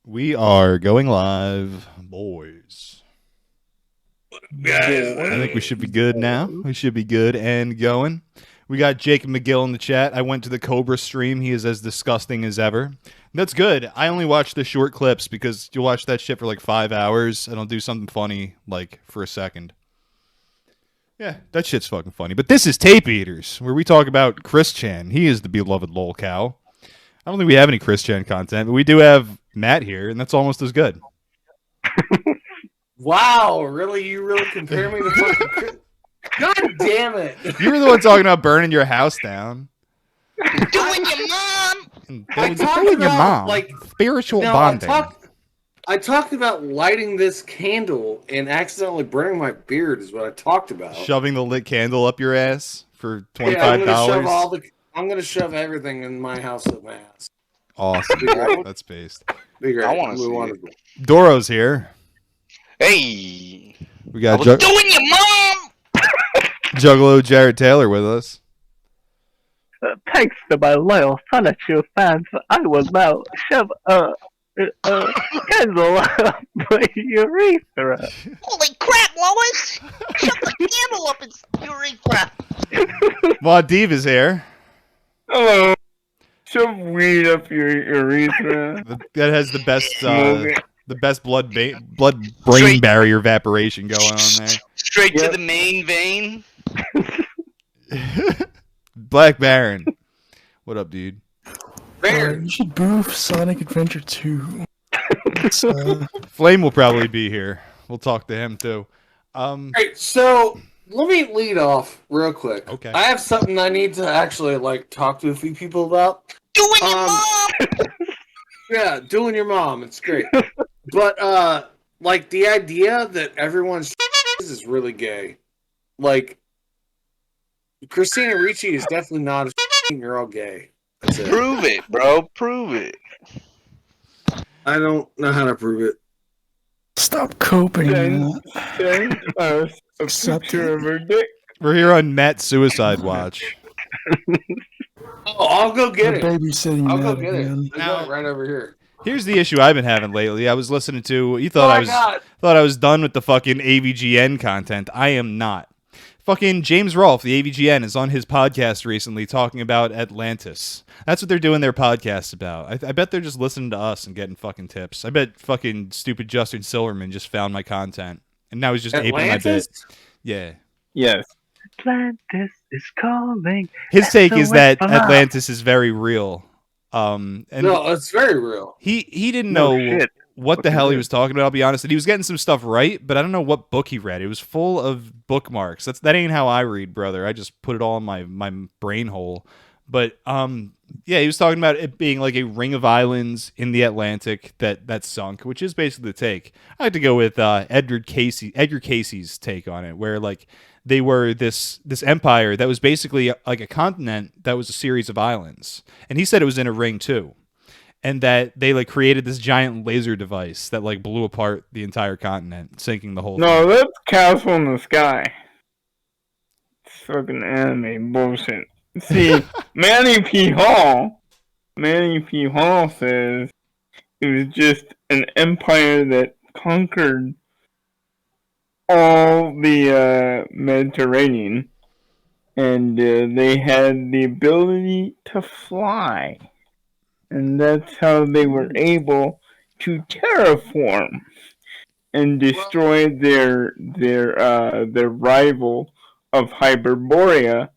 We are going live, boys. I think we should be good now. We should be good and going. We got Jacob McGill in the chat. I went to the Cobra stream. He is as disgusting as ever. That's good. I only watch the short clips because you'll watch that shit for like 5 hours and I'll do something funny like for a second. Yeah, that shit's fucking funny. But this is Tape Eaters, where we talk about Chris Chan. He is the beloved lol cow. I don't think we have any Chris Chan content, but we do have Matt here, and that's almost as good. Wow, really? You really compare me to fucking Chris? God damn it! You were the one talking about burning your house down. Doing your mom! I talked about, your mom. like, Spiritual no, bonding. I talked about lighting this candle and accidentally burning my beard is what I talked about. Shoving the lit candle up your ass for $25. I'm going to shove everything in my house up my ass. Awesome. That's based. I want to see it. Doro's here. Hey! We got doing your mom! Juggalo Jared Taylor with us. Thanks to my loyal Sonichu fans, I will now shove a candle up my urethra. Holy crap, Lois! Shove the candle up its urethra! Maudiv is here. Hello. Shove weed up your urethra. That has the best blood-brain barrier evaporation going on there. Straight to the main vein. Black Baron. What up, dude? You should boof Sonic Adventure 2. Flame will probably be here. We'll talk to him, too. Alright, so let me lead off real quick. Okay. I have something I need to actually talk to a few people about. Doing your mom! Yeah, doing your mom. It's great. But, the idea that everyone's is really gay. Christina Ricci is definitely not a you're all gay. That's it. Prove it, bro. Prove it. I don't know how to prove it. Stop coping. Accept it. We're here on Matt's Suicide Watch. Oh, I'll go get it. Babysitting. I'll go get it. Man. I got it right over here. Here's the issue I've been having lately. I was listening to. You thought God. I was done with the fucking AVGN content. I am not. Fucking James Rolfe, the AVGN, is on his podcast recently talking about Atlantis. That's what they're doing their podcast about. I bet they're just listening to us and getting fucking tips. I bet fucking stupid Justin Silverman just found my content and now he's just aping my bit. Yeah. Yes. Atlantis is calling. His take is that Atlantis is very real. And no, it's very real. He didn't know what the hell he was talking about, I'll be honest. And he was getting some stuff right, but I don't know what book he read. It was full of bookmarks. That ain't how I read, brother. I just put it all in my brain hole. But yeah, he was talking about it being like a ring of islands in the Atlantic that sunk, which is basically the take. I like to go with Edgar Casey's take on it, where they were this empire that was basically like a continent that was a series of islands. And he said it was in a ring too. And that they created this giant laser device that blew apart the entire continent, sinking the whole thing. No, that's Castle in the Sky. It's fucking anime bullshit. See, Manny P. Hall says it was just an empire that conquered all the Mediterranean, and they had the ability to fly. And that's how they were able to terraform and destroy their rival of Hyperborea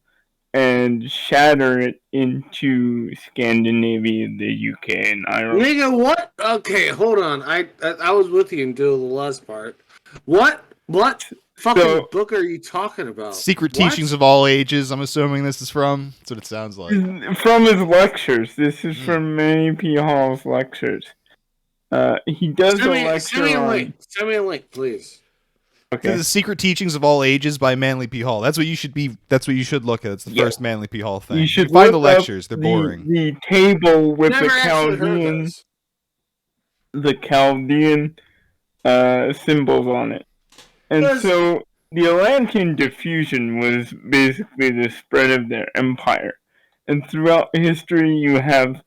and shatter it into Scandinavia, the UK, and Ireland. Nigga, what? Okay, hold on. I was with you until the last part. What fucking book are you talking about? Secret Teachings of All Ages, I'm assuming this is from. That's what it sounds like. From his lectures. This is from Manny P. Hall's lectures. He does a lecture Send me a link, please. Okay. The Secret Teachings of All Ages by Manly P. Hall. That's what you should look at. It's the first Manly P. Hall thing. You should find the lectures. They're boring. The table with Never the Chaldean symbols on it. And so the Atlantean diffusion was basically the spread of their empire. And throughout history, you have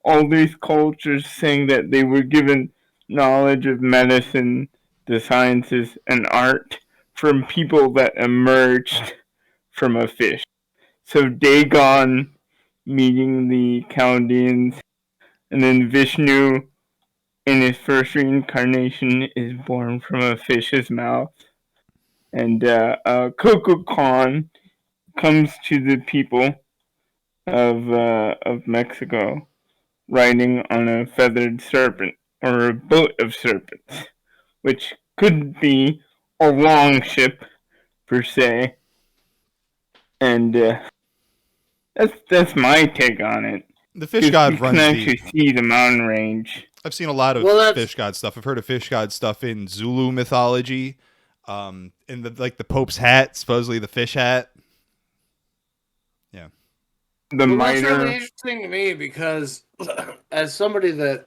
all these cultures saying that they were given knowledge of medicine, the sciences, and art from people that emerged from a fish. So Dagon meeting the Chaldeans, and then Vishnu in his first reincarnation is born from a fish's mouth. And Coco Khan comes to the people of Mexico riding on a feathered serpent or a boat of serpents, which could be a long ship per se. And that's my take on it. The fish god You runs can the. actually see the mountain range. I've seen a lot of fish god stuff. I've heard of fish god stuff in Zulu mythology. In the Pope's hat, supposedly the fish hat. Yeah. That's really interesting to me because as somebody that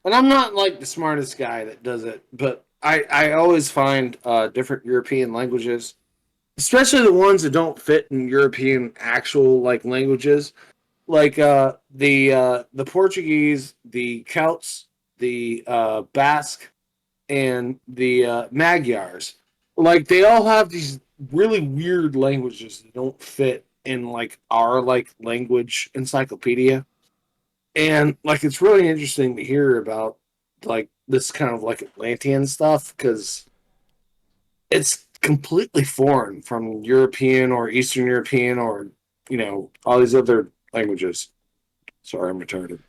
and I'm not like the smartest guy that does it, but I always find different European languages, especially the ones that don't fit in European actual languages, like the Portuguese, the Celts, the Basque, and the Magyars. Like they all have these really weird languages that don't fit in our language encyclopedia. And it's really interesting to hear about this kind of Atlantean stuff because it's completely foreign from European or Eastern European or all these other languages. Sorry, I'm retarded.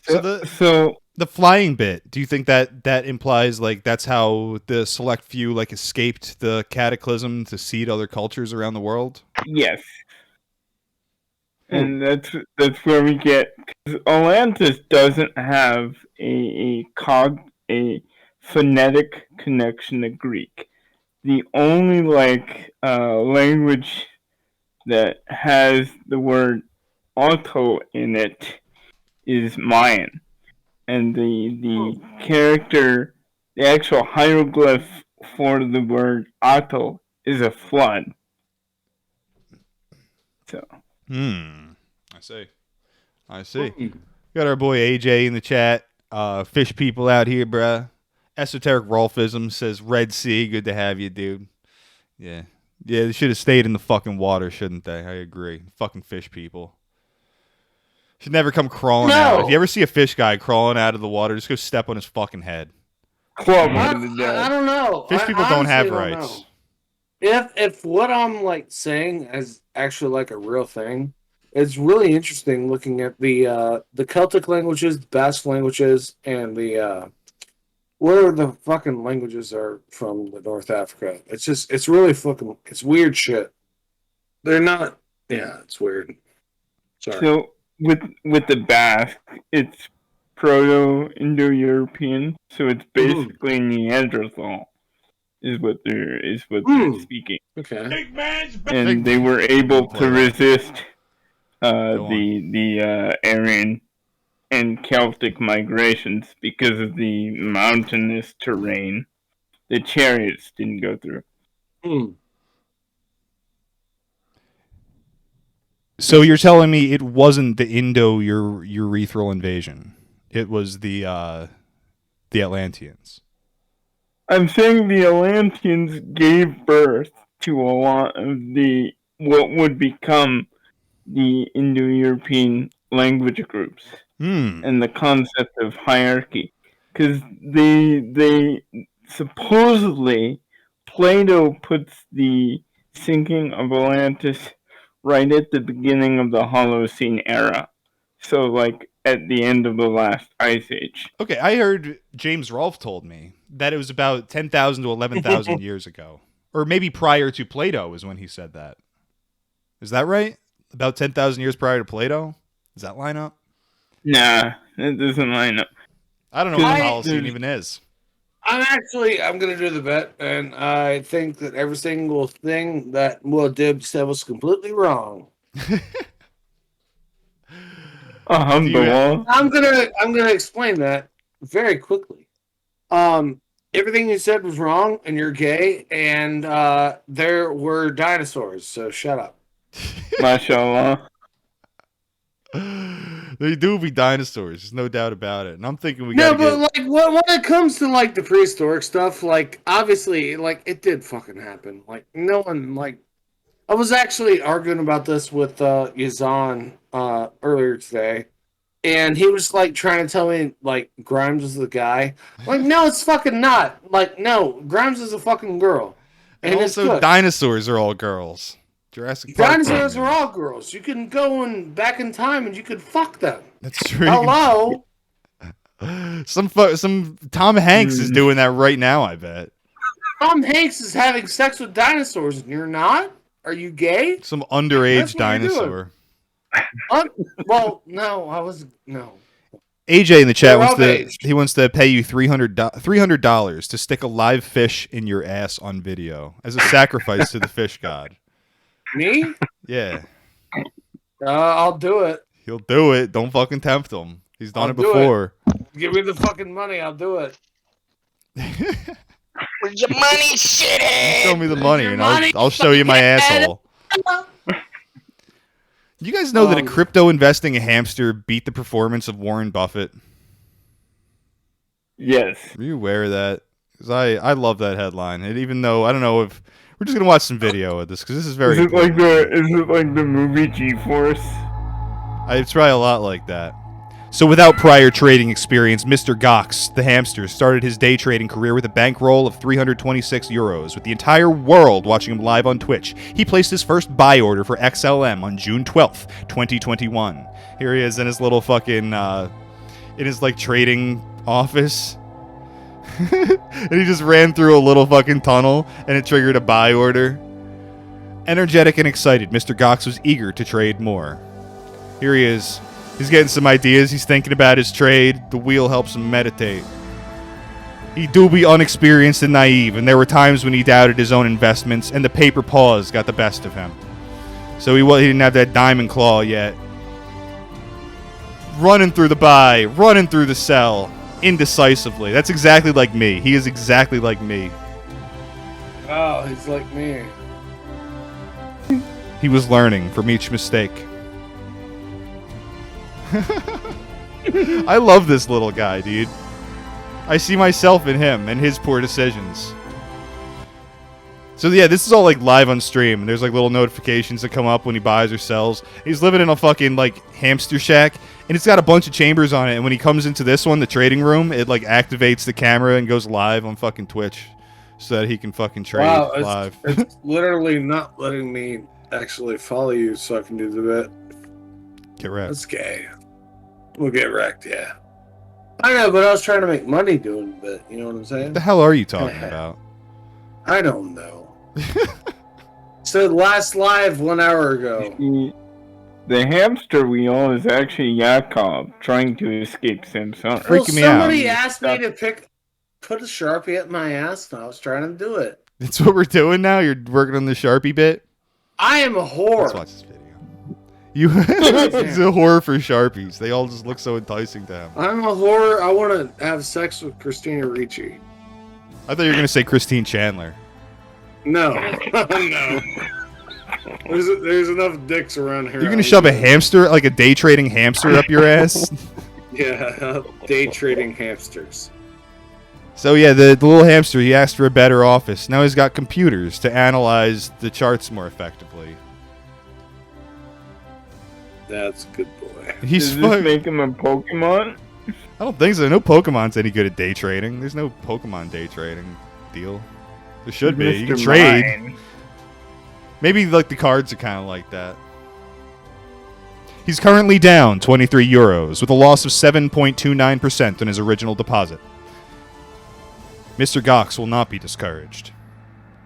So the flying bit, do you think that implies that's how the select few escaped the cataclysm to seed other cultures around the world? Yes. And that's where we get, because Atlantis doesn't have a phonetic connection to Greek. The only language that has the word auto in it is Mayan, and the character, the actual hieroglyph for the word auto is a flood. So. I see. Got our boy AJ in the chat. Fish people out here, bruh. Esoteric Rolfism says Red Sea. Good to have you, dude. Yeah, they should have stayed in the fucking water, shouldn't they? I agree. Fucking fish people should never come crawling out. If you ever see a fish guy crawling out of the water, just go step on his fucking head. Club I don't know. Fish people don't have rights. If what I'm saying is actually a real thing, it's really interesting looking at the Celtic languages, the Basque languages, and the where the fucking languages are from the North Africa. It's really it's weird shit. They're not. Yeah, it's weird. Sorry. So with the Basque, it's Proto-Indo-European, so it's basically Neanderthal. Is what they're speaking. Okay. And they were able to resist the Aryan and Celtic migrations because of the mountainous terrain. The chariots didn't go through. So you're telling me it wasn't the Indo-Urethral Invasion? It was the Atlanteans. I'm saying the Atlanteans gave birth to a lot of what would become the Indo-European language groups and the concept of hierarchy, because they supposedly Plato puts the sinking of Atlantis right at the beginning of the Holocene era, so at the end of the last ice age. Okay, I heard James Rolfe told me that it was about 10,000 to 11,000 years ago. Or maybe prior to Plato is when he said that. Is that right? About 10,000 years prior to Plato? Does that line up? Nah, it doesn't line up. I don't know what the Holocene even is. I'm going to do the bet, and I think that every single thing that Dib said was completely wrong. I'm gonna explain that very quickly. Everything you said was wrong, and you're gay, and there were dinosaurs. So shut up. Mashallah. They do be dinosaurs. There's no doubt about it. And I'm thinking we No, got but like when it comes to like the prehistoric stuff, like obviously, like it did fucking happen. Like no one like. I was actually arguing about this with Yazan earlier today, and he was like trying to tell me like Grimes is the guy. Like, no, it's fucking not. Like, no, Grimes is a fucking girl. And also, dinosaurs are all girls. Jurassic Park. Dinosaurs are all girls. You can go back in time and you could fuck them. That's true. Hello. Some Tom Hanks is doing that right now. I bet. Tom Hanks is having sex with dinosaurs, and you're not. Are you gay? Some underage dinosaur. Well, no, I was no. AJ in the chat wants to pay you $300 to stick a live fish in your ass on video as a sacrifice to the fish god. Me? Yeah. I'll do it. He'll do it. Don't fucking tempt him. He's done it before. Give me the fucking money. I'll do it. Where's your money, shithead? Show me the money, and I'll show you my asshole. You guys know that a crypto investing hamster beat the performance of Warren Buffett? Yes. Are you aware of that? Because I love that headline. And even though I don't know if we're just gonna watch some video of this because this is very. Is it like the movie G-Force? It's probably a lot like that. So without prior trading experience, Mr. Gox, the hamster, started his day trading career with a bankroll of 326 euros, with the entire world watching him live on Twitch. He placed his first buy order for XLM on June 12th, 2021. Here he is in his little fucking, in his, like, trading office. And he just ran through a little fucking tunnel, and it triggered a buy order. Energetic and excited, Mr. Gox was eager to trade more. Here he is. He's getting some ideas. He's thinking about his trade. The wheel helps him meditate. He do be unexperienced and naive, and there were times when he doubted his own investments, and the paper paws got the best of him. So he didn't have that diamond claw yet. Running through the buy, running through the sell, indecisively. That's exactly like me. He is exactly like me. Oh, he's like me. He was learning from each mistake. I love this little guy, dude. I see myself in him and his poor decisions. So yeah, this is all like live on stream. There's like little notifications that come up when he buys or sells. He's living in a fucking like hamster shack, and it's got a bunch of chambers on it. And when he comes into this one, the trading room, it like activates the camera and goes live on fucking Twitch, so that he can fucking trade live. It's literally not letting me actually follow you, so I can do the bit. Get wrecked. That's gay. We'll get wrecked, yeah. I know, but I was trying to make money doing it. You know what I'm saying? What the hell are you talking about? I don't know. So last live 1 hour ago. The hamster wheel is actually Yakov trying to escape Samsung. Freaking me out. Somebody asked me to put a Sharpie at my ass, and I was trying to do it. That's what we're doing now? You're working on the Sharpie bit? I am a whore. Let's watch this video. It's a horror for Sharpies. They all just look so enticing to him. I'm a whore. I want to have sex with Christina Ricci. I thought you were going to say Christine Chandler. No. No. There's enough dicks around here. You're going to shove a hamster, like a day trading hamster up your ass? Yeah, day trading hamsters. So yeah, the little hamster, he asked for a better office. Now he's got computers to analyze the charts more effectively. That's a good boy. He's Does this make him a Pokemon? I don't think so. No Pokemon's any good at day trading. There's no Pokemon day trading deal. There should be. You can trade. Mine. Maybe like the cards are kind of like that. He's currently down 23 euros with a loss of 7.29% on his original deposit. Mr. Gox will not be discouraged.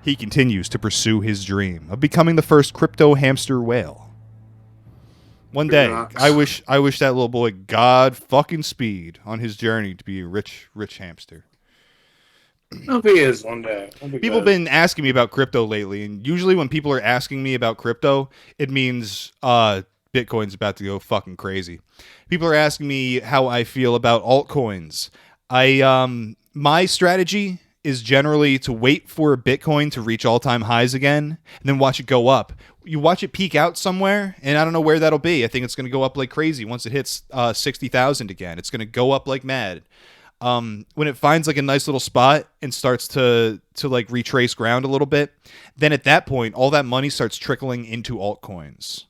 He continues to pursue his dream of becoming the first crypto hamster whale. One day, I wish that little boy God fucking speed on his journey to be a rich hamster. I hope he is one day. People have been asking me about crypto lately, and usually when people are asking me about crypto, it means Bitcoin's about to go fucking crazy. People are asking me how I feel about altcoins. My strategy is generally to wait for Bitcoin to reach all-time highs again and then watch it go up. You watch it peak out somewhere, and I don't know where that'll be. I think it's going to go up like crazy once it hits 60,000 again. It's going to go up like mad. When it finds like a nice little spot and starts to like retrace ground a little bit, then at that point, all that money starts trickling into altcoins.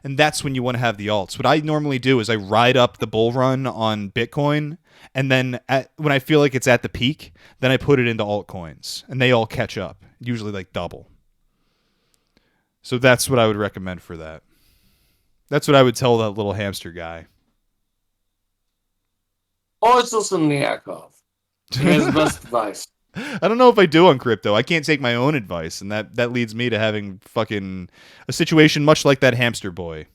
And that's when you want to have the alts. What I normally do is I ride up the bull run on Bitcoin, and then when I feel like it's at the peak, then I put it into altcoins, and they all catch up, usually like double. So that's what I would recommend for that. That's what I would tell that little hamster guy. Always listen to Yakov. He has the best advice. I don't know if I do on crypto. I can't take my own advice, and that leads me to having fucking a situation much like that hamster boy.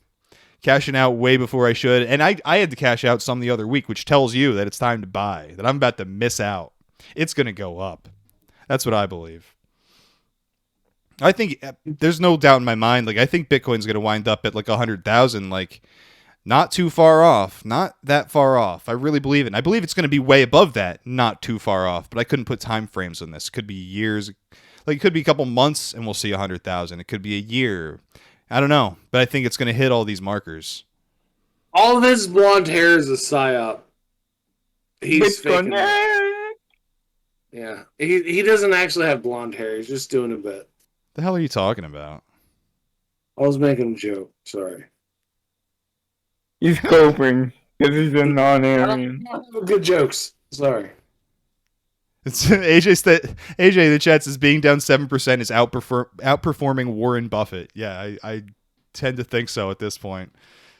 Cashing out way before I should. And I had to cash out some the other week, which tells you that it's time to buy, that I'm about to miss out. It's going to go up. That's what I believe. I think there's no doubt in my mind. Like, I think Bitcoin's going to wind up at like 100,000, like not too far off, not that far off. I really believe it. And I believe it's going to be way above that, not too far off, but I couldn't put time frames on this. It could be years. Like, it could be a couple months and we'll see 100,000. It could be a year. I don't know, but I think it's going to hit all these markers. All of his blonde hair is a psyop. He's faking Bitcoin. Yeah, he doesn't actually have blonde hair. He's just doing a bit. The hell are you talking about? I was making a joke. Sorry. He's coping because he's a I non-Aryan. don't have good jokes. Sorry. It's AJ the chat says being down 7% is outperforming Warren Buffett. Yeah, I tend to think so at this point.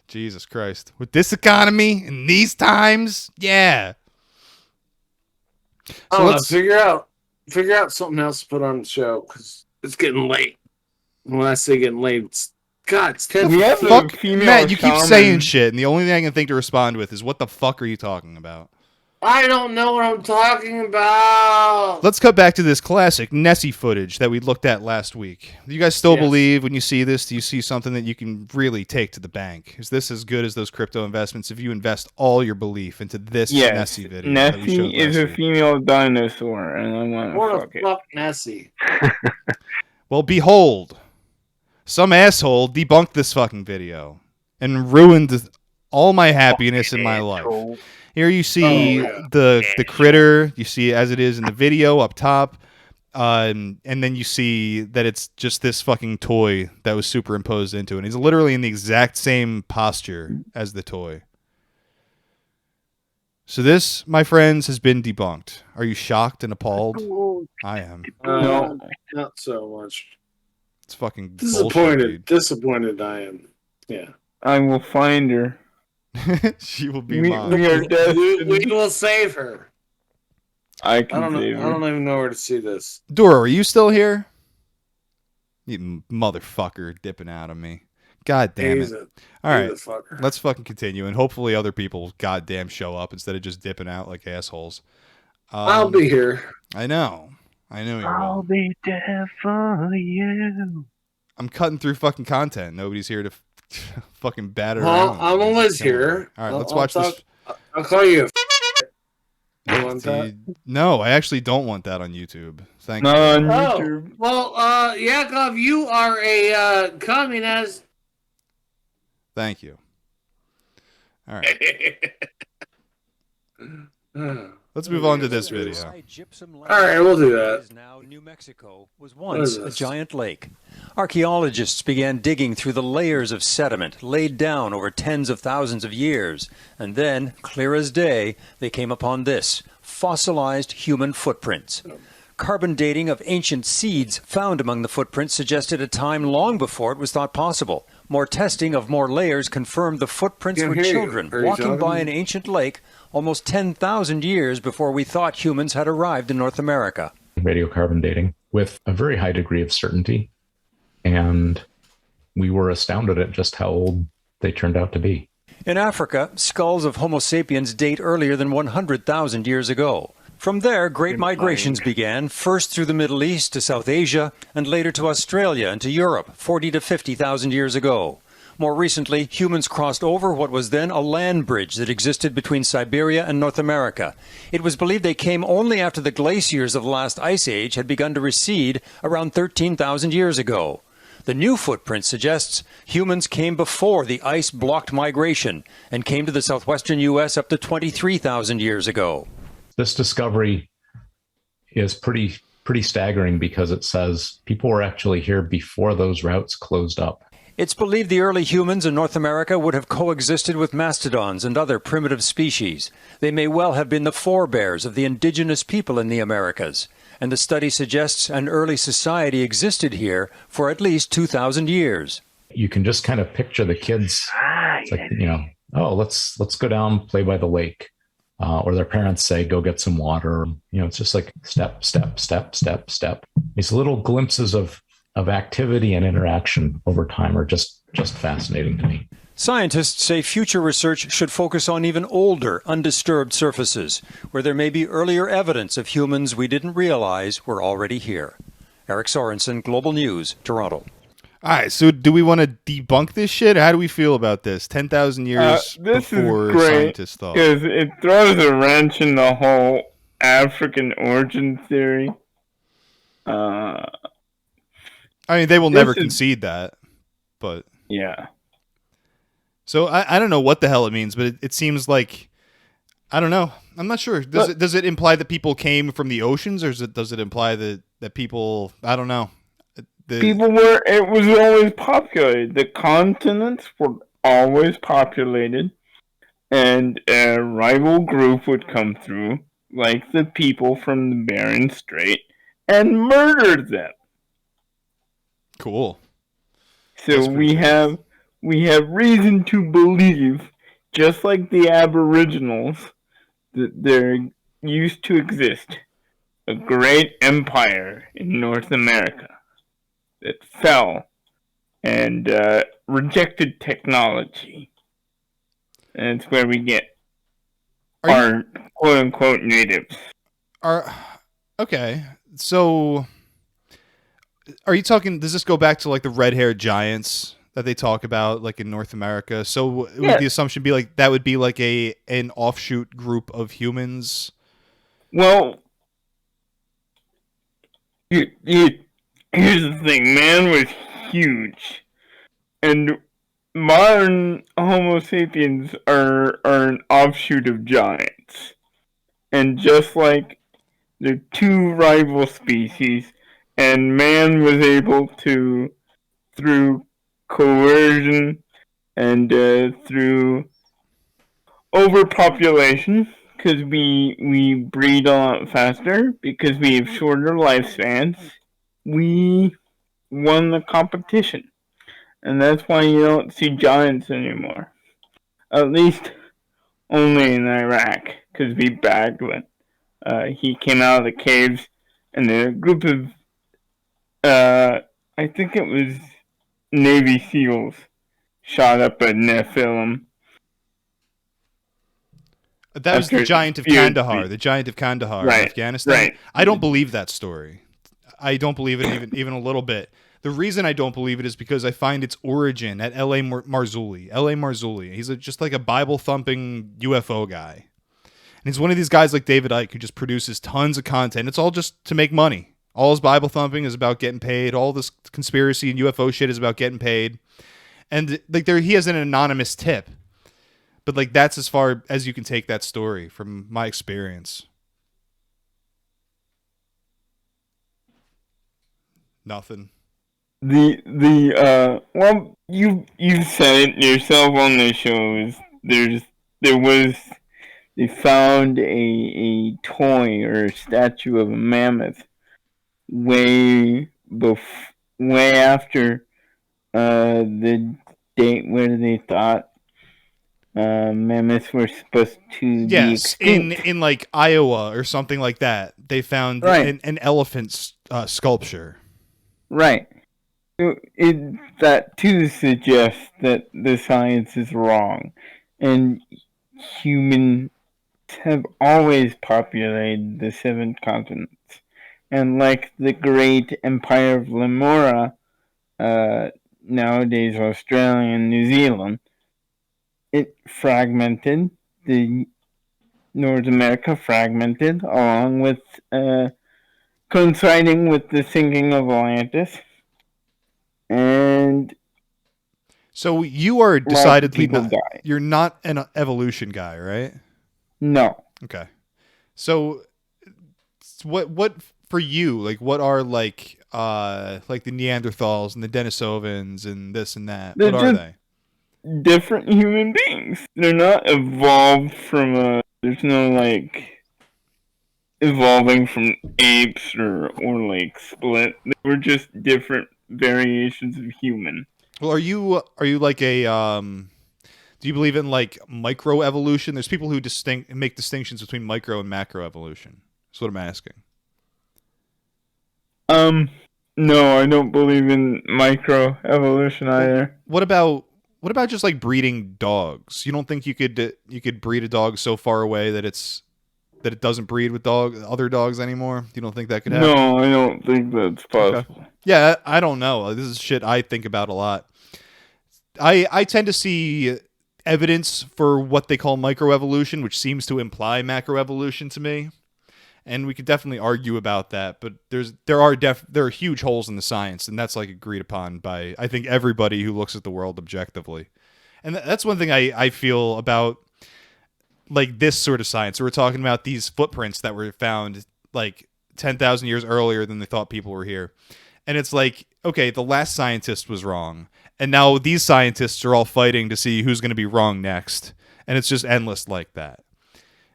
Jesus Christ. With this economy in these times, yeah. I don't know. Figure out something else to put on the show because it's getting late. When I say getting late, it's 10. We have Fuck, a female Matt, you keep shaman. saying shit, and the only thing I can think to respond with is, what the fuck are you talking about? I don't know what I'm talking about. Let's cut back to this classic Nessie footage that we looked at last week. Do you guys still believe when you see this? Do you see something that you can really take to the bank? Is this as good as those crypto investments if you invest all your belief into this Nessie video? Nessie is a female dinosaur, and I want to fuck it. Fuck Nessie. Well, behold, some asshole debunked this fucking video and ruined all my happiness in my life. Here you see the critter. You see it as it is in the video up top. And then you see that it's just this fucking toy that was superimposed into it. And he's literally in the exact same posture as the toy. So this, my friends, has been debunked. Are you shocked and appalled? I am. No, not so much. It's fucking disappointed. Disappointed I am. Yeah. I will find her. She will be mine. We will save her. I don't even know where to see this. Dora, are you still here? You motherfucker dipping out of me. God damn it. All right, let's fucking continue, and hopefully other people goddamn show up instead of just dipping out like assholes. I'll be here. I know you will. I'll be there for you. I'm cutting through fucking content. Nobody's here to fucking batter around. Well, I'm always here. All right, let's watch this. I'll call you. You want that? No, I actually don't want that on YouTube. Thank you. On YouTube. Well, Yakov, you are a communist. Thank you. All right. Let's move on to this video. All right, we'll do that. Now, New Mexico was once a giant lake. Archaeologists began digging through the layers of sediment laid down over tens of thousands of years. And then, clear as day, they came upon this: fossilized human footprints. Carbon dating of ancient seeds found among the footprints suggested a time long before it was thought possible. More testing of more layers confirmed the footprints were children walking by an ancient lake almost 10,000 years before we thought humans had arrived in North America. Radiocarbon dating with a very high degree of certainty, and we were astounded at just how old they turned out to be. In Africa, skulls of Homo sapiens date earlier than 100,000 years ago. From there, great migrations began, first through the Middle East to South Asia, and later to Australia and to Europe, 40 to 50,000 years ago. More recently, humans crossed over what was then a land bridge that existed between Siberia and North America. It was believed they came only after the glaciers of the last ice age had begun to recede around 13,000 years ago. The new footprint suggests humans came before the ice-blocked migration and came to the southwestern U.S. up to 23,000 years ago. This discovery is pretty staggering because it says people were actually here before those routes closed up. It's believed the early humans in North America would have coexisted with mastodons and other primitive species. They may well have been the forebears of the indigenous people in the Americas. And the study suggests an early society existed here for at least 2,000 years. You can just kind of picture the kids. It's like, oh, let's go down, play by the lake. Or their parents say, go get some water. It's just like step, step, step, step, step. These little glimpses of activity and interaction over time are just fascinating to me. Scientists say future research should focus on even older, undisturbed surfaces, where there may be earlier evidence of humans we didn't realize were already here. Eric Sorensen, Global News, Toronto. All right, so do we want to debunk this shit? How do we feel about this? 10,000 years this before is great scientists thought. Because it throws a wrench in the whole African origin theory. I mean, they will never concede that, but... Yeah. So I don't know what the hell it means, but it seems like, I don't know. I'm not sure. Does it imply that people came from the oceans, or does it imply that people, I don't know. It was always populated. The continents were always populated, and a rival group would come through, like the people from the Bering Strait, and murder them. Cool. So we have reason to believe, just like the Aboriginals, that there used to exist a great empire in North America that fell and rejected technology. And it's where we get our quote-unquote natives. Okay, so are you talking, does this go back to like the red-haired giants that they talk about like in North America? So would the assumption be like that would be like an offshoot group of humans? Well, here's the thing. Man was huge, and modern Homo sapiens are an offshoot of giants. And just like the two rival species, and man was able to, through coercion and through overpopulation, because we breed a lot faster, because we have shorter lifespans, we won the competition. And that's why you don't see giants anymore. At least only in Iraq, because we bagged when he came out of the caves, and a group of, I think it was Navy SEALs, shot up a Nephilim. That was the giant of Kandahar, in Afghanistan. Right. I don't believe that story. I don't believe it even a little bit. The reason I don't believe it is because I find its origin at L.A. Marzulli. He's just like a Bible-thumping UFO guy. And he's one of these guys like David Icke who just produces tons of content. It's all just to make money. All his Bible-thumping is about getting paid. All this conspiracy and UFO shit is about getting paid. And like he has an anonymous tip. But like that's as far as you can take that story from my experience. Nothing. Well, you said it yourself on the show. They found a toy or a statue of a mammoth way after the date where they thought mammoths were supposed to be extinct. in like Iowa or something like that. They found an elephant sculpture. Right. So that too suggests that the science is wrong, and humans have always populated the 7 continents. And like the great empire of Lemura, nowadays Australia and New Zealand, it fragmented. The North America fragmented, along with coinciding with the sinking of Atlantis. And so you are decidedly not, you're not an evolution guy, right? No. Okay. So what for you, like what are like the Neanderthals and the Denisovans and this and that? What are they? Different human beings. They're not evolved from there's no like evolving from apes or like split. They were just different variations of human. Well, are you like a do you believe in like microevolution? There's people who make distinctions between micro and macroevolution. That's what I'm asking. No, I don't believe in microevolution either. What about just like breeding dogs? You don't think you could breed a dog so far away that it doesn't breed with other dogs anymore? You don't think that could happen? No, I don't think that's possible. Okay. Yeah, I don't know. This is shit I think about a lot. I tend to see evidence for what they call microevolution, which seems to imply macroevolution to me. And we could definitely argue about that, but there are huge holes in the science, and that's like agreed upon by I think everybody who looks at the world objectively. And that's one thing I feel about like this sort of science. So we're talking about these footprints that were found like 10,000 years earlier than they thought people were here. And it's like, okay, the last scientist was wrong, and now these scientists are all fighting to see who's going to be wrong next. And it's just endless like that.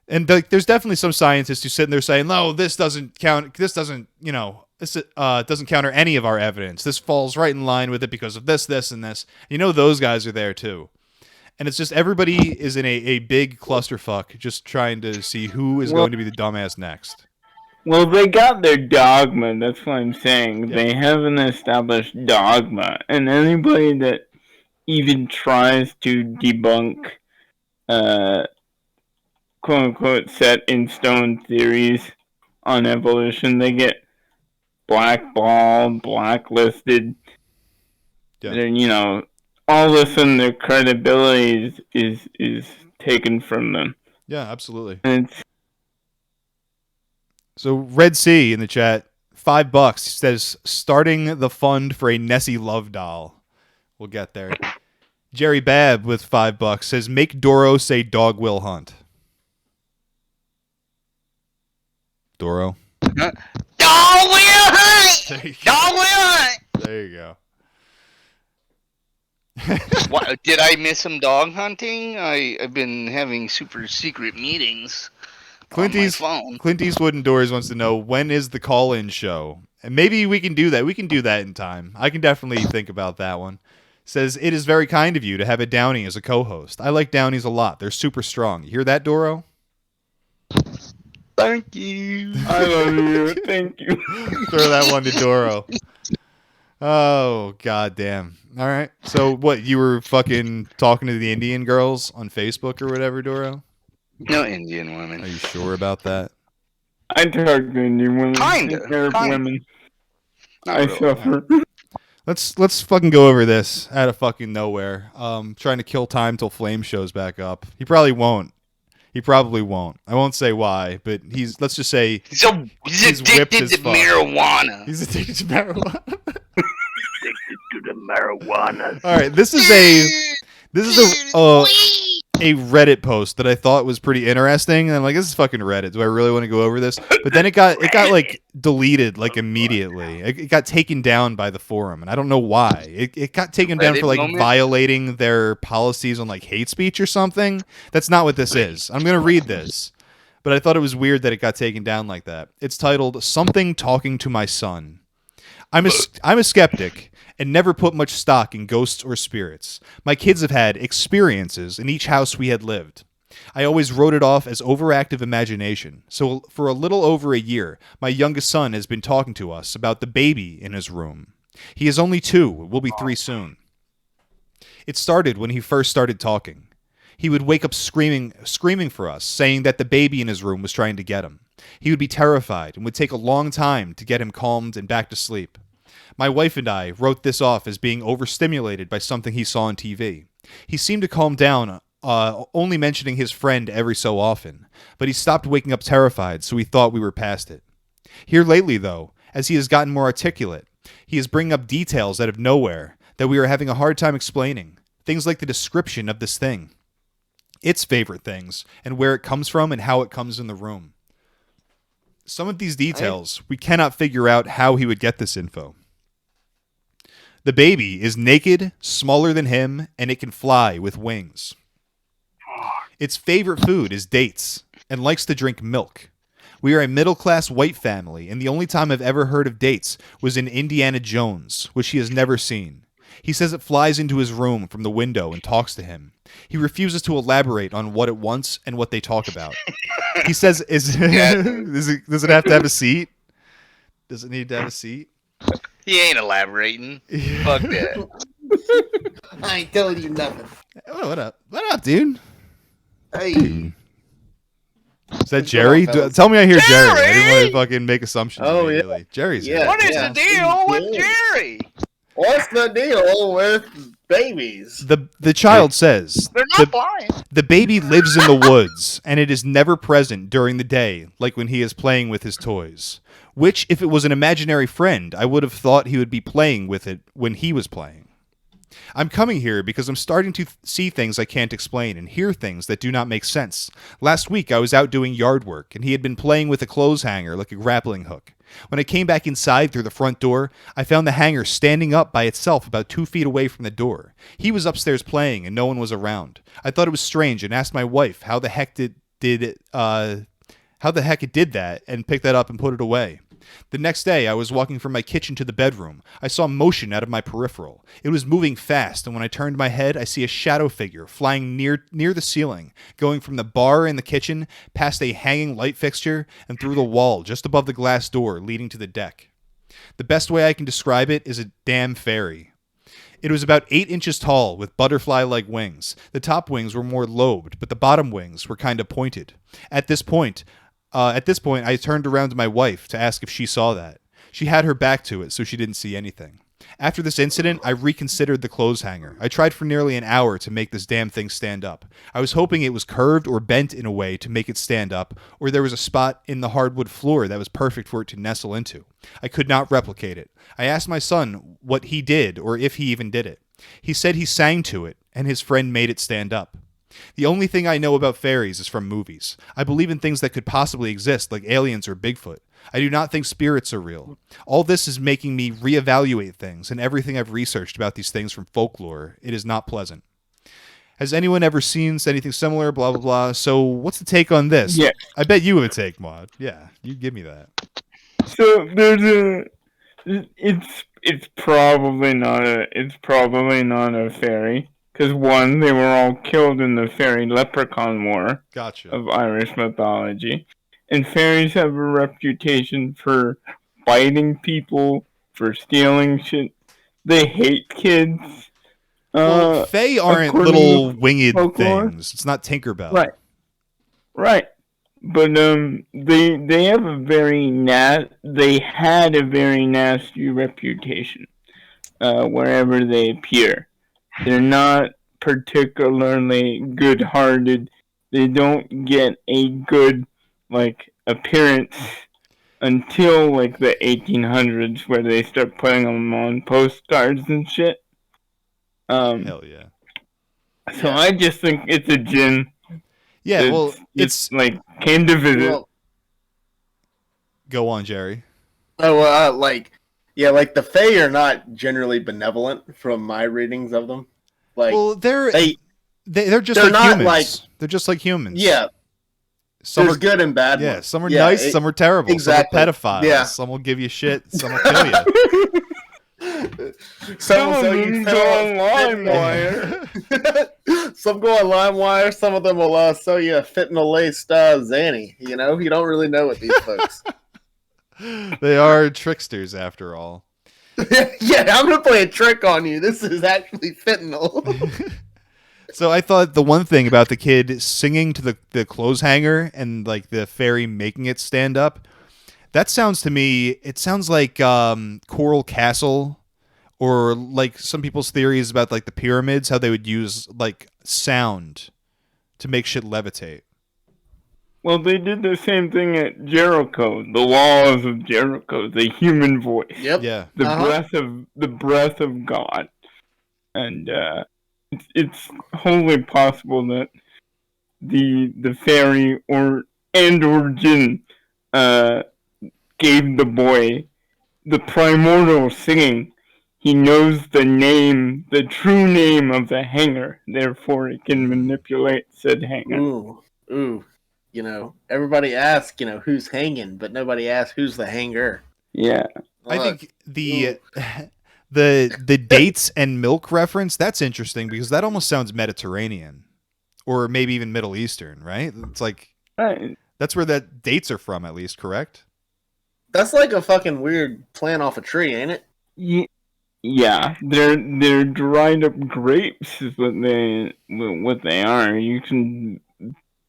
And there's definitely some scientists who sit there saying, "No, this doesn't count. This doesn't, this doesn't counter any of our evidence. This falls right in line with it because of this, this, and this." Those guys are there too. And it's just everybody is in a big clusterfuck, just trying to see who is going to be the dumbass next. Well, they got their dogma. That's what I'm saying. Yeah. They have an established dogma, and anybody that even tries to debunk quote-unquote set-in-stone theories on evolution, they get blackballed, blacklisted. Yeah. Then, all of a sudden their credibility is taken from them. Yeah, absolutely. And so Red Sea in the chat, $5 says, starting the fund for a Nessie Love doll. We'll get there. Jerry Babb with $5 says, make Doro say dog will hunt. Doro. Dog will hunt! Dog will hunt! There you go. What, did I miss some dog hunting? I've been having super secret meetings on my phone. Clint Eastwood and Doors wants to know, when is the call-in show? And maybe we can do that. We can do that in time. I can definitely think about that one. Says, it is very kind of you to have a Downy as a co-host. I like Downies a lot. They're super strong. You hear that, Doro? Thank you. I love you. Thank you. Throw that one to Doro. Oh, goddamn. All right. So, what, you were fucking talking to the Indian girls on Facebook or whatever, Doro? No Indian women. Are you sure about that? I talk to Indian women. Kinda. Women. I suffer. Let's fucking go over this out of fucking nowhere. Trying to kill time till Flame shows back up. He probably won't. I won't say why, but let's just say he's addicted to marijuana. He's addicted to marijuana. Addicted to the marijuana. All right, this is a Reddit post that I thought was pretty interesting, and I'm like, this is fucking Reddit. Do I really want to go over this? But then it got like deleted like immediately. It got taken down by the forum, and I don't know why. It got taken down for like violating their policies on like hate speech or something. That's not what this is. I'm gonna read this, but I thought it was weird that it got taken down like that. It's titled "Something Talking to My Son." I'm a skeptic and never put much stock in ghosts or spirits. My kids have had experiences in each house we had lived. I always wrote it off as overactive imagination. So for a little over a year, my youngest son has been talking to us about the baby in his room. He is only 2, will be 3 soon. It started when he first started talking. He would wake up screaming for us, saying that the baby in his room was trying to get him. He would be terrified and would take a long time to get him calmed and back to sleep. My wife and I wrote this off as being overstimulated by something he saw on TV. He seemed to calm down, only mentioning his friend every so often, but he stopped waking up terrified, so we thought we were past it. Here lately, though, as he has gotten more articulate, he is bringing up details out of nowhere that we are having a hard time explaining. Things like the description of this thing, its favorite things, and where it comes from and how it comes in the room. Some of these details, we cannot figure out how he would get this info. The baby is naked, smaller than him, and it can fly with wings. Its favorite food is dates, and likes to drink milk. We are a middle-class white family, and the only time I've ever heard of dates was in Indiana Jones, which he has never seen. He says it flies into his room from the window and talks to him. He refuses to elaborate on what it wants and what they talk about. He says, does it have to have a seat? Does it need to have a seat? He ain't elaborating. Fuck that. I ain't telling you nothing. What up? What up, dude? Hey. Is that Jerry? Tell me I hear Jerry. I didn't want to fucking make assumptions. Oh, immediately. yeah. Jerry's Yeah. here. What is the deal with Jerry? What's the deal with babies? The child says They're not blind. the baby lives in the woods, and it is never present during the day, like when he is playing with his toys. Which, if it was an imaginary friend, I would have thought he would be playing with it when he was playing. I'm coming here because I'm starting to see things I can't explain and hear things that do not make sense. Last week I was out doing yard work, and he had been playing with a clothes hanger like a grappling hook. When I came back inside through the front door, I found the hanger standing up by itself about 2 feet away from the door. He was upstairs playing, and no one was around. I thought it was strange and asked my wife how the heck it did that, and picked that up and put it away. The next day, I was walking from my kitchen to the bedroom. I saw motion out of my peripheral. It was moving fast, and when I turned my head, I see a shadow figure flying near the ceiling, going from the bar in the kitchen, past a hanging light fixture, and through the wall just above the glass door leading to the deck. The best way I can describe it is a damn fairy. It was about 8 inches tall, with butterfly-like wings. The top wings were more lobed, but the bottom wings were kind of pointed. At this point, I turned around to my wife to ask if she saw that. She had her back to it, so she didn't see anything. After this incident, I reconsidered the clothes hanger. I tried for nearly an hour to make this damn thing stand up. I was hoping it was curved or bent in a way to make it stand up, or there was a spot in the hardwood floor that was perfect for it to nestle into. I could not replicate it. I asked my son what he did, or if he even did it. He said he sang to it, and his friend made it stand up. The only thing I know about fairies is from movies. I believe in things that could possibly exist, like aliens or Bigfoot. I do not think spirits are real. All this is making me reevaluate things, and everything I've researched about these things from folklore. It is not pleasant. Has anyone ever seen anything similar? Blah, blah, blah. So what's the take on this? Yeah. I bet you have a take, Maud. Yeah, you give me that. So it's probably not a fairy. Because one, they were all killed in the fairy leprechaun war of Irish mythology. And fairies have a reputation for biting people, for stealing shit. They hate kids. Well, fae aren't little winged things. It's not Tinkerbell. Right. But they have they had a very nasty reputation wherever they appear. They're not particularly good-hearted. They don't get a good, appearance until, the 1800s, where they start putting them on postcards and shit. Hell yeah. So I just think it's a djinn. Yeah, well, it's came to visit. Well, go on, Jerry. The Fae are not generally benevolent from my readings of them. They're just like humans. They're just like humans. Yeah. Some are good and bad. Yeah, some are nice, some are terrible. Exactly. Some are pedophiles. Yeah. Some will give you shit. Some will kill you. Some will sell you go on LimeWire. Some go on LimeWire. Some of them will sell you a fentanyl-laced Xanny. You know, you don't really know with these folks. They are tricksters, after all. Yeah, I'm gonna play a trick on you. This is actually fentanyl. So I thought the one thing about the kid singing to the clothes hanger and the fairy making it stand up, That sounds to me, it sounds like Coral Castle, or like some people's theories about like the pyramids, how they would use like sound to make shit levitate. Well, they did the same thing at Jericho, the walls of Jericho, the human voice. Yep. Yeah. The breath of God. And it's wholly possible that the fairy or jinn gave the boy the primordial singing. He knows the name, the true name of the hanger. Therefore, he can manipulate said hanger. Ooh. You know, everybody asks, you know, who's hanging, but nobody asks who's the hanger. Yeah. I think the dates and milk reference, that's interesting because that almost sounds Mediterranean or maybe even Middle Eastern, right? It's like that's where that dates are from, at least, correct? That's like a fucking weird plant off a tree, ain't it? Yeah, they're dried up grapes is what they are. You can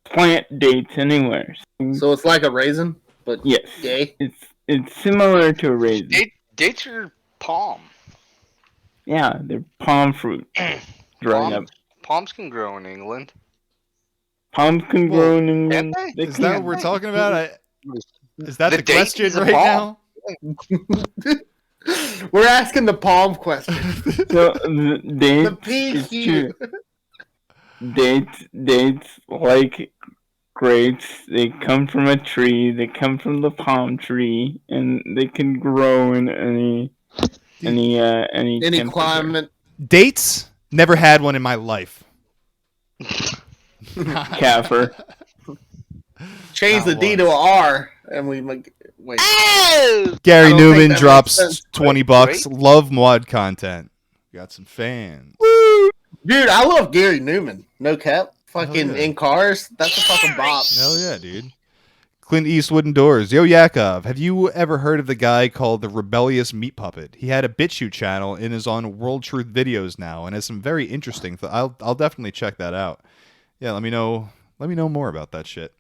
plant dates anywhere. So it's like a raisin, but yes, gay. It's similar to a raisin. Dates are palm. Yeah, they're palm fruit. Dried up. Palms can grow in England. Palms can grow in England. Is that what we're talking about? Is that the question right now? We're asking the palm question. So the PQ. Dates like grapes. They come from a tree. They come from the palm tree, and they can grow in any climate. Dates? Never had one in my life. Kaffir. Change the D to a R, and we wait. Gary Newman drops $20. Love mod content. Got some fans. Woo! Dude, I love Gary Newman. No cap. Fucking in cars. That's a fucking bop. Hell yeah, dude. Clint Eastwood indoors. Yo, Yakov, have you ever heard of the guy called the Rebellious Meat Puppet? He had a BitChute channel and is on World Truth videos now and has some very interesting I'll definitely check that out. Yeah, let me know more about that shit.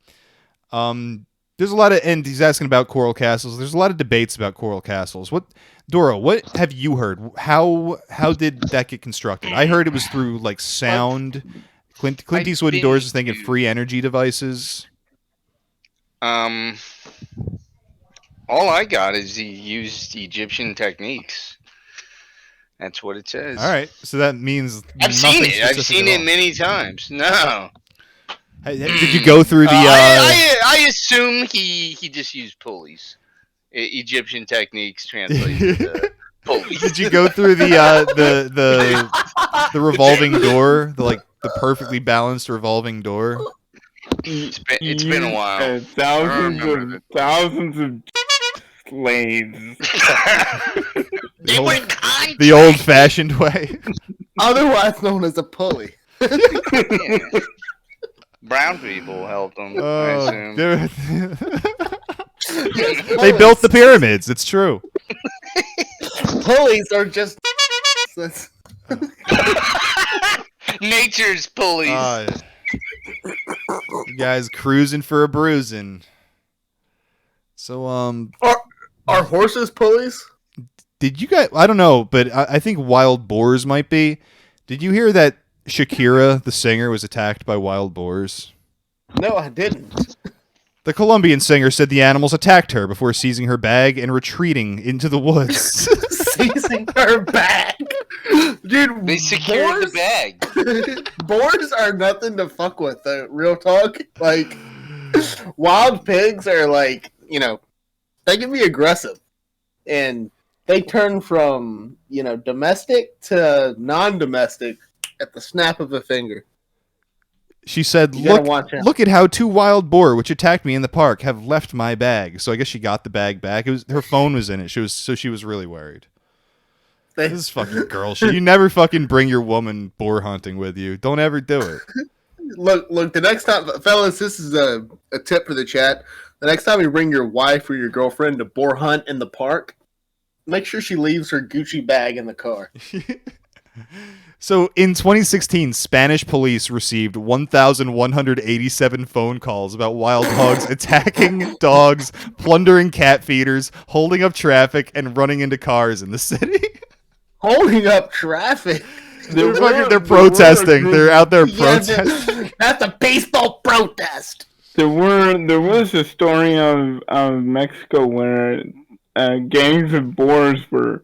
There's a lot of, and he's asking about coral castles. There's a lot of debates about coral castles. Dora, what have you heard? How did that get constructed? I heard it was through like sound. Clint Eastwood indoors is thinking free energy devices. All I got is he used Egyptian techniques. That's what it says. All right, so that means I've seen it. I've seen it many times. No. Did you go through the? I assume he just used pulleys. Egyptian techniques translated to pulleys. Did you go through the revolving door, the perfectly balanced revolving door? It's been a while. Thousands of slaves. The old-fashioned way, otherwise known as a pulley. Yeah. Brown people helped them. I assume. They built the pyramids. It's true. Pulleys are just nature's pulleys. You guys cruising for a bruising. So are horses pulleys? Did you guys? I don't know, but I think wild boars might be. Did you hear that Shakira, the singer, was attacked by wild boars? No, I didn't. The Colombian singer said the animals attacked her before seizing her bag and retreating into the woods. Seizing her bag? Dude, they secured the bag. Boars are nothing to fuck with, real talk. Like, wild pigs are like, they can be aggressive. And they turn from, domestic to non-domestic at the snap of a finger. She said, look at how two wild boar, which attacked me in the park, have left my bag. So I guess she got the bag back. Her phone was in it. She was really worried. This is fucking girl shit. You never fucking bring your woman boar hunting with you. Don't ever do it. Look, the next time, fellas, this is a tip for the chat. The next time you bring your wife or your girlfriend to boar hunt in the park, make sure she leaves her Gucci bag in the car. So in 2016, Spanish police received 1,187 phone calls about wild hogs attacking dogs, plundering cat feeders, holding up traffic, and running into cars in the city. Holding up traffic. They're protesting. They're out there protesting. That's a peaceful protest. There was a story of Mexico where gangs of boars were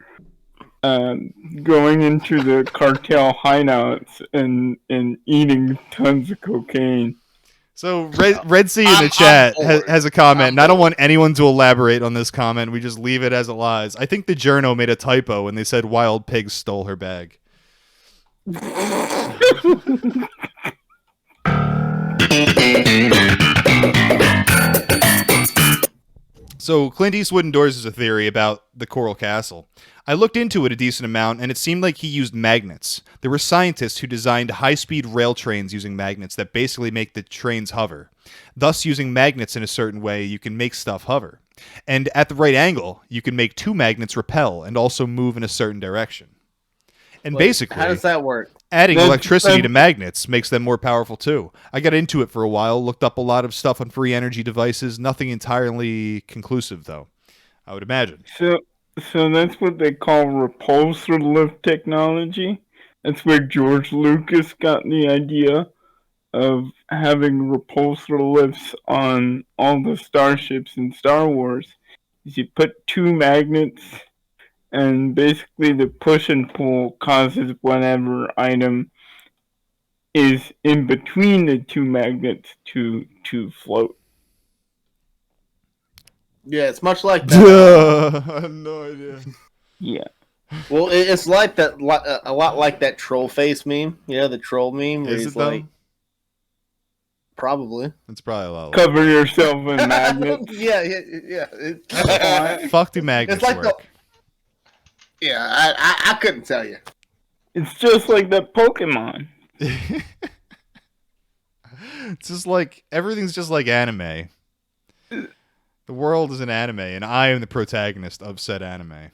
going into the cartel hideouts and eating tons of cocaine. So Red Sea in the chat has a comment, and I don't want anyone to elaborate on this comment. We just leave it as it lies. I think the journo made a typo when they said wild pigs stole her bag. So Clint Eastwood endorses a theory about the Coral Castle. I looked into it a decent amount, and it seemed like he used magnets. There were scientists who designed high-speed rail trains using magnets that basically make the trains hover. Thus, using magnets in a certain way, you can make stuff hover. And at the right angle, you can make two magnets repel and also move in a certain direction. And basically, how does that work? Adding electricity to magnets makes them more powerful too. I got into it for a while, looked up a lot of stuff on free energy devices, nothing entirely conclusive though, I would imagine. So that's what they call repulsor lift technology. That's where George Lucas got the idea of having repulsor lifts on all the starships in Star Wars. Is you put two magnets, and basically the push and pull causes whatever item is in between the two magnets to float. Yeah, it's much like that. I have no idea. Yeah. Well, it's like that, a lot like that troll face meme. Yeah, the troll meme. Where Is he's it though? like, probably. It's probably a lot. Cover yourself in magnets. Yeah. Fuck do magnets It's like work? Yeah, I couldn't tell you. It's just like that Pokemon. It's just like everything's just like anime. The world is an anime, and I am the protagonist of said anime.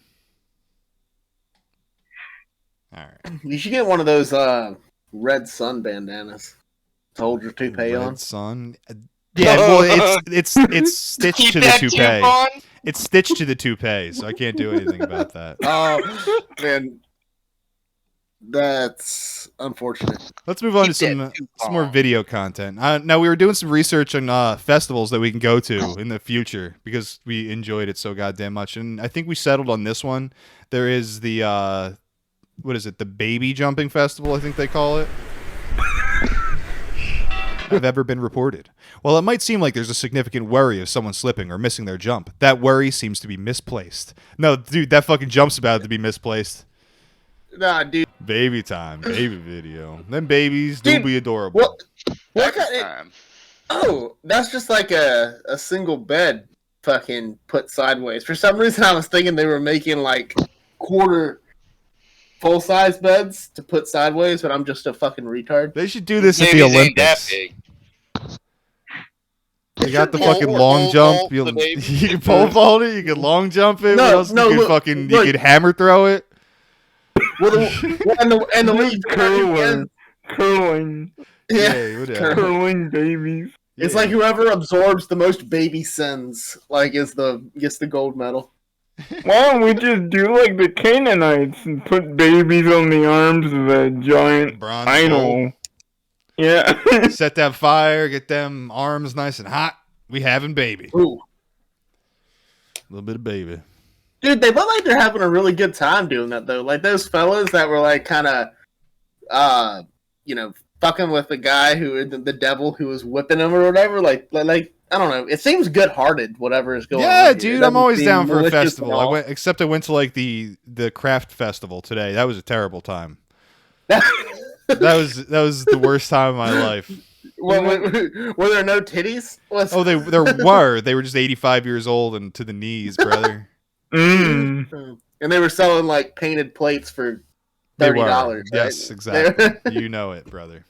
All right. You should get one of those red sun bandanas to hold your toupee on. Red sun. Yeah, well, it's stitched to the toupee. It's stitched to the toupee, so I can't do anything about that. Oh man, that's unfortunate. Let's move on to some more video content. Now, we were doing some research on festivals that we can go to in the future because we enjoyed it so goddamn much, and I think we settled on this one. There is the what is it? The baby jumping festival, I think they call it. Have ever been reported. Well, it might seem like there's a significant worry of someone slipping or missing their jump. That worry seems to be misplaced. No, dude, that fucking jump's about to be misplaced. Nah, dude. Baby time, baby video. Them babies do be adorable. That's just like a single bed fucking put sideways. For some reason, I was thinking they were making like quarter full-size beds to put sideways, but I'm just a fucking retard. They should do this at the Olympics. They got the fucking long jump. You can pole vault it. You can long jump it. What else? You could hammer throw it. And the way you curling. Yeah, curling babies. It's like whoever absorbs the most baby sins, like, gets the gold medal. Why don't we just do like the Canaanites and put babies on the arms of a giant bronze idol? Yeah. Set that fire, get them arms nice and hot. We having baby. Ooh. A little bit of baby. Dude, they look like they're having a really good time doing that, though. Like, those fellas that were, like, kind of, fucking with the guy the devil who was whipping him or whatever. Like, I don't know. It seems good-hearted, whatever is going on. Yeah, dude, I'm always down for a festival. I went to like the craft festival today. That was a terrible time. that was the worst time of my life. Were there no titties? There were. They were just 85 years old and to the knees, brother. And they were selling like painted plates for $30. Right? Yes, exactly. You know it, brother.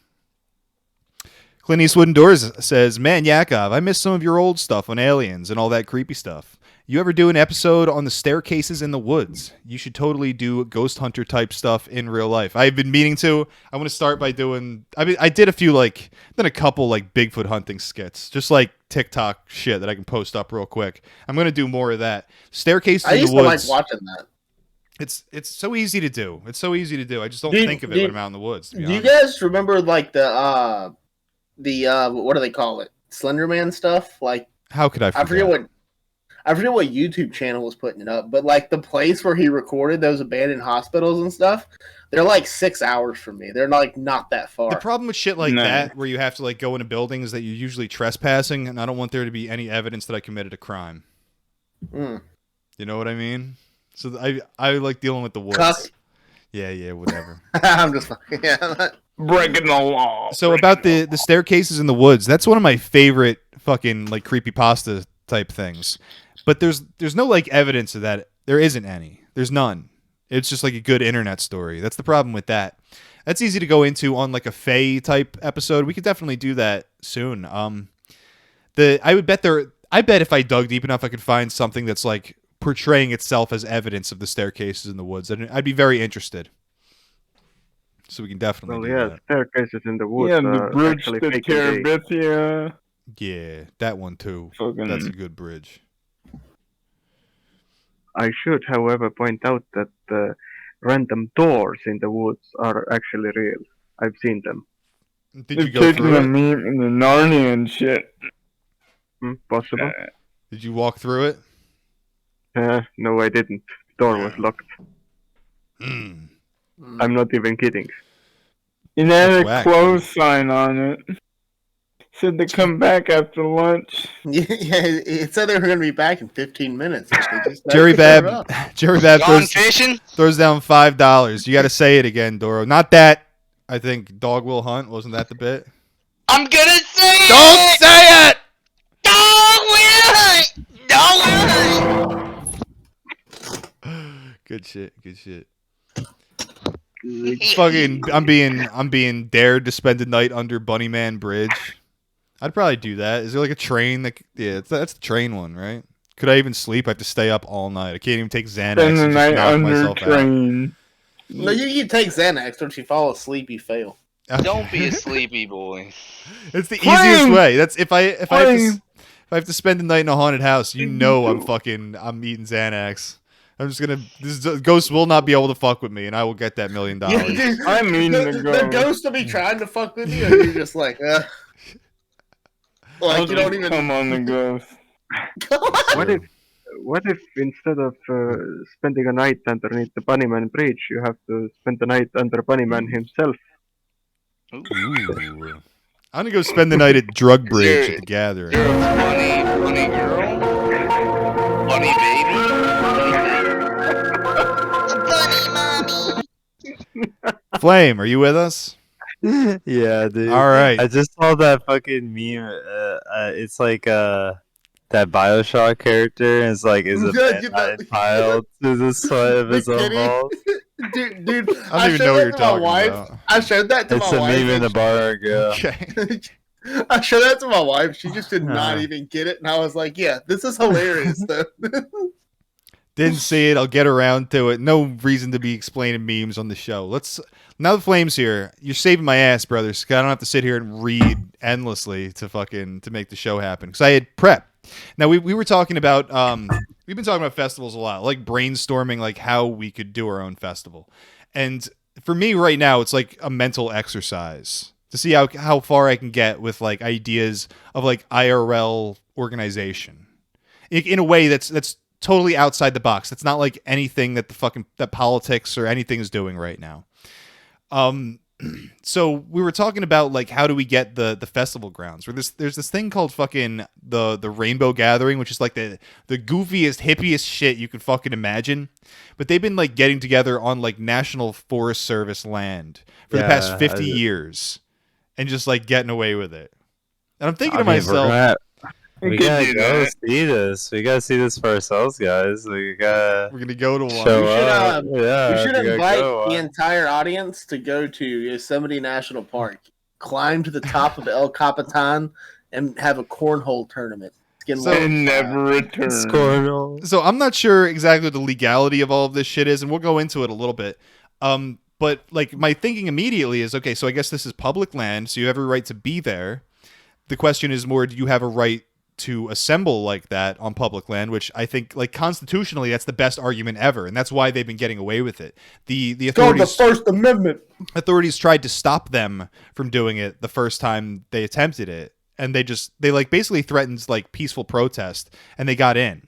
Clint Eastwood Indoors says, "Man, Yakov, I miss some of your old stuff on aliens and all that creepy stuff. You ever do an episode on the staircases in the woods? You should totally do ghost hunter type stuff in real life." I've been meaning to. I want to start by doing. I did a few then a couple Bigfoot hunting skits, just TikTok shit that I can post up real quick. I'm gonna do more of that. Staircases in the woods. I used to like watching that. It's so easy to do. It's so easy to do. I just don't think of it when I'm out in the woods. Do you guys remember the what do they call it? Slenderman stuff? How could I forget? I forget what YouTube channel was putting it up, but the place where he recorded those abandoned hospitals and stuff, they're 6 hours from me. They're not that far. The problem with shit that, where you have to go into buildings, that you're usually trespassing, and I don't want there to be any evidence that I committed a crime. Mm. You know what I mean? So I like dealing with the woods. Cuss. Yeah, whatever. I'm just fucking breaking the law. So about the staircases in the woods, that's one of my favorite fucking creepypasta type things. But there's no evidence of that. There isn't any. There's none. It's just a good internet story. That's the problem with that. That's easy to go into on a Fae type episode. We could definitely do that soon. I bet if I dug deep enough, I could find something that's portraying itself as evidence of the staircases in the woods, and I'd be very interested. So we can definitely do that. Staircases in the woods. Yeah, the bridge to Terabithia. Yeah, that one too. That's a good bridge. I should, however, point out that the random doors in the woods are actually real. I've seen them. Did you go through it? In the Narnian shit. Possible. Did you walk through it? No, I didn't. The door was locked. I'm not even kidding. It had a close sign on it. Said to come back after lunch. Yeah, it said they were going to be back in 15 minutes. Jerry Bab throws down $5. You got to say it again, Doro. Not that. I think Dog Will Hunt. Wasn't that the bit? I'm going to say it! Don't say it! Dog Will Hunt! Good shit. I'm being dared to spend a night under Bunnyman Bridge. I'd probably do that. Is there a train that's the train one, right? Could I even sleep? I have to stay up all night. I can't even take Xanax. Spend the night under train. No, you can take Xanax. Don't you fall asleep, you fail. Don't be a sleepy boy. It's the easiest way. That's if I have to spend the night in a haunted house, I'm eating Xanax. I'm just gonna. This ghost will not be able to fuck with me, and I will get that $1 million. Yeah, I'm eating the ghost. The ghost will be trying to fuck with you, and you're just you don't even come on the ghost. What if instead of spending a night underneath the Bunnyman Bridge, you have to spend the night under Bunnyman himself? Ooh. I'm gonna go spend the night at Drug Bridge at the Gathering. Bunny girl, bunny baby, bunny mommy. Flame, are you with us? Yeah, dude. All right. I just saw that fucking meme. It's that BioShock character, and it's is a man piled to the sweat of his own balls. Dude, I don't even know what you're talking about. I showed that to my wife. It's a meme in the bar, girl. Okay. I showed that to my wife. She just did not even get it, and I was like, "Yeah, this is hilarious." Though. Didn't see it. I'll get around to it. No reason to be explaining memes on the show. Now the Flame's here. You're saving my ass, brothers. I don't have to sit here and read endlessly to make the show happen. Because I had prep. Now we were talking about we've been talking about festivals a lot, brainstorming how we could do our own festival. And for me right now, it's a mental exercise to see how far I can get with ideas of IRL organization in a way that's totally outside the box. That's not anything that that politics or anything is doing right now. So we were talking about how do we get the festival grounds? Where there's this thing called fucking the Rainbow Gathering, which is the goofiest, hippiest shit you could fucking imagine. But they've been getting together on National Forest Service land for the past 50 years, and just getting away with it. And I'm thinking to myself, we gotta go see this. We gotta see this for ourselves, guys. We're gonna go to one. We should invite the entire audience to go to Yosemite National Park. climb to the top of El Capitan and have a cornhole tournament. And never return. So I'm not sure exactly what the legality of all of this shit is, and we'll go into it a little bit. But like my thinking immediately is, okay, so I guess this is public land, so you have a right to be there. The question is more, do you have a right to assemble like that on public land, which I think, like, constitutionally, that's the best argument ever, and that's why they've been getting away with it. The authorities, the First Amendment. Authorities tried to stop them from doing it the first time they attempted it, and they like basically threatened like peaceful protest, and they got in.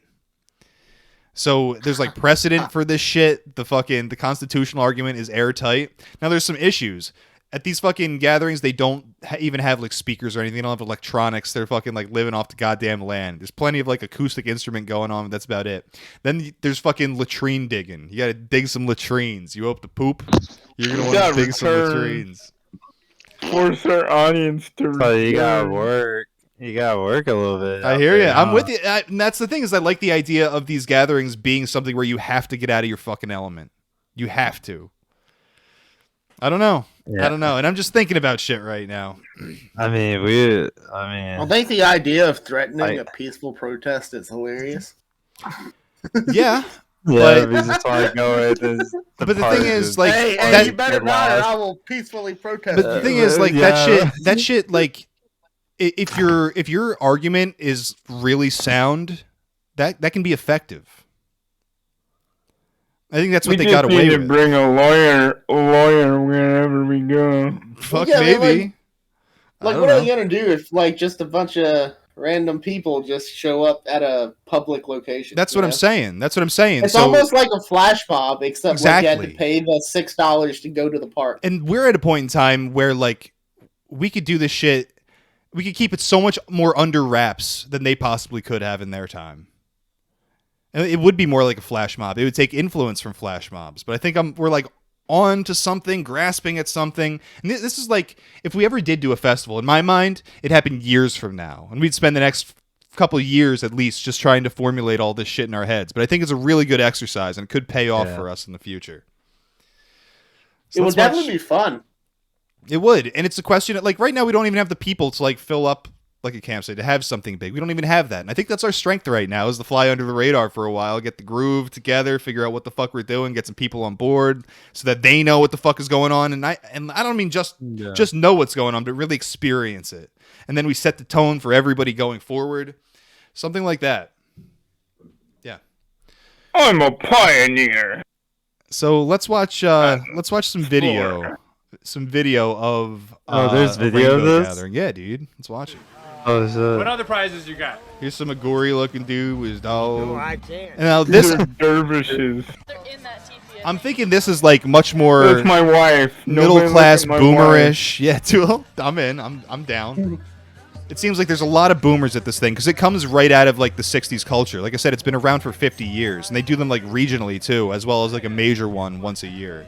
So there's like precedent for this shit. The constitutional argument is airtight. Now there's some issues. At these fucking gatherings, they don't even have like speakers or anything. They don't have electronics. They're fucking like living off the goddamn land. There's plenty of like acoustic instrument going on, but that's about it. Then there's fucking latrine digging. You gotta dig some latrines. You hope to poop, you're gonna want to dig some latrines. Force our audience to. So you gotta work. You gotta work a little bit. I hear you. I'm with you. And that's the thing, is I like the idea of these gatherings being something where you have to get out of your fucking element. You have to. I don't know. Yeah. I don't know. And I'm just thinking about shit right now. I mean, I think the idea of threatening a peaceful protest is hilarious. Yeah. But, we just want to go with this. But the thing is, like, hey, you better not, or I will peacefully protest. But the thing is, like, that shit, like, if your argument is really sound, that can be effective. I think that's what they got away with. We bring a lawyer wherever we go. Fuck, maybe. Like what are they gonna do if like just a bunch of random people just show up at a public location? That's what I'm saying. It's almost like a flash mob, except like you had to pay the $6 to go to the park. And we're at a point in time where like we could do this shit. We could keep it so much more under wraps than they possibly could have in their time. And it would be more like a flash mob. It would take influence from flash mobs. But I think we're like on to something, grasping at something. And this is like, if we ever did do a festival, in my mind, it happened years from now. And we'd spend the next couple of years at least just trying to formulate all this shit in our heads. But I think it's a really good exercise and it could pay off for us in the future. So it would definitely be fun. It would. And it's a question of, like, right now we don't even have the people to like fill up like a campsite, to have something big. We don't even have that. And I think that's our strength right now, is to fly under the radar for a while, get the groove together, figure out what the fuck we're doing, get some people on board so that they know what the fuck is going on. And I don't mean just know what's going on, but really experience it. And then we set the tone for everybody going forward. Something like that. Yeah. I'm a pioneer. So let's watch some video. Some video of there's video of this? Gathering. Yeah, dude. Let's watch it. Oh, shit. What other prizes you got? Here's some gory looking dude with his dog. No, I can't. And now this dervishes. I'm thinking this is like much more. That's my wife. Middle class boomerish. Yeah, too. I'm in. I'm down. It seems like there's a lot of boomers at this thing because it comes right out of like the '60s culture. Like I said, it's been around for 50 years, and they do them like regionally too, as well as like a major one once a year.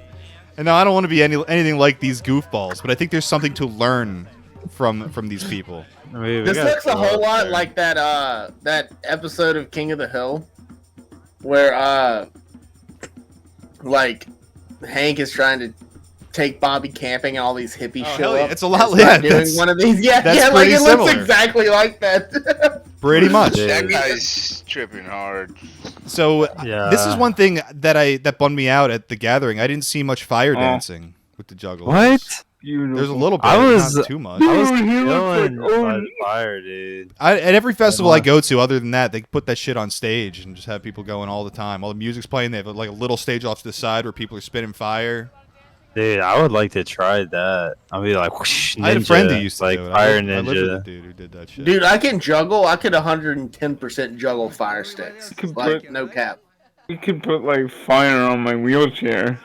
And now I don't want to be anything like these goofballs, but I think there's something to learn from these people. This looks a whole lot like that episode of King of the Hill, where like Hank is trying to take Bobby camping, and all these hippies show up. It's a lot like doing one of these. Yeah, like it looks exactly like that. Pretty much. That guy's tripping hard. So this is one thing that bummed me out at the gathering. I didn't see much fire dancing with the jugglers. What? There's a little bit, not too much. I was feeling by fire, dude. At every festival I go to, other than that, they put that shit on stage and just have people going all the time. All the music's playing. They have like a little stage off to the side where people are spitting fire. Dude, I would like to try that. I'll be like, whoosh, ninja, I had a friend who used to like do it. fire I lived with ninja. a dude who did that shit. Dude, I can juggle. I could 110% juggle fire sticks. Like, no cap. You could put like fire on my wheelchair.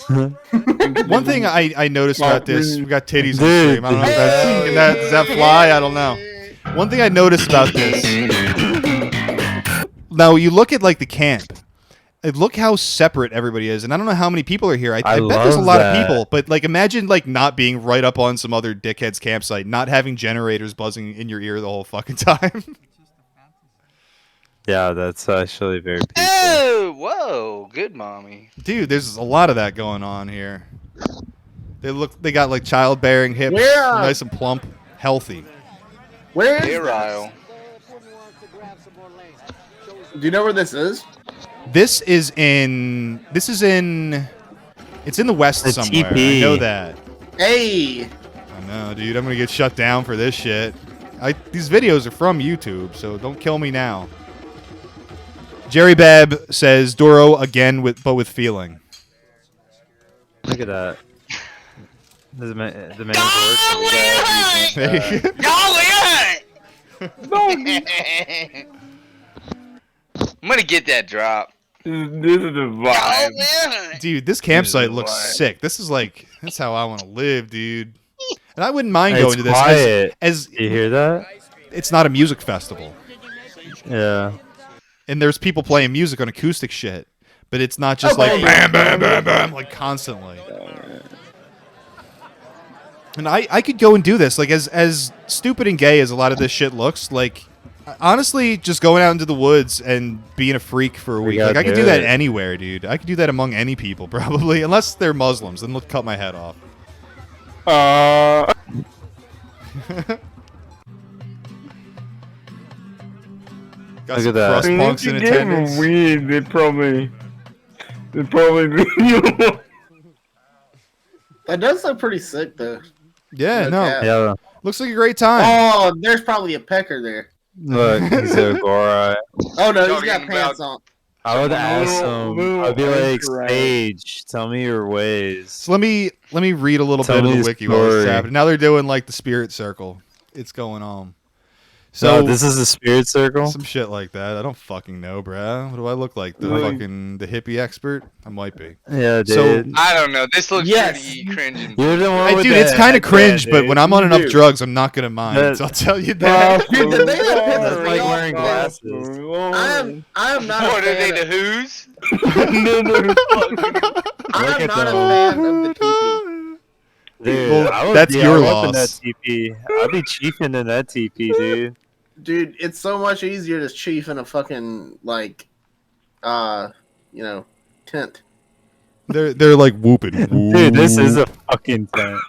One thing I noticed about this, we got titties in the stream. I don't know if does that fly? I don't know. One thing I noticed about this. Now you look at like the camp. Look how separate everybody is, and I don't know how many people are here. I bet there's a lot of people, but like imagine like not being right up on some other dickhead's campsite, not having generators buzzing in your ear the whole fucking time. Yeah, that's actually very peaceful. Oh, whoa, good mommy. Dude, there's a lot of that going on here. They got like childbearing hips, nice and plump, healthy. Where is Sterile. Do you know where this is? It's in the West somewhere. TP. I know that. Hey. I know, dude. I'm gonna get shut down for this shit. These videos are from YouTube, so don't kill me now. Jerry Bab says Doro again but with feeling. Look at that. The man's I'm gonna get that drop. This is the vibe. Dude, this campsite looks sick. That's how I want to live, dude. And I wouldn't mind going to this. Quiet. As you hear that? It's not a music festival. Yeah. And there's people playing music on acoustic shit, but it's not just like bam, bam, bam, bam, like constantly. And I could go and do this, like as stupid and gay as a lot of this shit looks. Like, honestly, just going out into the woods and being a freak for a week. Like, I could do that anywhere, dude. I could do that among any people, probably, unless they're Muslims. Then they'll cut my head off. Got Look some at that. crust punks in attendance. Weed, they probably. That does look pretty sick, though. Yeah, no. Yeah. Looks like a great time. Oh, there's probably a pecker there. Look, he's a Gora. Oh no, he's got pants on. I would ask him. I'd be like, Sage, tell me your ways. So let me read a little bit of the wiki while this is happening. Now they're doing like the spirit circle. It's going on. So this is the spirit circle? Some shit like that. I don't fucking know, bruh. What do I look like? The hippie expert? I might be. Yeah, dude. So, I don't know. This looks pretty cringe. You're the one with dude, it's kind of cringe, but when I'm on enough drugs, I'm not gonna mind. So I'll tell you that. Dude, the thing that pisses That's me like off, wearing glasses. I am not. What a are they, fan the of, Who's? I am at not a them. fan of the TP. Dude, Well, that's your up in that loss. TP. I'd be chiefing in that TP, dude. Dude, it's so much easier to chief in a fucking tent. They're like whooping. Dude, this is a fucking tent.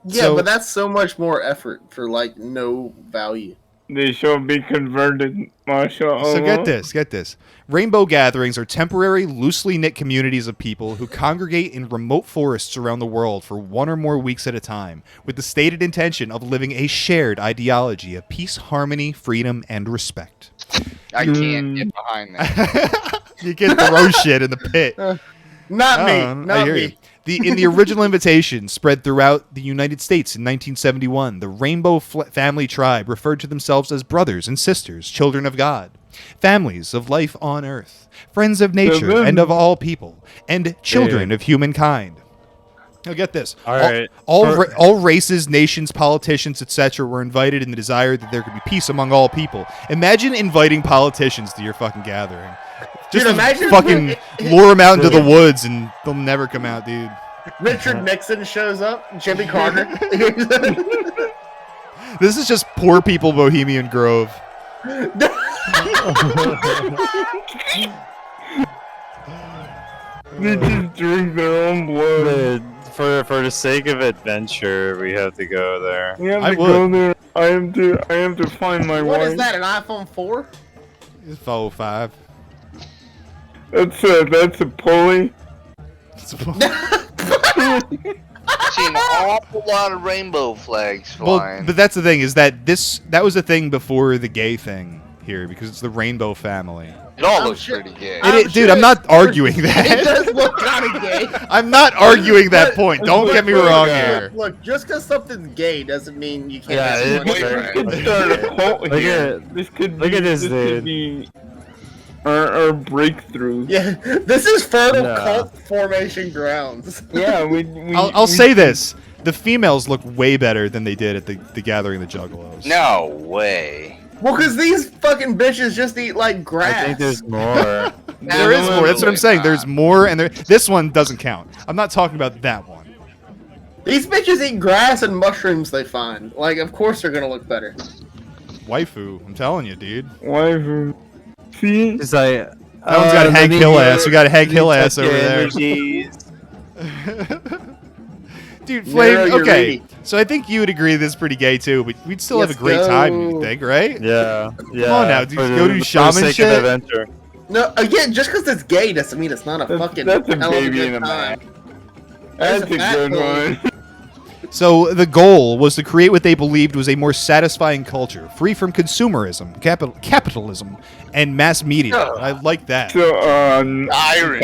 Yeah, So- but that's so much more effort for like no value. They shall be converted, mashallah. So get this. Rainbow gatherings are temporary, loosely knit communities of people who congregate in remote forests around the world for 1 or more weeks at a time, with the stated intention of living a shared ideology of peace, harmony, freedom, and respect. I can't get behind that. You can throw shit in the pit. Not me. I Not hear me. you. In the original invitation spread throughout the United States in 1971, the Rainbow Family Tribe referred to themselves as brothers and sisters, children of God, families of life on earth, friends of nature and of all people, and children of humankind. Now get this. All right. All races, nations, politicians, etc. were invited in the desire that there could be peace among all people. Imagine inviting politicians to your fucking gathering. Just Dude, imagine fucking lure them out into the woods and they'll never come out, dude. Richard Nixon shows up, Jimmy Carter. This is just poor people Bohemian Grove. They just drink their own blood. For the sake of adventure, we have to go there. We have to go there. I have to find my What wife. is that? An iPhone 4? It's 405. That's a pulley. I've seen an awful lot of rainbow flags flying. Well, but that's the thing is that that was a thing before the gay thing here because it's the Rainbow Family. It all looks pretty gay. Dude, I'm not arguing that. It does look kind of gay. I'm not arguing that point. Don't get me wrong here. Look, just because something's gay doesn't mean you can't. Yeah, have it's someone very- Start a cult Look here. at This could look be, at this this dude. could be our breakthrough. Yeah, this is fertile No. cult formation grounds. Yeah, I'll say this: the females look way better than they did at the gathering of the Juggalos. No way. Well, because these fucking bitches just eat like grass. I think there's more. There is more. That's what I'm saying. There's more, and this one doesn't count. I'm not talking about that one. These bitches eat grass and mushrooms they find. Like, of course they're gonna look better. Waifu, I'm telling you, dude. Waifu. See? It's like That one's got Hank Hill ass. We got Hank Hill ass over there. Energies. Dude, Flame, okay. So I think you would agree this is pretty gay too, but we'd still have a great time, you think, right? Yeah. Come on now, dude, go do shaman shit. Adventure. No, again, just because it's gay doesn't mean it's not a fucking That's a hell of a baby good in a time. man. That's a good one. So the goal was to create what they believed was a more satisfying culture, free from consumerism, capitalism, and mass media. I like that. So, Irony.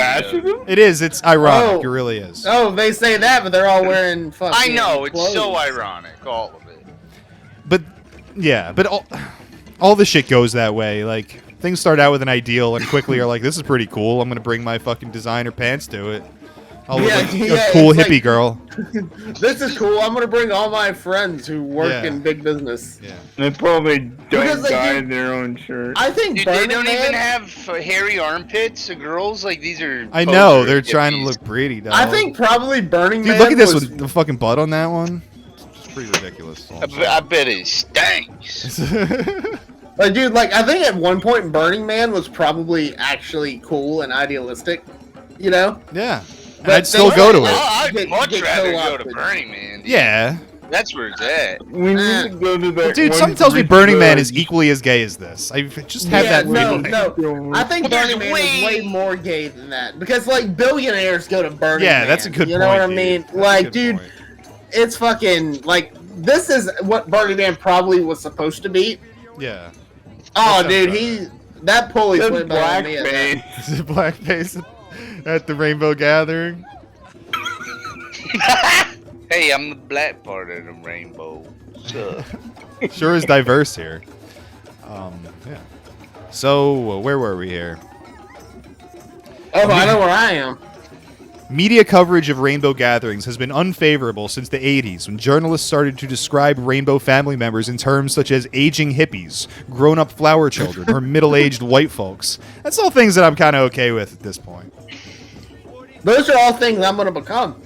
It is. It's ironic. It really is. Oh, they say that, but they're all wearing fucking I know, it's clothes. so ironic, all of it. But yeah, but all the shit goes that way. Like things start out with an ideal and quickly are like, this is pretty cool. I'm gonna bring my fucking designer pants to it. I'll look like a cool hippie girl. This is cool. I'm gonna bring all my friends who work in big business. Yeah. They probably don't Because, dye their own shirt. I think Dude, they don't even have hairy armpits. The girls, like these are. I know they're trying to look pretty. Dog. I think probably Burning Dude, Man. look at this one. The fucking butt on that one. It's pretty ridiculous. I bet it stinks. Like, dude, like I think at one point Burning Man was probably actually cool and idealistic. You know? Yeah. And I'd still go to it. I'd much rather go to Burning Man. Dude. Yeah. That's where it's at. We need to go to that. Well, dude, something tells me Burning Man is equally as gay as this. I just have that feeling. No, I think Burning Man is way more gay than that because like billionaires go to Burning Man. Yeah, that's a good point. You know what I dude. mean? That's Like, dude, it's fucking like this is what Burning Man probably was supposed to be. Yeah. Oh, dude, that pulley's way better than me. Is it blackface at the Rainbow Gathering? Hey, I'm the black part of the rainbow. Sure is diverse here. Yeah. So, where were we here? Oh, I know where I am. Media coverage of rainbow gatherings has been unfavorable since the 80s, when journalists started to describe rainbow family members in terms such as aging hippies, grown-up flower children, or middle-aged white folks. That's all things that I'm kind of okay with at this point. Those are all things I'm going to become.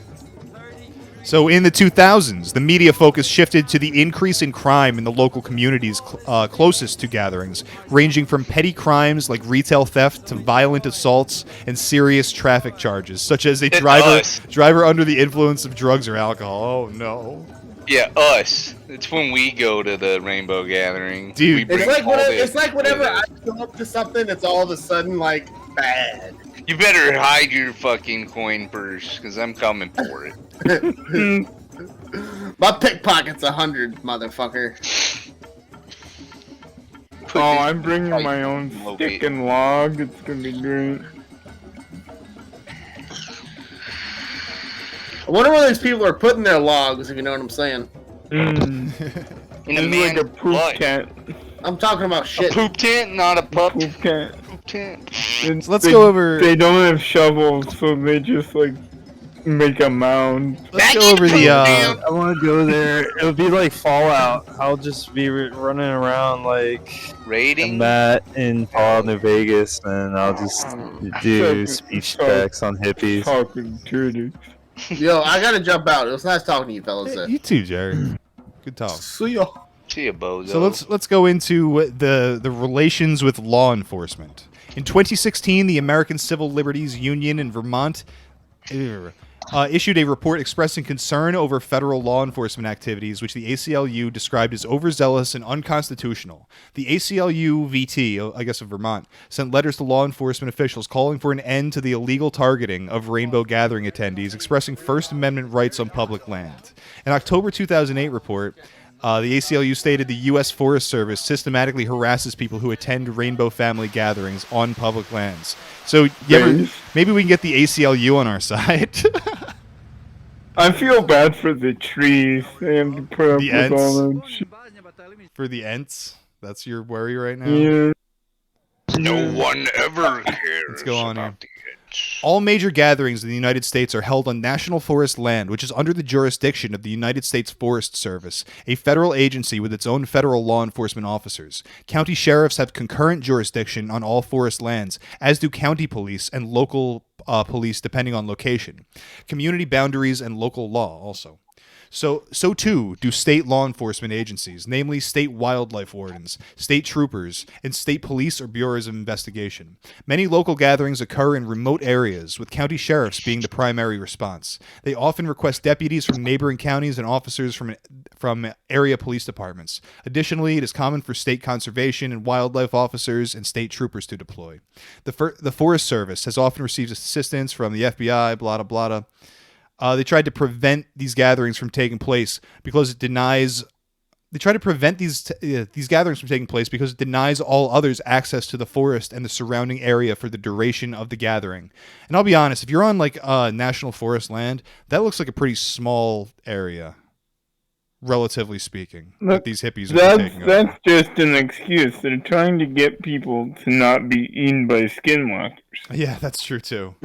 So in the 2000s, the media focus shifted to the increase in crime in the local communities closest to gatherings, ranging from petty crimes like retail theft to violent assaults and serious traffic charges, such as a driver under the influence of drugs or alcohol. Oh, no. Yeah, us. It's when we go to the Rainbow Gathering. Dude. It's like whenever I go up to something, it's all of a sudden, like, bad. You better hide your fucking coin purse, because I'm coming for it. My pickpocket's 100, motherfucker. Oh, I'm bringing my own stick and log. It's gonna be great. I wonder where these people are putting their logs, if you know what I'm saying. In a like a poop tent. I'm talking about shit. A poop tent, not a pup. Poop tent. Poop tent. So let's go over. They don't have shovels, so they just like make a mound. Let's go over the. I want to go there. It'll be like Fallout. I'll just be running around like raiding Matt in Fallout New Vegas, and I'll just do speech tacks on hippies. Talking to Yo, I gotta jump out. It was nice talking to you, fellas. You too, Jerry. Good talk. See ya. See ya, bozo. So let's go into the relations with law enforcement. In 2016, the American Civil Liberties Union in Vermont issued a report expressing concern over federal law enforcement activities, which the ACLU described as overzealous and unconstitutional. The ACLU VT, I guess of Vermont, sent letters to law enforcement officials calling for an end to the illegal targeting of rainbow gathering attendees, expressing First Amendment rights on public land. An October 2008 report, the ACLU stated the U.S. Forest Service systematically harasses people who attend rainbow family gatherings on public lands. So, maybe we can get the ACLU on our side. I feel bad for the trees. They have to put up with all that shit. For the Ents? That's your worry right now? Yeah. No one ever cares. Let's go on here. All major gatherings in the United States are held on national forest land, which is under the jurisdiction of the United States Forest Service, a federal agency with its own federal law enforcement officers. County sheriffs have concurrent jurisdiction on all forest lands, as do county police and local police depending on location. Community boundaries and local law also. So too do state law enforcement agencies, namely state wildlife wardens, state troopers, and state police or bureaus of investigation. Many local gatherings occur in remote areas, with county sheriffs being the primary response. They often request deputies from neighboring counties and officers from area police departments. Additionally, it is common for state conservation and wildlife officers and state troopers to deploy. The Forest Service has often received assistance from the FBI, blah, blah, blah. They tried to prevent these gatherings from taking place because it denies. They try to prevent these gatherings from taking place because it denies all others access to the forest and the surrounding area for the duration of the gathering. And I'll be honest, if you're on like national forest land, that looks like a pretty small area, relatively speaking. Look, that these hippies are taking over. That's just an excuse. They're trying to get people to not be eaten by skinwalkers. Yeah, that's true too.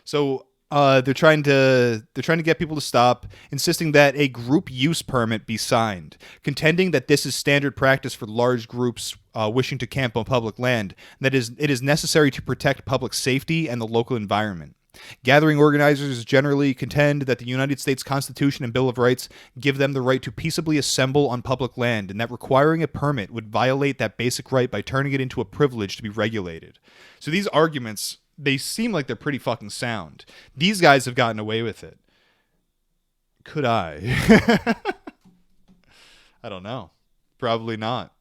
So they're trying to get people to stop, insisting that a group use permit be signed, contending that this is standard practice for large groups wishing to camp on public land, and that it is necessary to protect public safety and the local environment. Gathering organizers generally contend that the United States Constitution and Bill of Rights give them the right to peaceably assemble on public land, and that requiring a permit would violate that basic right by turning it into a privilege to be regulated. So these arguments, they seem like they're pretty fucking sound. These guys have gotten away with it. Could I? I don't know. Probably not.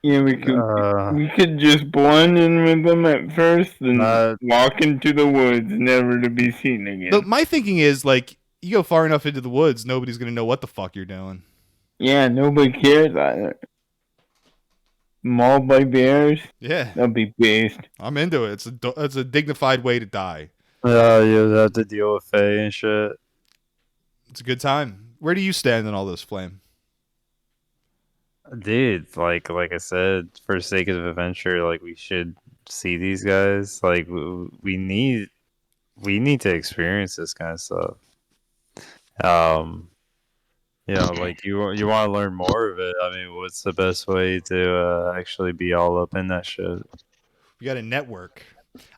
Yeah, we could just blend in with them at first and walk into the woods, never to be seen again. But my thinking is, like, you go far enough into the woods, nobody's going to know what the fuck you're doing. Yeah, nobody cares either. Mauled by bears? Yeah. That'd be based. I'm into it. It's a dignified way to die. You have to deal with Faye and shit. It's a good time. Where do you stand in all this, Flame? Dude, like I said, for the sake of adventure, like we should see these guys. Like we need to experience this kind of stuff. Like you want to learn more of it. I mean, what's the best way to actually be all up in that shit? We got a network.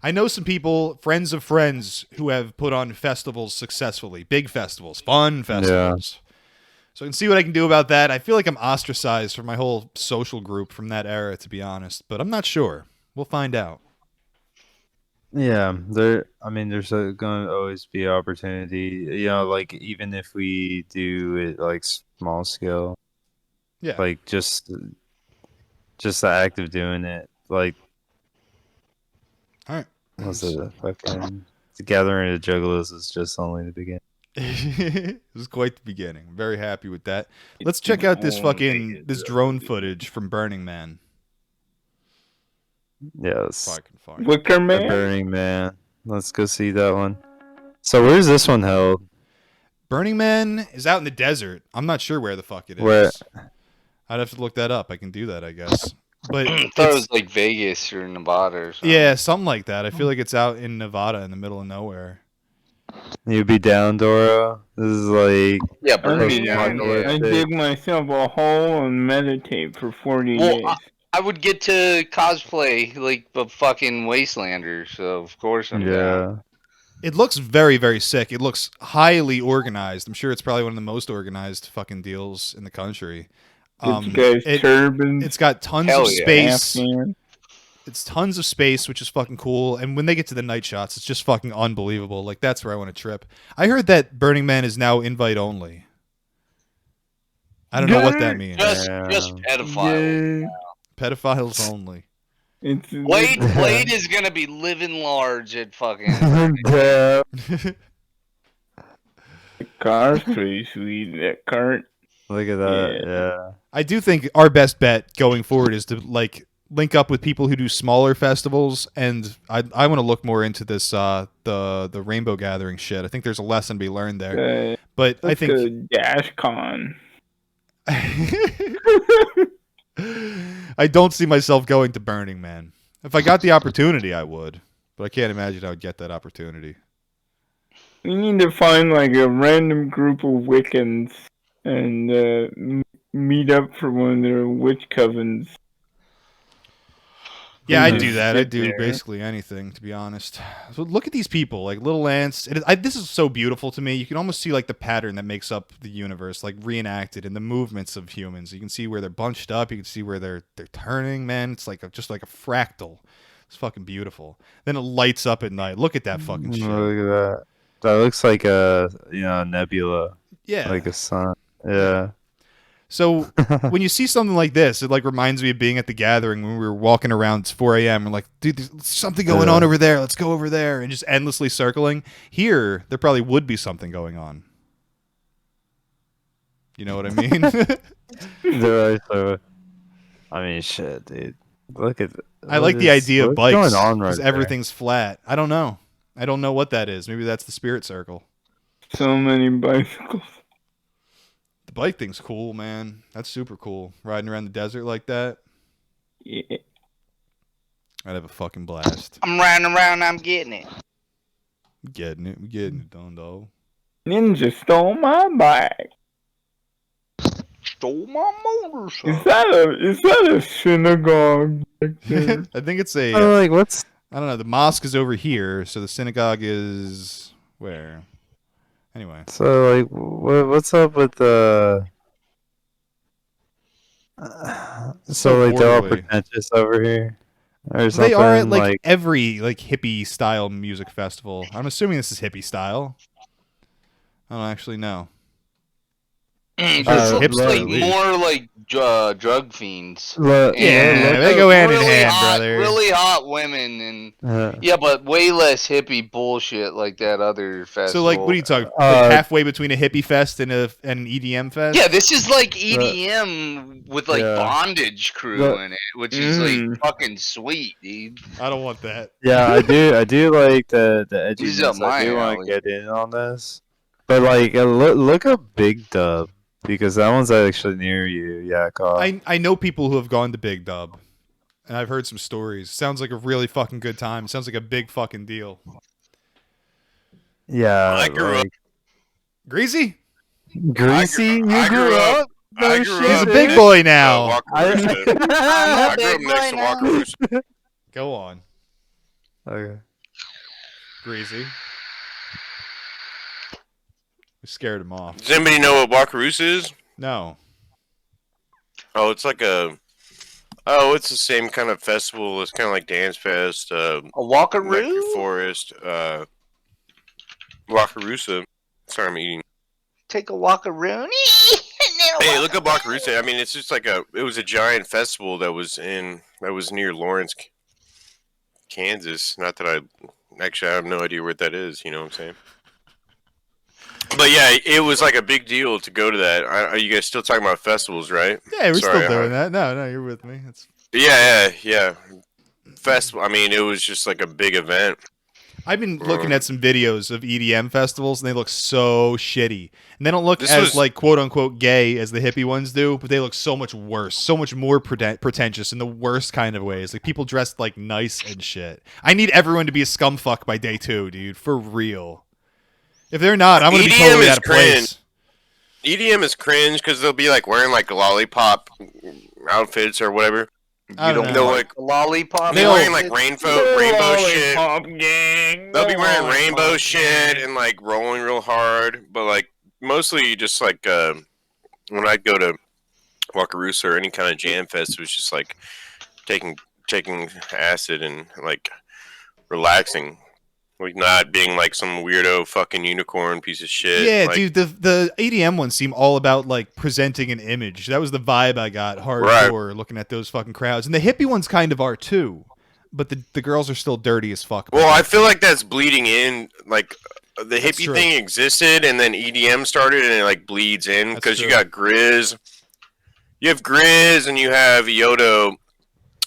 I know some people, friends of friends, who have put on festivals successfully. Big festivals, fun festivals. Yeah. So I can see what I can do about that. I feel like I'm ostracized from my whole social group from that era, to be honest. But I'm not sure. We'll find out. Yeah, there's going to always be opportunity. Like even if we do it like small scale. Yeah. Like just the act of doing it, like. All right. What's it? Fucking the gathering of juggalos is just only the beginning. It was quite the beginning. I'm very happy with that. Let's check out this drone footage from Burning Man. Yes. Wicker Man? Burning Man. Let's go see that one. So where's this one held? Burning Man is out in the desert. I'm not sure where the fuck it is. Where? I'd have to look that up. I can do that, I guess. But I thought it was like Vegas or Nevada or something. Yeah, something like that. I feel like it's out in Nevada in the middle of nowhere. You'd be down, Dora. This is like I dig myself a hole and meditate for 40 days. I would get to cosplay like a fucking Wastelander, so of course I'm down. It looks very, very sick. It looks highly organized. I'm sure it's probably one of the most organized fucking deals in the country. It's got tons of space. It's tons of space, which is fucking cool. And when they get to the night shots, it's just fucking unbelievable. Like, that's where I want to trip. I heard that Burning Man is now invite only. I don't know what that means. Just pedophile. Yeah. Pedophiles only. Blade is gonna be living large at fucking. The car's pretty sweet. That cart. Look at that. Yeah. I do think our best bet going forward is to like link up with people who do smaller festivals, and I want to look more into this the Rainbow Gathering shit. I think there's a lesson to be learned there. But I think DashCon. I don't see myself going to Burning Man. If I got the opportunity, I would, but I can't imagine I would get that opportunity. We need to find like a random group of Wiccans and meet up for one of their witch covens. Yeah, I do that. I do basically anything, to be honest. So look at these people, like little ants. This is so beautiful to me. You can almost see like the pattern that makes up the universe, like reenacted in the movements of humans. You can see where they're bunched up. You can see where they're turning. Man, it's like just like a fractal. It's fucking beautiful. Then it lights up at night. Look at that fucking shit. Look at that. That looks like a nebula. Yeah, like a sun. Yeah. So when you see something like this, it like reminds me of being at the gathering when we were walking around. It's 4 a.m. We're like, dude, there's something going on over there. Let's go over there, and just endlessly circling. Here, there probably would be something going on. You know what I mean? I mean, shit, dude. Look at. I like the idea of bikes because everything's flat. I don't know. I don't know what that is. Maybe that's the spirit circle. So many bicycles. The bike thing's cool, man. That's super cool. Riding around the desert like that. Yeah. I'd have a fucking blast. I'm riding around. I'm getting it. Getting it done, though. Ninja stole my bike. Stole my motorcycle. Is that a synagogue? I think it's a. Like what's? I don't know. The mosque is over here, so the synagogue is where? Anyway. So like, what's up with the? So like they're all pretentious over here, or something. They are at like every like hippie style music festival. I'm assuming this is hippie style. I don't actually know. This looks like more like drug fiends. Yeah, they go hand in hand, brother. Really hot women, and yeah, but way less hippie bullshit like that other festival. So, like, what are you talking? Like halfway between a hippie fest and an EDM fest? Yeah, this is like EDM with like bondage crew in it, which is like fucking sweet, dude. I don't want that. Yeah, I do like the edginess. I do want to get in on this, but like, look up Big Dub. Because that one's actually near you, Yakov. I know people who have gone to Big Dub, and I've heard some stories. Sounds like a really fucking good time. Sounds like a big fucking deal. Yeah, I grew up. Greasy? Greasy? You grew up? No shit. He's a big boy now. I'm a big boy now. Go on. Okay. Greasy. We scared him off. Does anybody know what Wakaroos is? No. Oh, it's like it's the same kind of festival. It's kind of like Dance Fest. A Wakaroo? Forest. Wakarusa. Sorry, I'm eating. Take a Wakarooney. Hey, look up Wakarusa. I mean, it's just like it was a giant festival that was near Lawrence, Kansas. Not that I have no idea where that is. You know what I'm saying? But yeah, it was like a big deal to go to that. Are you guys still talking about festivals, right? Yeah, we're still doing that. No, you're with me. Yeah. Festival. I mean, it was just like a big event. I've been looking at some videos of EDM festivals, and they look so shitty. And they don't look like quote unquote gay as the hippie ones do, but they look so much worse, so much more pretentious in the worst kind of ways. Like people dressed like nice and shit. I need everyone to be a scumfuck by day 2, dude, for real. If they're not, I'm going to be totally out of place. EDM is cringe because they'll be like wearing like lollipop outfits or whatever. You don't know like lollipop. They're wearing like rainbow shit. Gang, they'll be wearing rainbow shit and like rolling real hard, but like mostly just like when I'd go to Wakarusa or any kind of jam fest, it was just like taking acid and like relaxing. Like not being like some weirdo fucking unicorn piece of shit. Yeah, like, dude, the EDM ones seem all about like presenting an image. That was the vibe I got hardcore looking at those fucking crowds. And the hippie ones kind of are too. But the girls are still dirty as fuck. Well, I feel like that's bleeding in. Like the hippie thing existed and then EDM started and it like bleeds in because you got Grizz. You have Grizz and you have Yodo,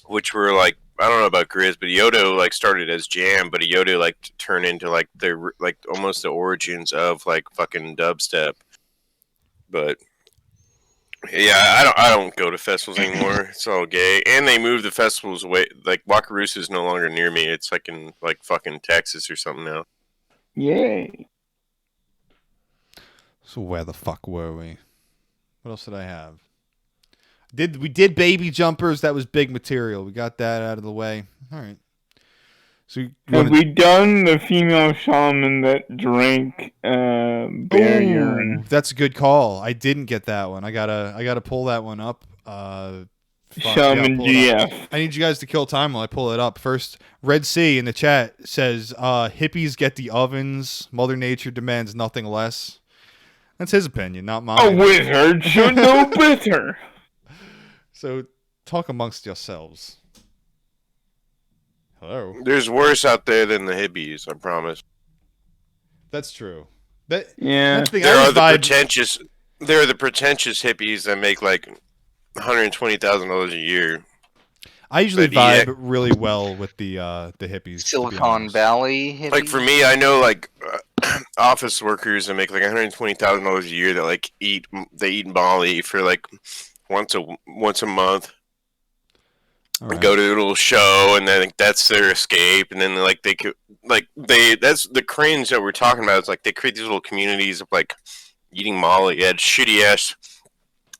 which were like, I don't know about Grizz, but Yodo like started as jam, but Yodo like turned into like the like almost the origins of like fucking dubstep. But yeah, I don't go to festivals anymore. It's all gay, and they moved the festivals away. Like Wakarusa is no longer near me. It's like in like fucking Texas or something now. Yay! So where the fuck were we? What else did I have? We did baby jumpers. That was big material. We got that out of the way. All right. So have we done the female shaman that drank bear urine? That's a good call. I didn't get that one. I gotta pull that one up. Shaman GF. I need you guys to kill time while I pull it up. First, Red Sea in the chat says hippies get the ovens. Mother Nature demands nothing less. That's his opinion, not mine. A wizard should know better. So talk amongst yourselves. Hello. There's worse out there than the hippies, I promise. That's true. There are the pretentious hippies that make like $120,000 a year. I usually vibe really well with the hippies. Silicon Valley hippies. Like for me, I know like office workers that make like $120,000 a year that like eat Molly for like once a month. Right. Go to a little show, and then that's their escape. And then like that's the cringe that we're talking about. It's like they create these little communities of like eating Molly at shitty ass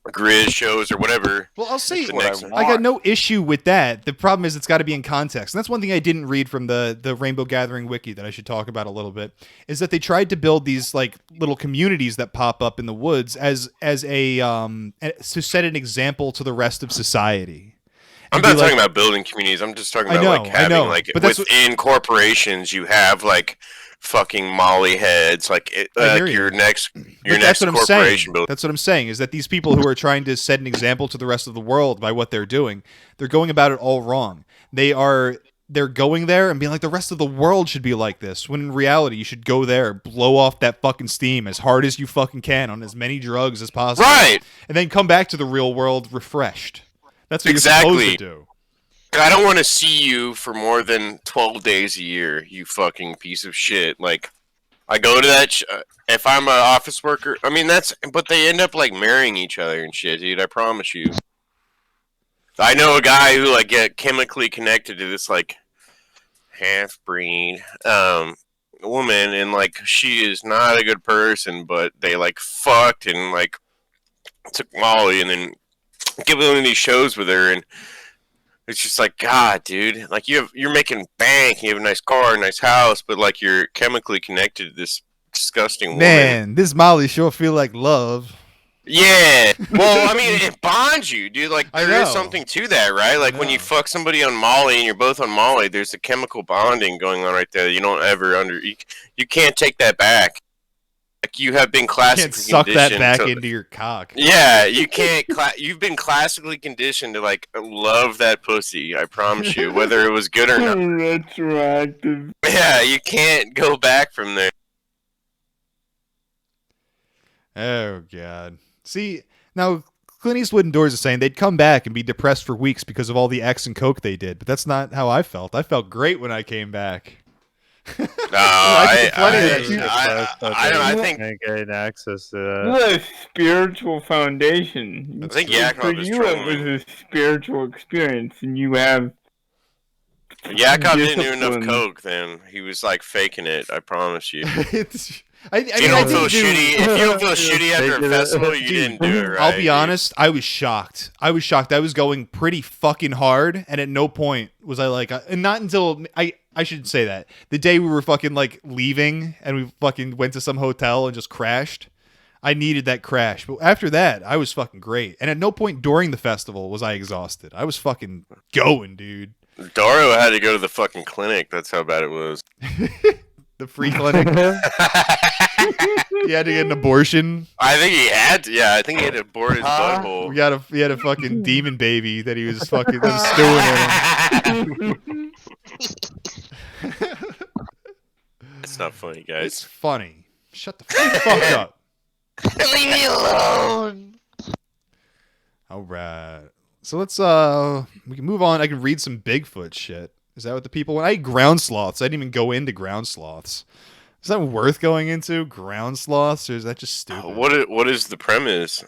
Grizz shows or whatever. Well, I'll say I got no issue with that. The problem is it's got to be in context. And that's one thing I didn't read from the Rainbow Gathering wiki that I should talk about a little bit, is that they tried to build these like little communities that pop up in the woods as a to set an example to the rest of society. I'm not talking about building communities. I'm just talking about like having like within corporations you have like fucking Molly heads, like your next corporation building. That's what I'm saying, is that these people who are trying to set an example to the rest of the world by what they're doing, they're going about it all wrong. They're going there and being like, the rest of the world should be like this, when in reality you should go there, blow off that fucking steam as hard as you fucking can on as many drugs as possible, right? And then come back to the real world refreshed. That's what you're supposed to do. I don't want to see you for more than 12 days a year, you fucking piece of shit. Like, I go to that, if I'm an office worker, I mean, but they end up, like, marrying each other and shit, dude, I promise you. I know a guy who, like, get chemically connected to this, like, half-breed woman, and, like, she is not a good person, but they, like, fucked and, like, took Molly and then give one of these shows with her, and it's just like, God, dude, like you're making bank, you have a nice car, a nice house, but like you're chemically connected to this disgusting woman. Man, this Molly sure feel like love. Yeah, well, I mean, it bonds you, dude. Like there is something to that, right? Like when you fuck somebody on Molly and you're both on Molly, there's a chemical bonding going on right there. You don't ever you can't take that back. Like you have been classically conditioned. Suck that back into your cock. Yeah, you can't. You've been classically conditioned to like love that pussy. I promise you, whether it was good or not. Retroactive. Yeah, you can't go back from there. Oh God. See, now Clint Eastwood and Doors are saying they'd come back and be depressed for weeks because of all the X and Coke they did, but that's not how I felt. I felt great when I came back. I think getting access to that. The spiritual foundation. I think for you it was a spiritual experience, and you have. Yakov didn't do enough Coke. Then he was like faking it. I promise you. If you don't feel shitty after a festival, you didn't do it right. I'll be honest, I was shocked. I was going pretty fucking hard, and at no point was I like, and not until I should say that the day we were fucking like leaving and we fucking went to some hotel and just crashed. I needed that crash, but after that, I was fucking great. And at no point during the festival was I exhausted. I was fucking going, dude. Dario had to go to the fucking clinic. That's how bad it was. The free clinic. He had to get an abortion. I think he had to. Yeah, I think he had to abort his butthole. He had a fucking demon baby that he was fucking stewing in. It's not funny, guys. It's funny. Shut the fuck up. Leave me alone. All right. So let's we can move on. I can read some Bigfoot shit. Is that what the people want? I ate ground sloths. I didn't even go into ground sloths. Is that worth going into? Ground sloths, or is that just stupid? What is the premise?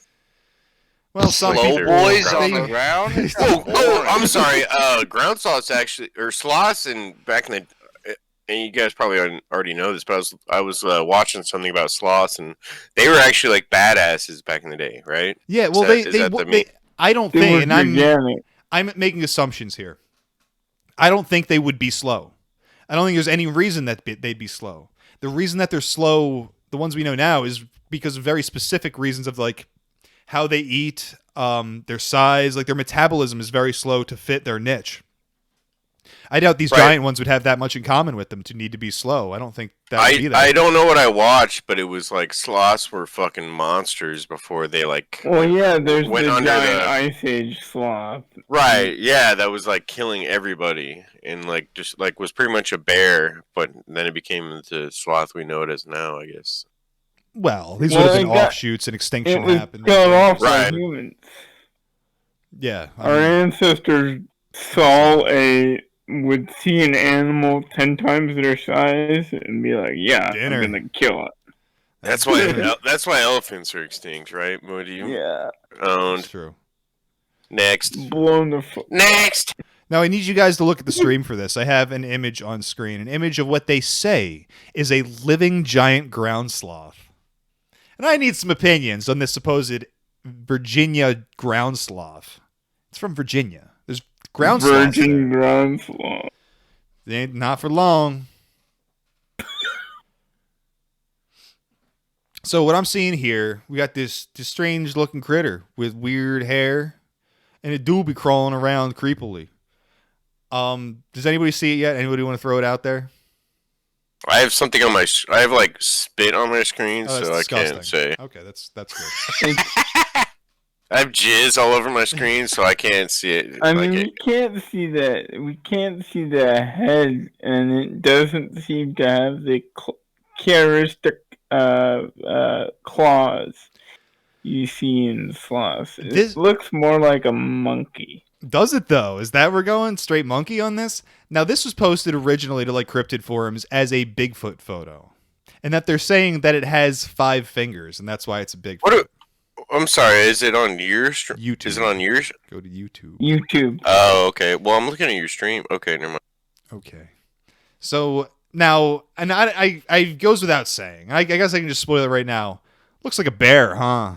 Well, slow boys on the ground. Oh, I'm sorry. Ground sloths actually, or sloths, and back in the, and you guys probably already know this, but I was watching something about sloths, and they were actually like badasses back in the day, right? Yeah. Well, I don't think, and I'm making assumptions here. I don't think they would be slow. I don't think there's any reason that they'd be slow. The reason that they're slow, the ones we know now, is because of very specific reasons of like how they eat, their size, like their metabolism is very slow to fit their niche. I doubt these giant ones would have that much in common with them to need to be slow. I don't think that would be that. I don't know what I watched, but it was like sloths were fucking monsters before they like. Well, yeah, there's the giant Ice Age sloth. Right, yeah, that was like killing everybody and like just like was pretty much a bear, but then it became the sloth we know it as now, I guess. Well, these would have been offshoots and extinction happened. Got off by humans. Yeah, our ancestors would see an animal 10 times their size and be like, "Yeah, I'm gonna kill it." That's why elephants are extinct, right? What do you? Yeah, that's true. Next, blown the next. Now I need you guys to look at the stream for this. I have an image on screen, an image of what they say is a living giant ground sloth, and I need some opinions on this supposed Virginia ground sloth. It's from Virginia. There's ground sloths there. Ground sloth. They ain't not for long. So what I'm seeing here, we got this strange looking critter with weird hair, and it do be crawling around creepily. Does anybody see it yet? Anybody want to throw it out there? I have something on my. I have like spit on my screen, so disgusting. I can't say. Okay, that's good. I have jizz all over my screen, so I can't see it. I mean, we can't see that. We can't see the head, and it doesn't seem to have the characteristic claws you see in sloths. It looks more like a monkey. Does it though? Is that we're going straight monkey on this? Now, this was posted originally to like cryptid forums as a Bigfoot photo, and that they're saying that it has 5 fingers, and that's why it's a Bigfoot. I'm sorry, is it on your stream? YouTube. Is it on yours? Go to YouTube. YouTube. Oh, okay. Well, I'm looking at your stream. Okay, never mind. Okay. So now, and I goes without saying. I guess I can just spoil it right now. Looks like a bear, huh?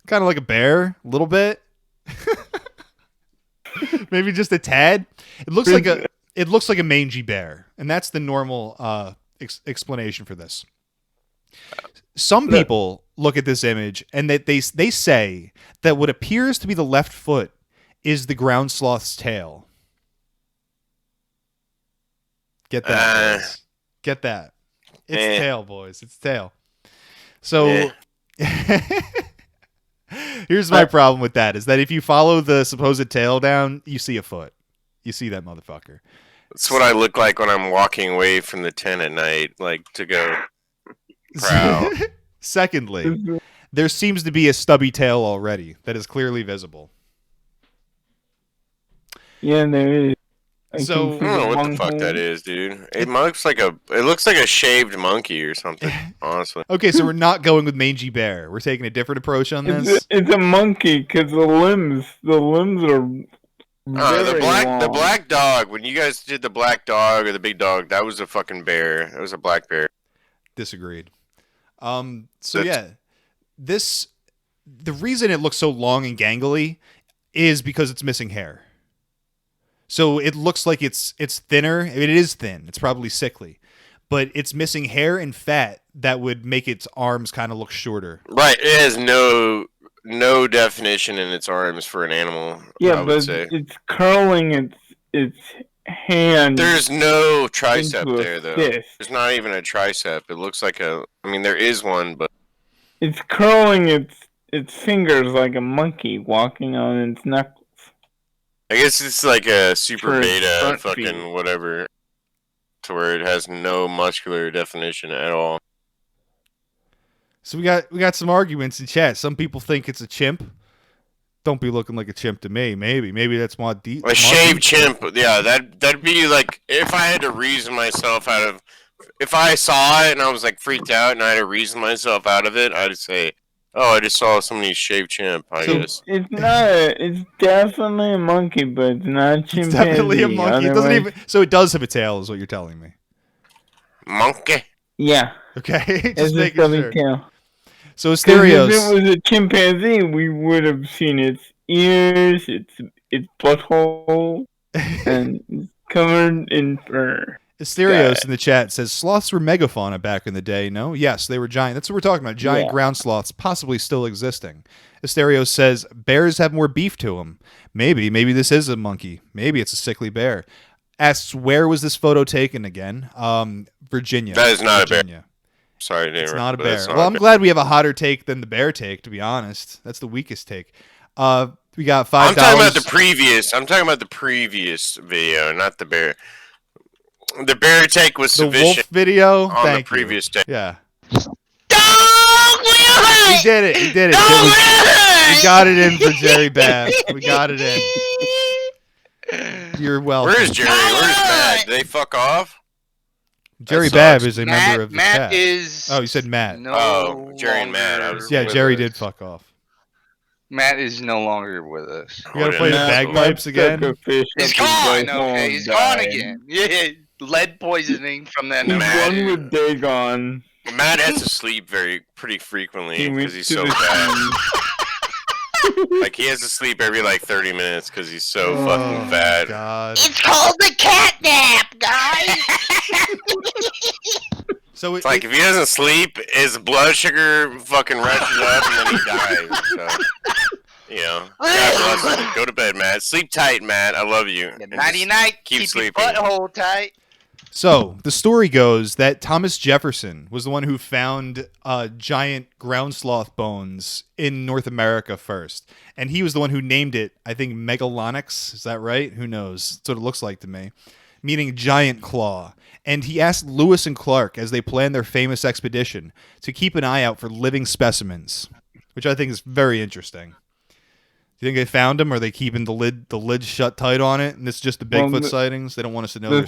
Kind of like a bear, a little bit. Maybe just a tad. It looks like a mangy bear, and that's the normal explanation for this. Some people look at this image and that they say that what appears to be the left foot is the ground sloth's tail. Get that, boys. Get that. It's tail, boys. It's tail. So here's my problem with that, is that if you follow the supposed tail down, you see a foot. You see that motherfucker. That's what I look like when I'm walking away from the tent at night, like to go prowl. Secondly, there seems to be a stubby tail already that is clearly visible. Yeah, there is. So I don't know what the fuck that is, dude. It looks like a shaved monkey or something. Honestly. Okay, so we're not going with mangy bear. We're taking a different approach on this. It's a monkey because the limbs are. The black dog. When you guys did the black dog or the big dog, that was a fucking bear. That was a black bear. Disagreed. The reason it looks so long and gangly is because it's missing hair. So it looks like it's thinner. It is thin. It's probably sickly, but it's missing hair and fat that would make its arms kind of look shorter. Right. It has no definition in its arms for an animal. Yeah, but it's curling its hand. There's no tricep there, though. Fist. There's not even a tricep. It looks like there is one, but it's curling its fingers like a monkey walking on its knuckles. I guess it's like a super beta fucking whatever, to where it has no muscular definition at all. So we got some arguments in chat. Some people think it's a chimp. Don't be looking like a chimp to me. Maybe that's more deep. A shaved chimp. Yeah, that'd be like if I had to reason myself out of. If I saw it and I was like freaked out and I had to reason myself out of it, I'd say, "Oh, I just saw somebody's shaved chimp." I guess it's not. It's definitely a monkey, but it's not a chimpanzee. It's definitely a monkey. It doesn't even. So it does have a tail, is what you're telling me. Monkey. Yeah. Okay. Just making sure. Tail. So Asterios. If it was a chimpanzee, we would have seen its ears, its butthole, and it's covered in fur. Asterios in the chat says sloths were megafauna back in the day. No, yes, they were giant. That's what we're talking about. Giant ground sloths, possibly still existing. Asterios says bears have more beef to them. Maybe this is a monkey. Maybe it's a sickly bear. Asks where was this photo taken again? Virginia. That is not Virginia. a bear. Sorry, it's not a bear. Well, I'm glad we have a hotter take than the bear take. To be honest, that's the weakest take. We got $5. I'm talking about the previous. I'm talking about the previous video, not the bear. The bear take was the sufficient. Wolf video on Thank the previous take. Yeah. He did it. We got it in for Jerry Babb. We got it in. You're welcome. Where's Jerry? Where's Matt? Did they fuck off? Jerry Babb is a member of the Matt cast. is. Oh, you said Matt. No Jerry and Matt. Jerry did fuck off. Matt is no longer with us. We gotta play the bagpipes again. He's gone. Okay, he's gone again. Yeah, lead poisoning from that. He's one with Dagon. Matt has to sleep pretty frequently because he's so bad. Like he has to sleep every 30 minutes because he's so fucking fat. God. It's called the cat nap, guys. So it's if he doesn't sleep, his blood sugar fucking ratchets up and then he dies. So, God bless him. Go to bed, Matt. Sleep tight, Matt. I love you. Nighty night. Keep sleeping. Your butthole tight. So the story goes that Thomas Jefferson was the one who found giant ground sloth bones in North America first. And he was the one who named it, I think, Megalonyx. Is that right? Who knows? That's what it looks like to me. Meaning giant claw. And he asked Lewis and Clark, as they planned their famous expedition, to keep an eye out for living specimens, which I think is very interesting. Do you think they found them? Or are they keeping the lid shut tight on it, and it's just the Bigfoot sightings? They don't want us to know. The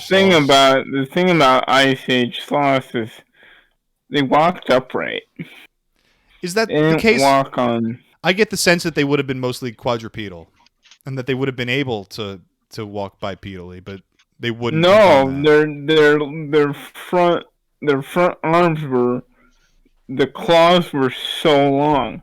thing about Ice Age sloths is they walked upright. Is that the case? Walk on. I get the sense that they would have been mostly quadrupedal, and that they would have been able to walk bipedally, but they wouldn't. No, their front arms the claws were so long.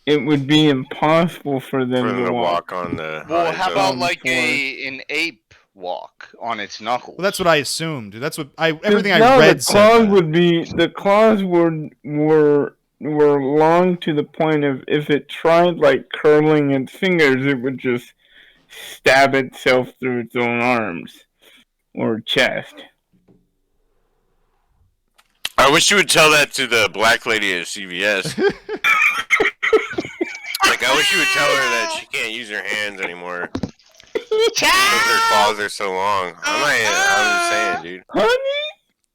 It would be impossible for them to walk on the. Well, how about an ape walk on its knuckles? Well, that's what I assumed. That's what everything I read. The claws were long to the point of if it tried curling its fingers, it would just stab itself through its own arms or chest. I wish you would tell that to the black lady at CVS. I wish you would tell her that she can't use her hands anymore. Because her claws are so long. I'm just saying, dude. Honey?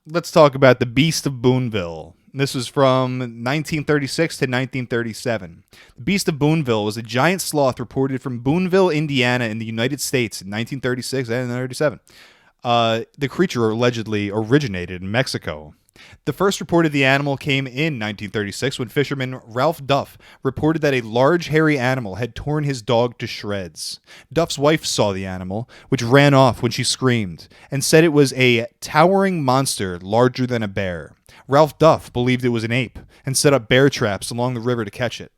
Let's talk about the Beast of Boonville. This was from 1936 to 1937. The Beast of Boonville was a giant sloth reported from Boonville, Indiana in the United States in 1936 and 1937. The creature allegedly originated in Mexico. The first report of the animal came in 1936 when fisherman Ralph Duff reported that a large hairy animal had torn his dog to shreds. Duff's wife saw the animal, which ran off when she screamed, and said it was a towering monster larger than a bear. Ralph Duff believed it was an ape and set up bear traps along the river to catch it.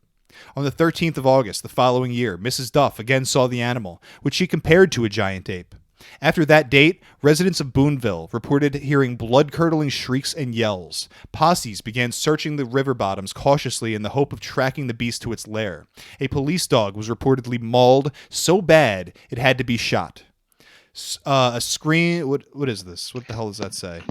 On the 13th of August the following year, Mrs. Duff again saw the animal, which she compared to a giant ape. After that date, residents of Boonville reported hearing blood-curdling shrieks and yells. Posses began searching the river bottoms cautiously in the hope of tracking the beast to its lair. A police dog was reportedly mauled so bad it had to be shot. What is this? What the hell does that say?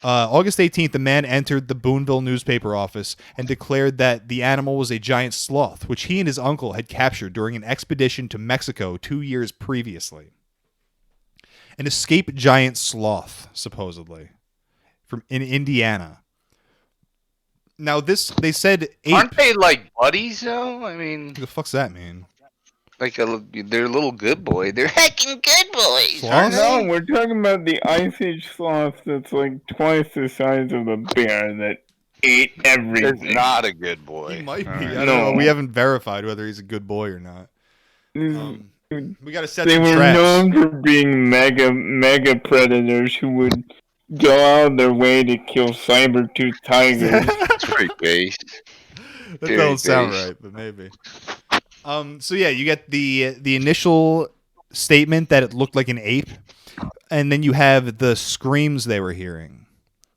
August 18th, a man entered the Boonville newspaper office and declared that the animal was a giant sloth, which he and his uncle had captured during an expedition to Mexico 2 years previously. An escaped giant sloth, supposedly, in Indiana. Now, they said ape. Aren't they buddies, though? I mean, what the fuck's that mean? They're a little good boy. They're heckin' good boys. No, we're talking about the Ice Age sloth that's twice the size of a bear that ate everything. He's not a good boy. He might be. I don't know. We haven't verified whether he's a good boy or not. We got to set some traps. They were known for being mega predators who would go out of their way to kill saber-toothed tigers. That's pretty based. That doesn't sound right, but maybe. So yeah, you get the initial statement that it looked like an ape, and then you have the screams they were hearing.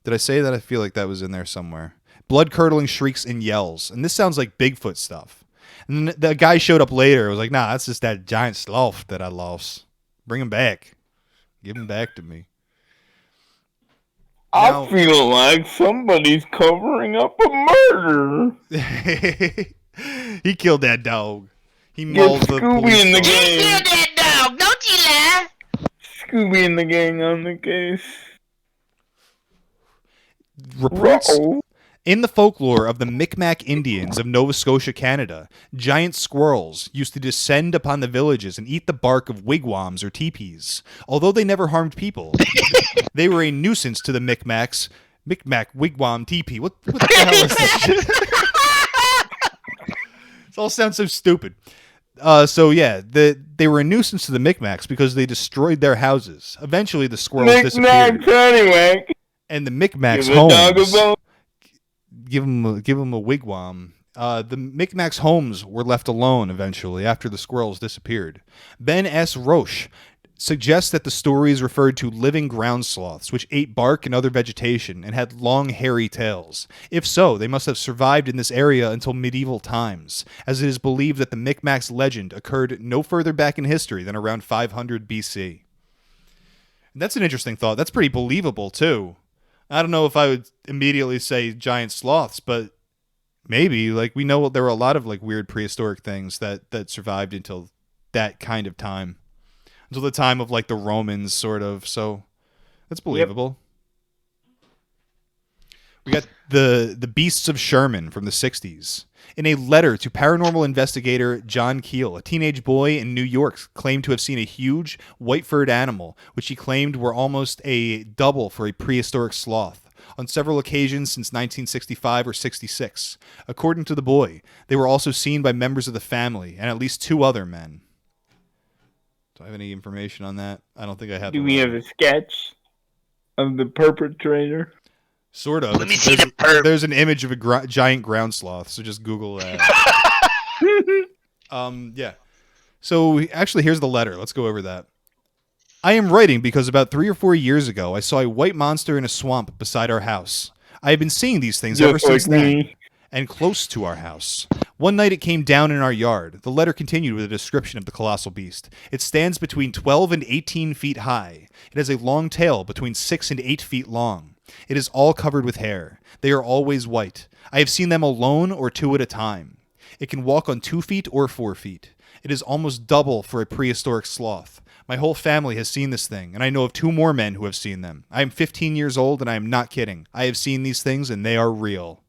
Did I say that? I feel like that was in there somewhere. Blood-curdling shrieks and yells, and this sounds like Bigfoot stuff. And the guy showed up later. It was like, nah, that's just that giant sloth that I lost. Bring him back. Give him back to me. I feel like somebody's covering up a murder. He killed that dog. He mauled the Scooby in the game. You killed that dog, don't you lie? Scooby and the gang on the case. Reports in the folklore of the Micmac Indians of Nova Scotia, Canada, giant squirrels used to descend upon the villages and eat the bark of wigwams or teepees. Although they never harmed people, they were a nuisance to the Micmacs. Micmac wigwam teepee. What the hell is that shit? It all sounds so stupid. So yeah, they were a nuisance to the Micmacs because they destroyed their houses. Eventually, the squirrels disappeared. Anyway. And the Micmacs' homes. Give them a wigwam. The Micmacs' homes were left alone eventually after the squirrels disappeared. Ben S. Roche suggests that the stories referred to living ground sloths, which ate bark and other vegetation and had long, hairy tails. If so, they must have survived in this area until medieval times, as it is believed that the Micmacs legend occurred no further back in history than around 500 BC. And that's an interesting thought. That's pretty believable, too. I don't know if I would immediately say giant sloths, but maybe. Like, we know there were a lot of like weird prehistoric things that survived until that kind of time. Until the time of like the Romans, sort of. So that's believable. Yep. We got the Beasts of Sherman from the 60s. In a letter to paranormal investigator John Keel, a teenage boy in New York claimed to have seen a huge white-furred animal, which he claimed were almost a double for a prehistoric sloth, on several occasions since 1965 or 66. According to the boy, they were also seen by members of the family and at least 2 other men. Do I have any information on that? I don't think I have. Do we have a sketch of the perpetrator? Sort of. Let me see the perp. There's an image of a giant ground sloth, so just Google that. Yeah. So actually, here's the letter. Let's go over that. I am writing because about 3 or 4 years ago, I saw a white monster in a swamp beside our house. I have been seeing these things ever since then, and close to our house. One night it came down in our yard. The letter continued with a description of the colossal beast. It stands between 12 and 18 feet high. It has a long tail between 6 and 8 feet long. It is all covered with hair. They are always white. I have seen them alone or 2 at a time. It can walk on 2 feet or 4 feet. It is almost double for a prehistoric sloth. My whole family has seen this thing, and I know of 2 more men who have seen them. I am 15 years old, and I am not kidding. I have seen these things, and they are real.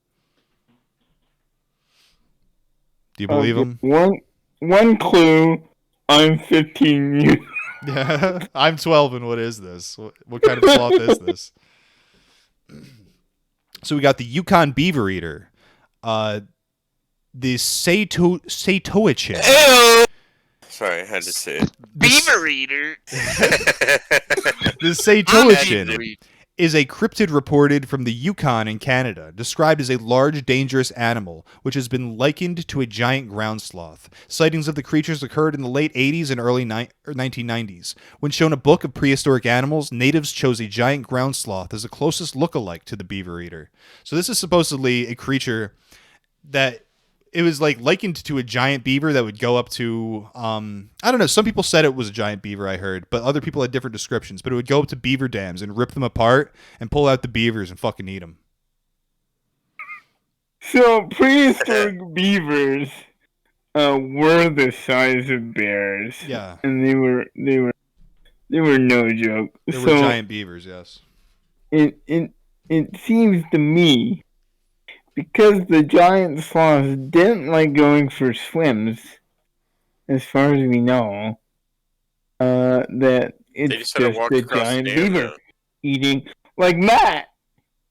Do you believe him? One clue. I'm 15 years. Yeah, I'm 12, and what is this? What kind of sloth is this? So we got the Yukon Beaver Eater, the Satoichin. Sorry, I had to say it. Beaver Eater. The Satoichin is a cryptid reported from the Yukon in Canada, described as a large, dangerous animal, which has been likened to a giant ground sloth. Sightings of the creatures occurred in the late 80s and early 1990s. When shown a book of prehistoric animals, natives chose a giant ground sloth as the closest look-alike to the beaver eater. So this is supposedly a creature that it was like likened to a giant beaver that would go up to, I don't know, some people said it was a giant beaver, I heard, but other people had different descriptions, but it would go up to beaver dams and rip them apart and pull out the beavers and fucking eat them. So prehistoric beavers were the size of bears. Yeah. And they were no joke. They were giant beavers, yes. It seems to me, because the giant sloths didn't like going for swims, as far as we know, that it's just a giant beaver eating. Like Matt,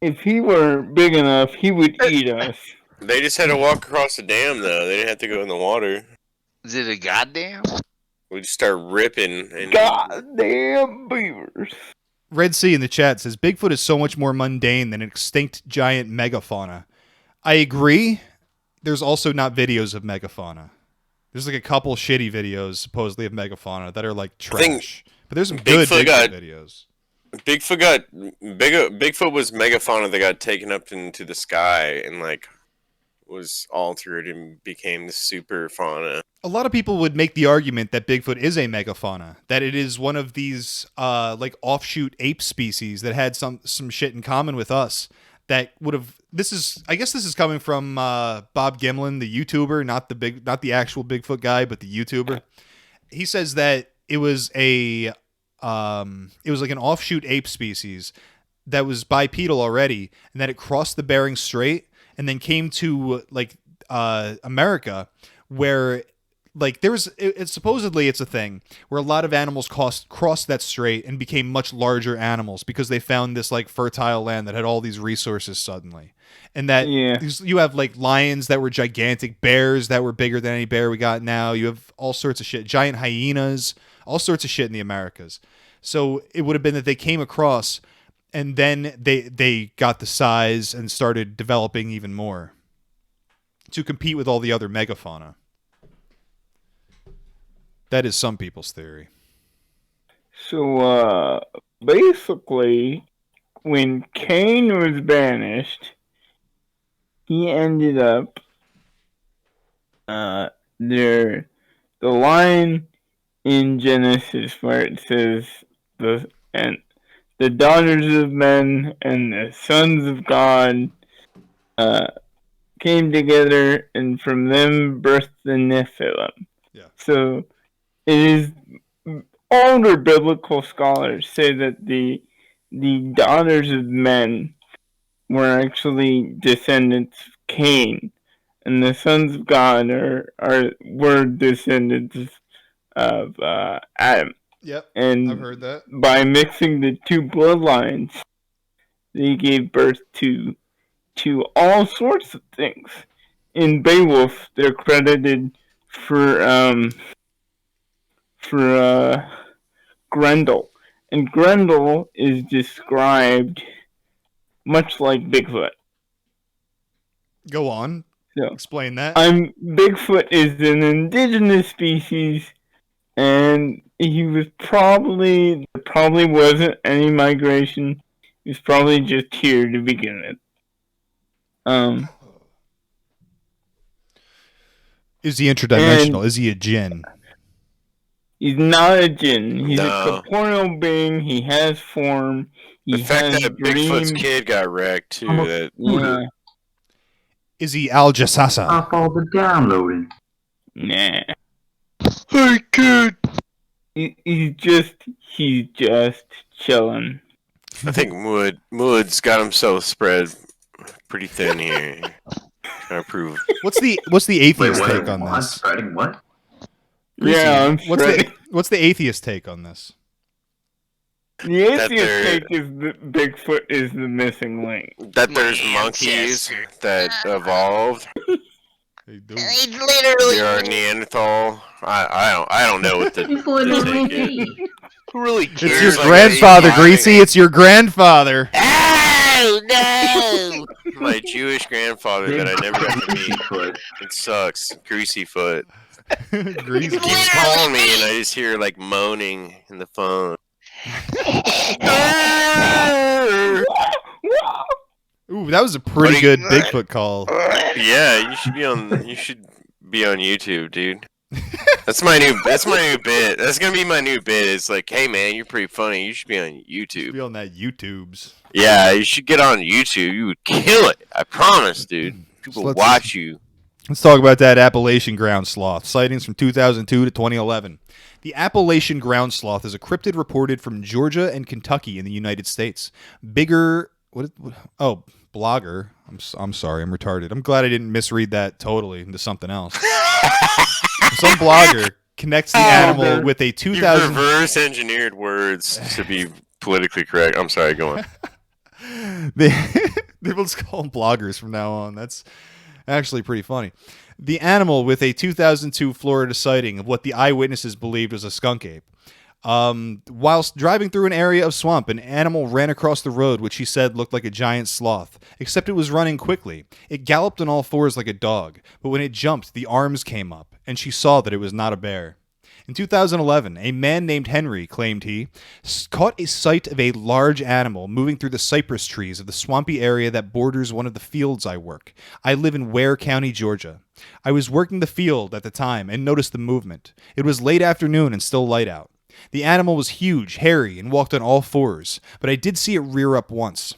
if he were big enough, he would eat us. They just had to walk across the dam, though. They didn't have to go in the water. Is it a goddamn? We just start ripping. And goddamn beavers. Red Sea in the chat says, Bigfoot is so much more mundane than an extinct giant megafauna. I agree. There's also not videos of megafauna. There's like a couple shitty videos supposedly of megafauna that are like trash. But there's some good Bigfoot videos. Bigfoot was megafauna that got taken up into the sky and like was altered and became the super fauna. A lot of people would make the argument that Bigfoot is a megafauna, that it is one of these like offshoot ape species that had some shit in common with us. That would have. I guess this is coming from Bob Gimlin, the YouTuber, not the actual Bigfoot guy, but the YouTuber. He says that it was like an offshoot ape species that was bipedal already, and that it crossed the Bering Strait and then came to like America, where like supposedly it's a thing where a lot of animals crossed that strait and became much larger animals because they found this like fertile land that had all these resources suddenly. And that you have like lions that were gigantic, bears that were bigger than any bear we got now. You have all sorts of shit, giant hyenas, all sorts of shit in the Americas. So it would have been that they came across and then they got the size and started developing even more to compete with all the other megafauna. That is some people's theory. So, basically, when Cain was banished, he ended up, the line in Genesis where it says, the daughters of men and the sons of God, came together, and from them birthed the Nephilim. Yeah. So, it is older biblical scholars say that the daughters of men were actually descendants of Cain, and the sons of God were descendants of Adam. Yep, and I've heard that. By mixing the two bloodlines, they gave birth to all sorts of things. In Beowulf, they're credited for Grendel, and Grendel is described much like Bigfoot. Go on. So, explain that. Bigfoot is an indigenous species, and he was there probably wasn't any migration. He was probably just here to begin with. Is he interdimensional? Is he a djinn? He's not a djinn. He's a corporeal being. He has form. The fact that Bigfoot's kid got wrecked too. Is he Al Jassasa? Off all the downloading. Nah. Hey kid. He's just chilling. I think Mood's got himself spread pretty thin here. Trying to prove. What's the atheist take on this? Spreading what? Yeah, what's the atheist take on this? The atheist take is that Bigfoot is the missing link. That there's monkeys that evolved. They literally. They are Neanderthal. I don't know what the take is. Who really cares? It's your grandfather, Greasy. It's your grandfather. Oh no! My Jewish grandfather that I never got to meet. It sucks. Greasy foot. Greasy. He keeps calling me, and I just hear like moaning in the phone. Ooh, that was a pretty good Bigfoot call. Yeah, you should be on YouTube, dude. That's my new bit. That's gonna be my new bit. It's like, hey man, you're pretty funny. You should be on YouTube. Be on that YouTubes. Yeah, you should get on YouTube. You would kill it. I promise, dude. People watch you. Let's talk about that Appalachian ground sloth. Sightings from 2002 to 2011. The Appalachian ground sloth is a cryptid reported from Georgia and Kentucky in the United States. Blogger. I'm sorry, I'm retarded. I'm glad I didn't misread that totally into something else. Some blogger connects the animal with a 2000. You reverse engineered words to be politically correct. I'm sorry, go on. They will just call them bloggers from now on. That's actually pretty funny. The animal with a 2002 Florida sighting of what the eyewitnesses believed was a skunk ape. Whilst driving through an area of swamp, an animal ran across the road, which he said looked like a giant sloth, except it was running quickly. It galloped on all fours like a dog, but when it jumped, the arms came up, and she saw that it was not a bear. In 2011, a man named Henry claimed he caught a sight of a large animal moving through the cypress trees of the swampy area that borders one of the fields I work. I live in Ware County, Georgia. I was working the field at the time and noticed the movement. It was late afternoon and still light out. The animal was huge, hairy, and walked on all fours, but I did see it rear up once.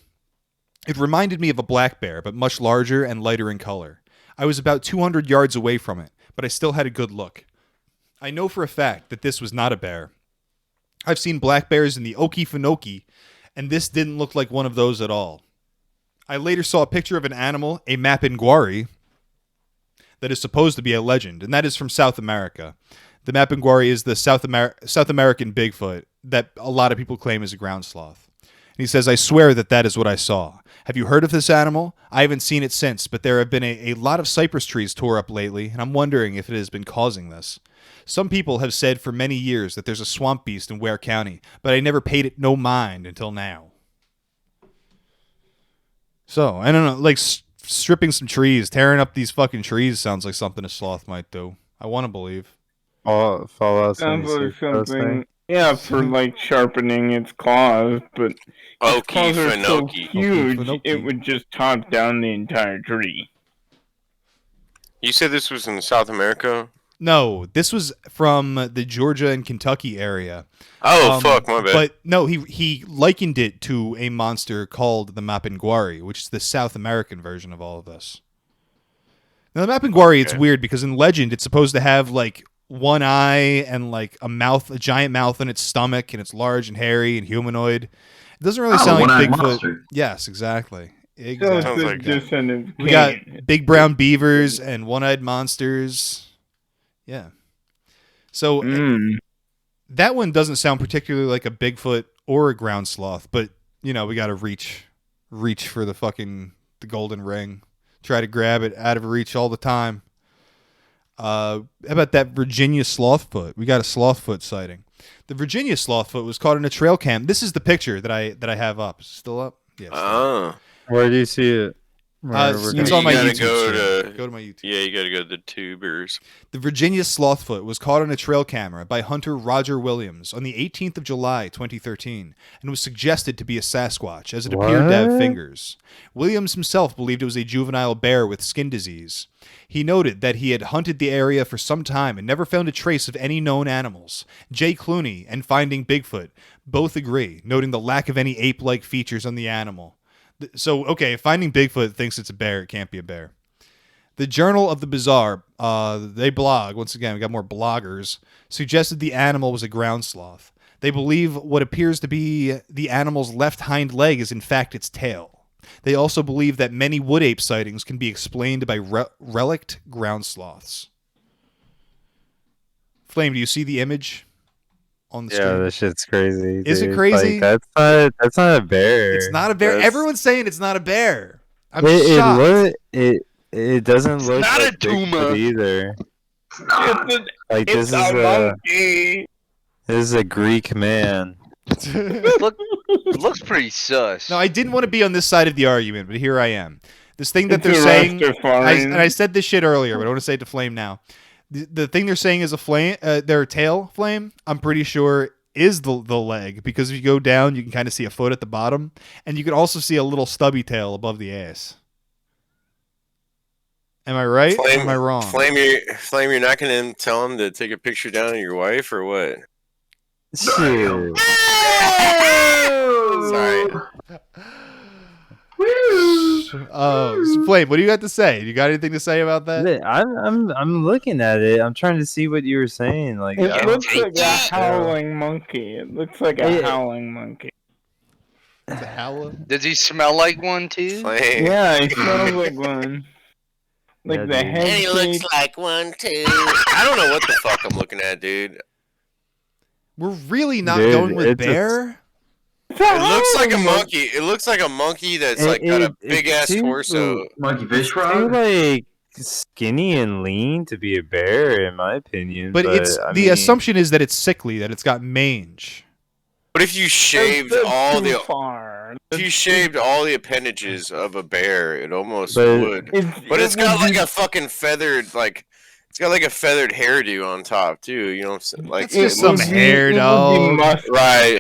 It reminded me of a black bear, but much larger and lighter in color. I was about 200 yards away from it, but I still had a good look. I know for a fact that this was not a bear. I've seen black bears in the Okefenokee, and this didn't look like one of those at all. I later saw a picture of an animal, a mapinguari, that is supposed to be a legend, and that is from South America. The mapinguari is the South American Bigfoot that a lot of people claim is a ground sloth. And he says, I swear that is what I saw. Have you heard of this animal? I haven't seen it since, but there have been a lot of cypress trees tore up lately, and I'm wondering if it has been causing this. Some people have said for many years that there's a swamp beast in Ware County, but I never paid it no mind until now. So, I don't know, like stripping some trees, tearing up these fucking trees sounds like something a sloth might do. I want to believe. Oh, Fallout sounds like something. Yeah, for like sharpening its claws, but its claws are so huge, it would just top down the entire tree. You said this was in South America? No, this was from the Georgia and Kentucky area. Oh, fuck, my bad. But no, he likened it to a monster called the mapinguari, which is the South American version of all of this. Now, the mapinguari, it's weird because in legend, it's supposed to have like one eye and like a giant mouth in its stomach, and it's large and hairy and humanoid. It doesn't really sound like Bigfoot. Monster. Yes, exactly. Sounds like we got big brown beavers and one-eyed monsters. Yeah. So that one doesn't sound particularly like a Bigfoot or a ground sloth, but you know, we got to reach for the golden ring. Try to grab it out of reach all the time. How about that Virginia Slothfoot? We got a Slothfoot sighting. The Virginia Slothfoot was caught in a trail cam. This is the picture that I have up. Still up? Yeah. Where do you see it? It's on my YouTube. Go to my YouTube. Yeah, you gotta go to the tubers. The Virginia Slothfoot was caught on a trail camera by hunter Roger Williams on the 18th of July, 2013, and was suggested to be a Sasquatch, as it appeared to have fingers. Williams himself believed it was a juvenile bear with skin disease. He noted that he had hunted the area for some time and never found a trace of any known animals. Jay Clooney and Finding Bigfoot both agree, noting the lack of any ape-like features on the animal. So, okay, if Finding Bigfoot thinks it's a bear, it can't be a bear. The Journal of the Bizarre, they blog, once again, we got more bloggers, suggested the animal was a ground sloth. They believe what appears to be the animal's left hind leg is in fact its tail. They also believe that many wood ape sightings can be explained by relict ground sloths. Flame, do you see the image? On the screen. This shit's crazy. Is it crazy? Like, that's not a bear. It's not a bear. Everyone's saying it's not a bear. I'm shocked. It doesn't look not like a Duma either. Like this is a Greek man. It looks pretty sus. No, I didn't want to be on this side of the argument, but here I am. This thing that they're saying, and I said this shit earlier, but I want to say it to Flame now. The thing they're saying is a flame, their tail flame, I'm pretty sure is the leg, because if you go down, you can kind of see a foot at the bottom, and you can also see a little stubby tail above the ass. Am I right? Or am I wrong? Flame, you're not going to tell him to take a picture down of your wife, or what? Sorry. Flame, what do you got to say? You got anything to say about that? I'm looking at it. I'm trying to see what you were saying. Like it looks like a howling monkey. It looks like a howling monkey. It's a howler? Does he smell like one too? Flame. Yeah, he smells like one. Like the head. And he looks like one too. I don't know what the fuck I'm looking at, dude. We're really not going with bear? It looks like a monkey. It looks like a monkey that's got a big ass torso. Monkey fish Too like skinny and lean to be a bear, in my opinion. But it's the assumption is that it's sickly, that it's got mange. But if you shaved all the appendages of a bear, it almost would. But it's got like a fucking feathered, like It's got like a feathered hairdo on top too. You know what I'm saying? Like it's just some hair, dog. Right.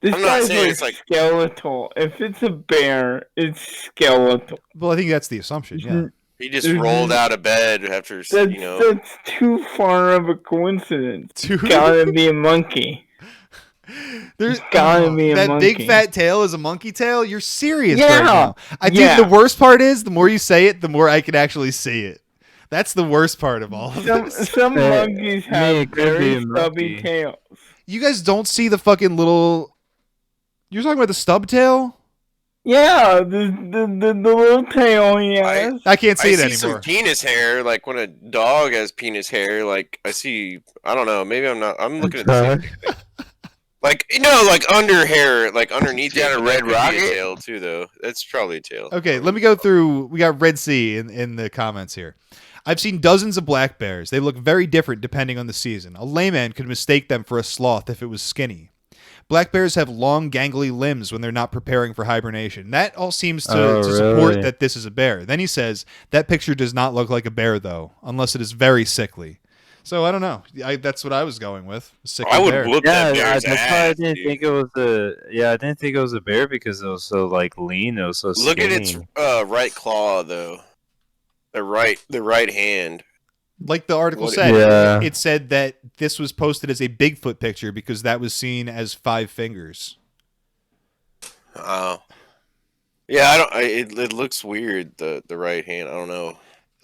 This I'm not guy's saying like it's like skeletal. If it's a bear, it's skeletal. Well, I think that's the assumption. Yeah. He just rolled out of bed after, That's too far of a coincidence. It's gotta be a monkey. There's gotta be a that monkey. big fat tail is a monkey tail. You're serious Yeah. right now. I think the worst part is the more you say it, the more I can actually see it. That's the worst part of all of this. Some monkeys have very stubby tails. You guys don't see the fucking little. You're talking about the stub tail? Yeah, the little tail he has. I can't see it see anymore. some penis hair. Like when a dog has penis hair, like I see. I don't know. Maybe I'm not. I'm looking at the same thing. Like like under hair, like underneath. Got a red rocket tail too, though. That's probably a tail. Okay, let me go through. We got Red Sea in the comments here. I've seen dozens of black bears. They look very different depending on the season. A layman could mistake them for a sloth if it was skinny. Black bears have long, gangly limbs when they're not preparing for hibernation. That all seems to support that this is a bear. Then he says, that picture does not look like a bear, though, unless it is very sickly. So I don't know. That's what I was going with. I would whoop that bear's ass. I didn't think it was I didn't think it was a bear because it was so like lean. It was so skinny. Look at its right claw, though. The right hand. Like the article said, it said that this was posted as a Bigfoot picture because that was seen as 5 fingers. Oh. Yeah, it looks weird, the right hand. I don't know.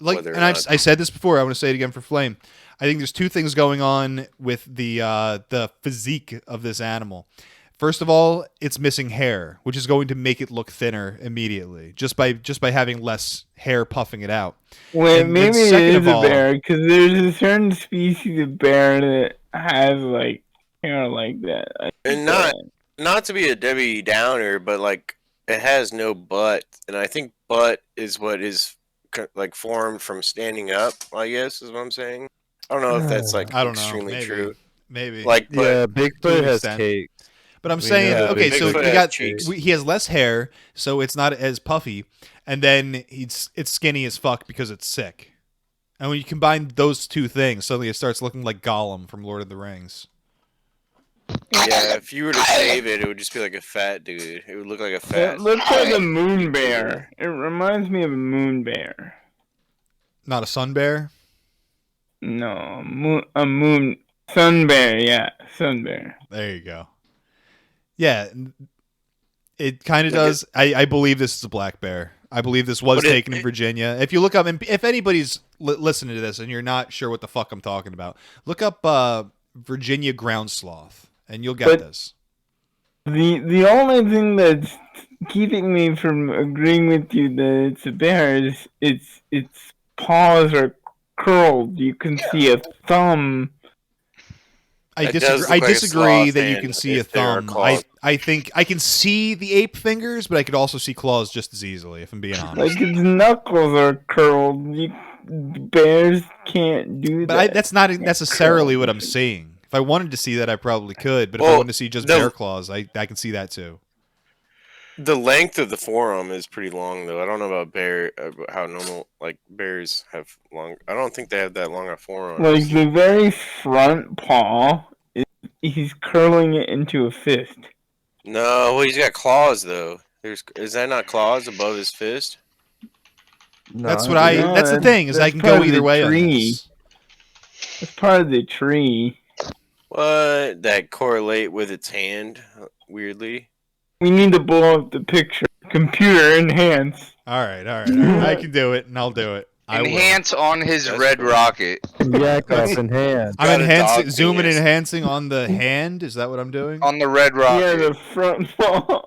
I said this before, I want to say it again for Flame. I think there's 2 things going on with the physique of this animal. First of all, it's missing hair, which is going to make it look thinner immediately, just by having less hair puffing it out. Well, maybe it is a bear, because there's a certain species of bear that has like hair like that. And not to be a Debbie Downer, but like it has no butt, and I think butt is what is like formed from standing up. I guess is what I'm saying. I don't know if that's like extremely true. Maybe. Like, Bigfoot has cake. But I'm saying, okay, so he has less hair, so it's not as puffy, and then it's skinny as fuck because it's sick. And when you combine those 2 things, suddenly it starts looking like Gollum from Lord of the Rings. Yeah, if you were to shave it, it would just be like a fat dude. It would look like a fat. It looks like a moon bear. It reminds me of a moon bear. Not a sun bear? No, a moon sun bear. Yeah, sun bear. There you go. Yeah, it kind of does. I believe this is a black bear. I believe this was taken in Virginia. If you look up, and if anybody's listening to this and you're not sure what the fuck I'm talking about, look up Virginia ground sloth, and you'll get this. The only thing that's keeping me from agreeing with you that it's a bear is its paws are curled. You can see a thumb. I disagree that you can see a thumb. I think I can see the ape fingers, but I could also see claws just as easily, if I'm being honest. Like its knuckles are curled. Bears can't do that. But that's not necessarily what I'm seeing. If I wanted to see that, I probably could. But if I wanted to see just bear claws, I can see that too. The length of the forearm is pretty long, though. I don't know about how normal like bears have long. I don't think they have that long a forearm. Like the very front paw, he's curling it into a fist. No, well, he's got claws though. Is that not claws above his fist? No, that's the thing is I can go either way on this. It's part of the tree. What? That correlate with its hand weirdly. We need to blow up the picture. Computer enhance. All right. I can do it, and I'll do it. Enhance on his red rocket. Yakov enhance. I'm enhancing, zooming and enhancing on the hand. Is that what I'm doing? On the red rocket. Yeah, the front paw.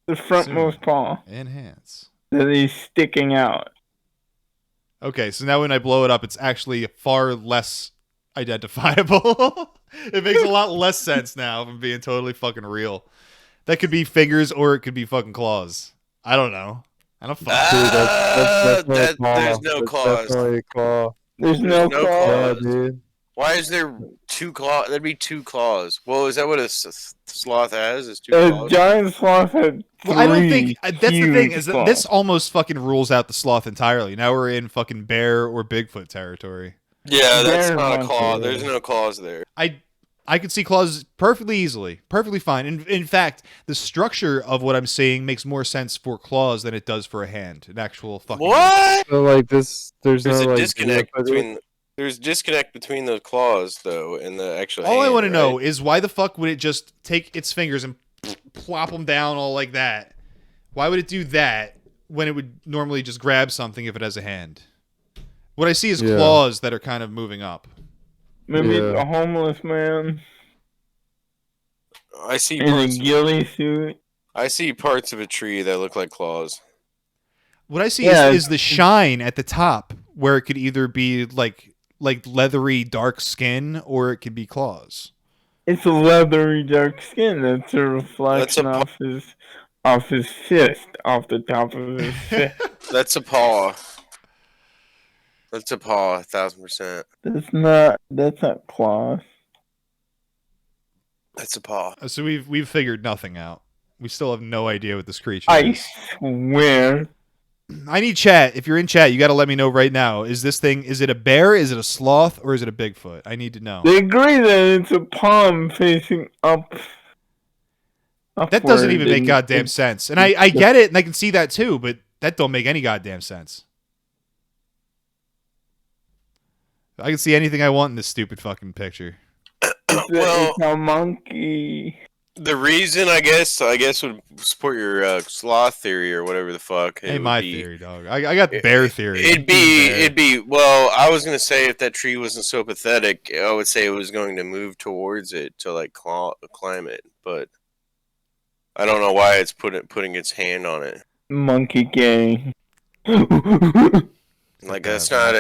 The frontmost paw. Enhance. That he's sticking out. Okay, so now when I blow it up, it's actually far less identifiable. It makes a lot less sense now, if I'm being totally fucking real. That could be fingers or it could be fucking claws. I don't know. I don't fucking There's no claws. Claw. There's no claw, dude. Why is there 2 claws? That'd be 2 claws. Well, is that what a sloth has? Is 2 claws? A giant sloth had well, I don't think that's the thing. Is that this claws. almost fucking rules out the sloth entirely. Now we're in fucking bear or Bigfoot territory. Yeah, that's not a claw. There's no claws there. I could see claws perfectly easily, perfectly fine. In fact, the structure of what I'm saying makes more sense for claws than it does for a hand. An actual fucking What? So like this, there's a no, like, disconnect between. There's disconnect between the claws though and the actual. All I want to know is why the fuck would it just take its fingers and plop them down all like that? Why would it do that when it would normally just grab something if it has a hand? What I see is claws that are kind of moving up. Maybe it's a homeless man. I see in a ghillie suit. I see parts of a tree that look like claws. What I see is the shine at the top, where it could either be like leathery dark skin or it could be claws. It's a leathery dark skin. That's a reflection off his fist, off the top of his fist. That's a paw. That's a paw, 1,000%. That's not claws. That's a paw. So we've figured nothing out. We still have no idea what this creature is. I swear. I need chat. If you're in chat, you got to let me know right now. Is it a bear, is it a sloth, or is it a Bigfoot? I need to know. They agree that it's a palm facing up. That doesn't even make goddamn sense. And I get it, and I can see that too, but that don't make any goddamn sense. I can see anything I want in this stupid fucking picture. It's a monkey. The reason, I guess would support your sloth theory or whatever the fuck. Hey, my theory, dog. I got bear theory. It'd be. Well, I was gonna say if that tree wasn't so pathetic, I would say it was going to move towards it to like climb it, but I don't know why it's putting its hand on it. Monkey gang. Like that's not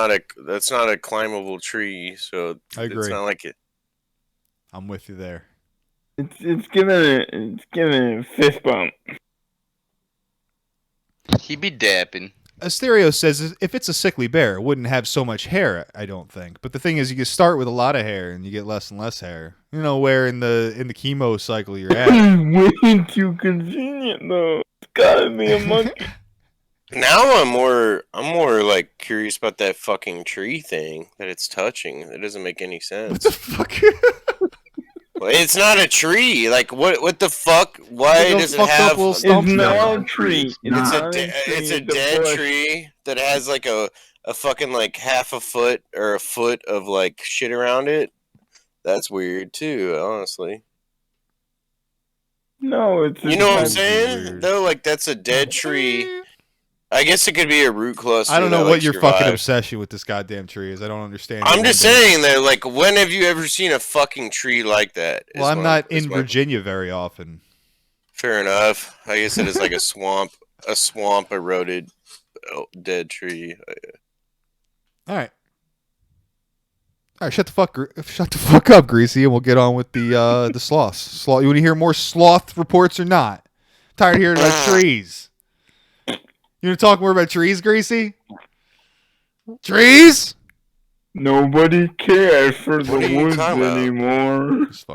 a climbable tree, so I agree. It's not like it. I'm with you there. It's giving it a fist bump. He be dapping. Asterio says if it's a sickly bear, it wouldn't have so much hair, I don't think. But the thing is, you can start with a lot of hair and you get less and less hair. You know where in the chemo cycle you're at. Way too convenient though. It's gotta be a monkey. Now I'm more like curious about that fucking tree thing that it's touching. It doesn't make any sense. What the fuck? Well, it's not a tree. Like what the fuck? Why does it have? It's not a tree. It's a dead tree that has like a fucking like half a foot or a foot of like shit around it. That's weird too, honestly. No, it's you know what I'm saying? Weird. Though, like that's a dead tree. I guess it could be a root cluster. I don't know what your fucking obsession with this goddamn tree is. I don't understand. I'm just saying that, like, when have you ever seen a fucking tree like that? Well, I'm not in Virginia very often. Fair enough. I guess it is like a swamp eroded dead tree. All right, shut the fuck up, Greasy, and we'll get on with the sloths. You want to hear more sloth reports or not? I'm tired of hearing about trees. You want to talk more about trees, Greasy? Trees? Nobody cares for the woods anymore. Just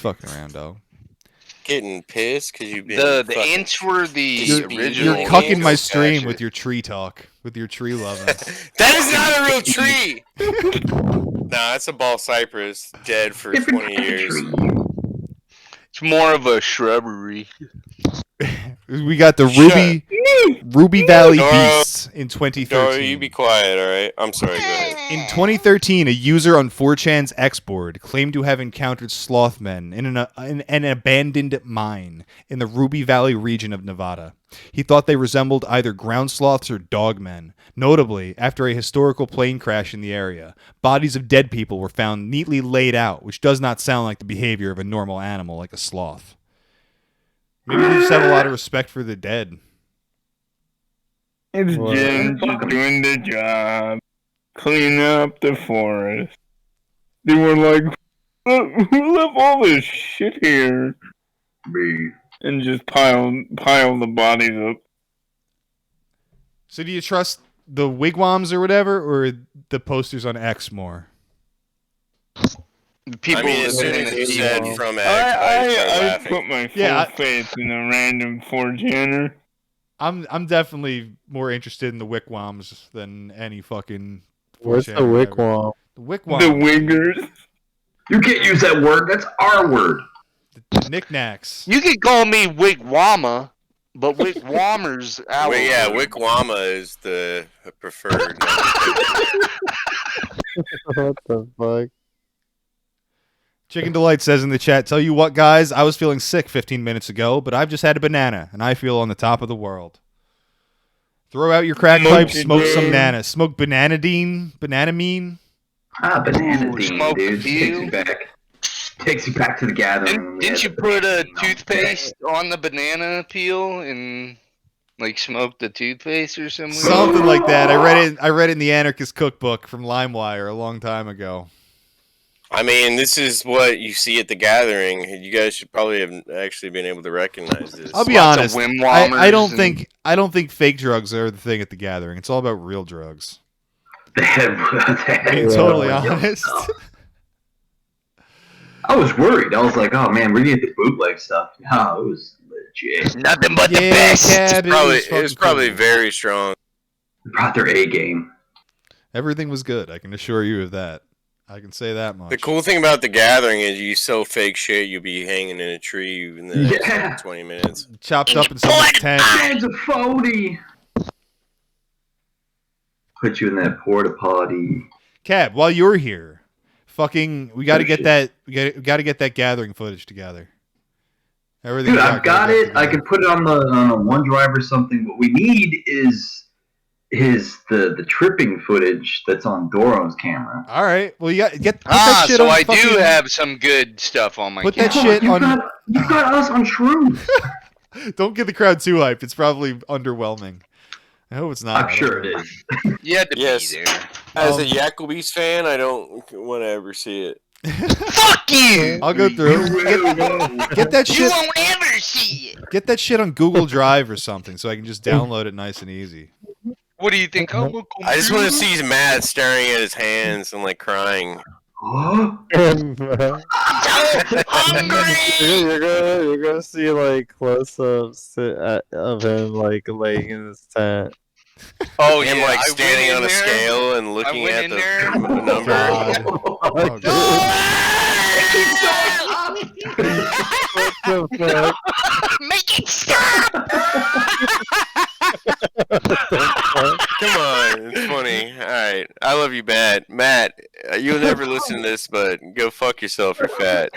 fucking around, dog. Getting pissed because you've been the inch were the original. You're cucking my stream with your tree talk, with your tree loving. That is not a real tree. Nah, it's a ball cypress, dead for 20 years. It's more of a shrubbery. We got the Ruby Valley Beasts in 2013. Dora, you be quiet, all right? I'm sorry, go ahead. In 2013, a user on 4chan's X-board claimed to have encountered Slothman in an abandoned mine in the Ruby Valley region of Nevada. He thought they resembled either ground sloths or dogmen. Notably, after a historical plane crash in the area, bodies of dead people were found neatly laid out, which does not sound like the behavior of a normal animal like a sloth. Maybe they just have a lot of respect for the dead. It's just doing the job. Clean up the forest. They were like, who left all this shit here? Me. And just pile the bodies up. So do you trust the wigwams or whatever, or the posters on X more? People as soon as you said from X, I put my full faith in a random 4chaner. I'm definitely more interested in the wigwams than any fucking. What's the wigwam? The wigwam. The wiggers. You can't use that word. That's our word. The knickknacks. You could call me wigwama, but wigwammer's our word. Yeah, wigwama is the preferred. What the fuck? Chicken Delight says in the chat, tell you what, guys, I was feeling sick 15 minutes ago, but I've just had a banana, and I feel on the top of the world. Throw out your crack pipe, smoke some banana. Smoke bananadine, bananamine. Bananadine, dude. Takes you back to the gathering. Didn't you put a toothpaste on the banana peel and like smoke the toothpaste or something? Something like that. I read it in the Anarchist Cookbook from LimeWire a long time ago. I mean, this is what you see at the gathering. You guys should probably have actually been able to recognize this. I'll be honest. I don't think fake drugs are the thing at the gathering. It's all about real drugs. Being totally honest. I was worried. I was like, "Oh man, we're gonna get the bootleg stuff." No, it was legit. Nothing but the best. It's probably very strong. They brought their A game. Everything was good. I can assure you of that. I can say that much. The cool thing about the gathering is you sell fake shit, you'll be hanging in a tree in the next 20 minutes. Chopped up in someone's tent. Hands of phony. Put you in that porta potty. Cab, while you're here, we got to get that. We got to get that gathering footage together. Everything. Dude, I've got it. I can put it on a OneDrive or something. What we need is the tripping footage that's on Doro's camera. All right. Well, you got put that shit on. I do have some good stuff on my. Put that shit on. You've got us on shrooms. Don't get the crowd too hyped. It's probably underwhelming. I hope it's not. I'm sure it is. You had to be there. As a Yakovi's fan, I don't want to ever see it. Fuck you! I'll go through. Get that shit. You won't ever see it. Get that shit on Google Drive or something, so I can just download it nice and easy. What do you think? I just want to see Matt staring at his hands and like crying. You're gonna see like close-ups of him like laying in his tent. Oh, him like standing on a scale and looking at the number. What the fuck? Make it stop! Come on, it's funny. All right, I love you, Matt. Matt, you'll never listen to this, but go fuck yourself. You're fat.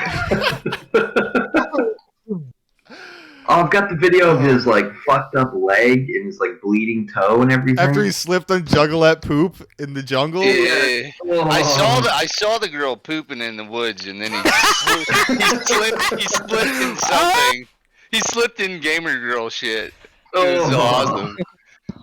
Oh, I've got the video of his like fucked up leg and his like bleeding toe and everything. After he slipped on Juggalette poop in the jungle. Yeah. I saw the girl pooping in the woods, and then he slipped in something. He slipped in gamer girl shit. It was awesome.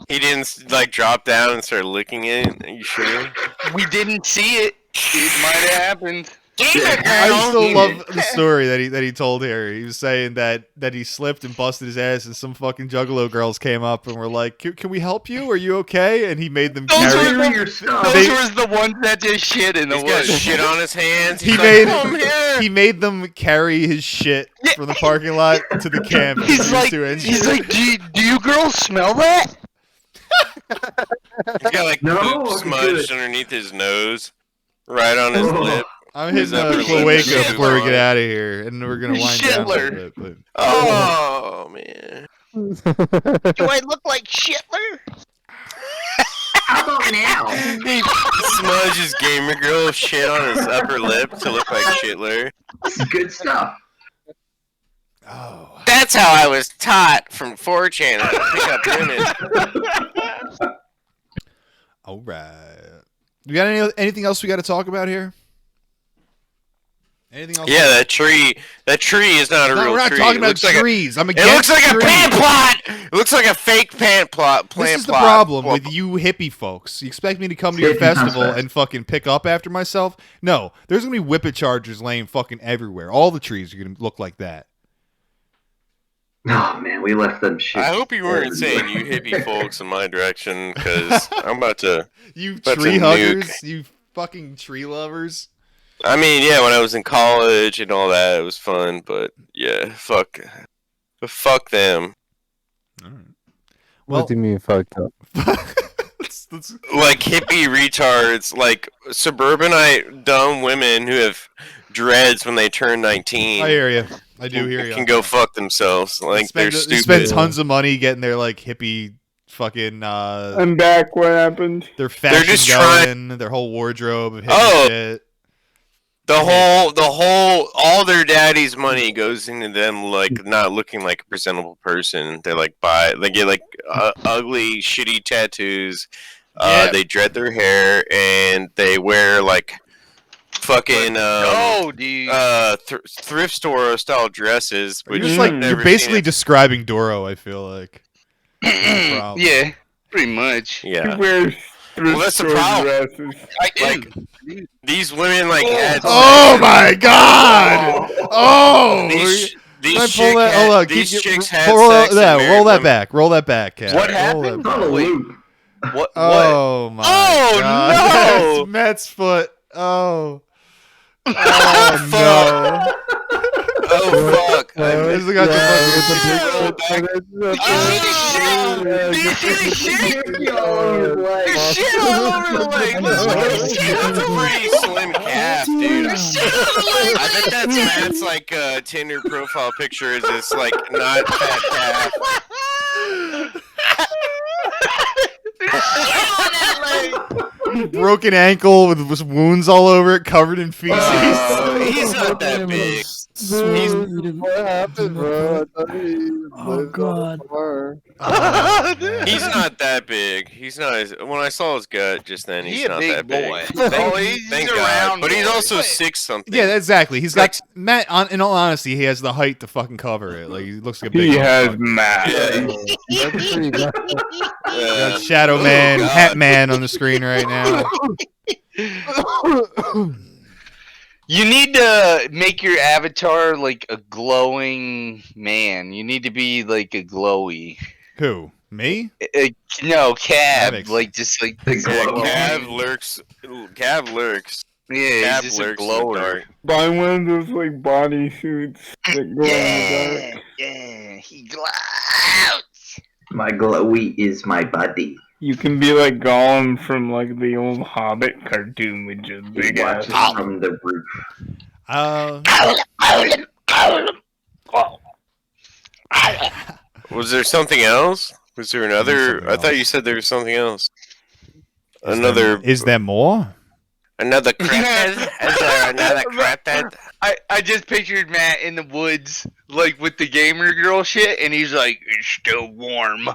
He didn't like drop down and start licking it. Are you sure? We didn't see it. It might have happened. I still love the story that he told here. He was saying that he slipped and busted his ass, and some fucking Juggalo girls came up and were like, "Can we help you? Are you okay?" And he made them carry your stuff. Those were the ones that just shit in the woods. Got shit on his hands. He made them carry his shit from the parking lot to the camp. He's like, do you girls smell that? He's got like poop smudged underneath his nose, right on his lip. I'm hitting a cloaca before we get out of here, and we're gonna wind down a little bit. But... Oh man, do I look like Shitler? How about now? He smudges gamer girl shit on his upper lip to look like Shitler. This is good stuff. Oh, that's how I was taught from 4chan to pick up women. All right, we got anything else we got to talk about here? Anything else? Yeah, that tree is not a real tree. We're not talking about trees. It looks like a plant plot. It looks like a fake plant plot. This is the problem with you hippie folks. You expect me to come to your festival and fucking pick up after myself? No, there's gonna be whippet chargers laying fucking everywhere. All the trees are gonna look like that. Oh man, we left them shit. I hope you weren't saying you hippie folks in my direction, because I'm about to. You tree huggers, you fucking tree lovers. I mean, yeah, when I was in college and all that, it was fun, but yeah, fuck them. All right. What do you mean fucked up? Like hippie retards, like suburbanite dumb women who have dreads when they turn 19. I hear you. I do hear you. Can go fuck themselves. Like they're stupid. They spend tons of money getting their like hippie fucking. I'm back. What happened? Their fashion just going, their whole wardrobe of hippie shit. All their daddy's money goes into them like not looking like a presentable person. They get like ugly, shitty tattoos. They dread their hair and they wear like fucking thrift store style dresses. Which You're basically describing Doro. I feel like. Yeah, pretty much. Yeah. He wears that's the problem. I do. Like, these women had. Oh my god! Oh. These chicks had roll sex. Roll that back. Roll that back, Cat. What happened? What? Oh my god! No! That's Matt's foot. Oh. Oh no! Oh fuck! This got the fucking. There's shit all over the leg. That's a pretty slim calf, dude. I bet that's Matt's like Tinder profile picture. Is this like not fat calf? Broken ankle with wounds all over it, covered in feces. He's not that big. What happened, bro? Oh god. He's not that big. He's not. When I saw his gut just then, he's not that big. Boy. Thank God. But he's also 6 something. Yeah, exactly. He's got Matt. In all honesty, he has the height to fucking cover it. Like he looks like a big. He has Matt. Got Shadow Man, Hat Man on the screen right now. You need to make your avatar like a glowing man. You need to be like a glowy. Who? Me? No, Cab. Like just like the glow. Cav lurks. Yeah, he's just a glower. Buy one of those like bodysuits that glow in the dark. Yeah, he glows. My glowy is my body. You can be like Gollum from like the old Hobbit cartoon with just big ass. From the roof. Was there something else? Was there another? I thought you said there was something else. Is there more? Another crackhead? Is there another crackhead? I just pictured Matt in the woods, like with the gamer girl shit, and he's like, "It's still warm."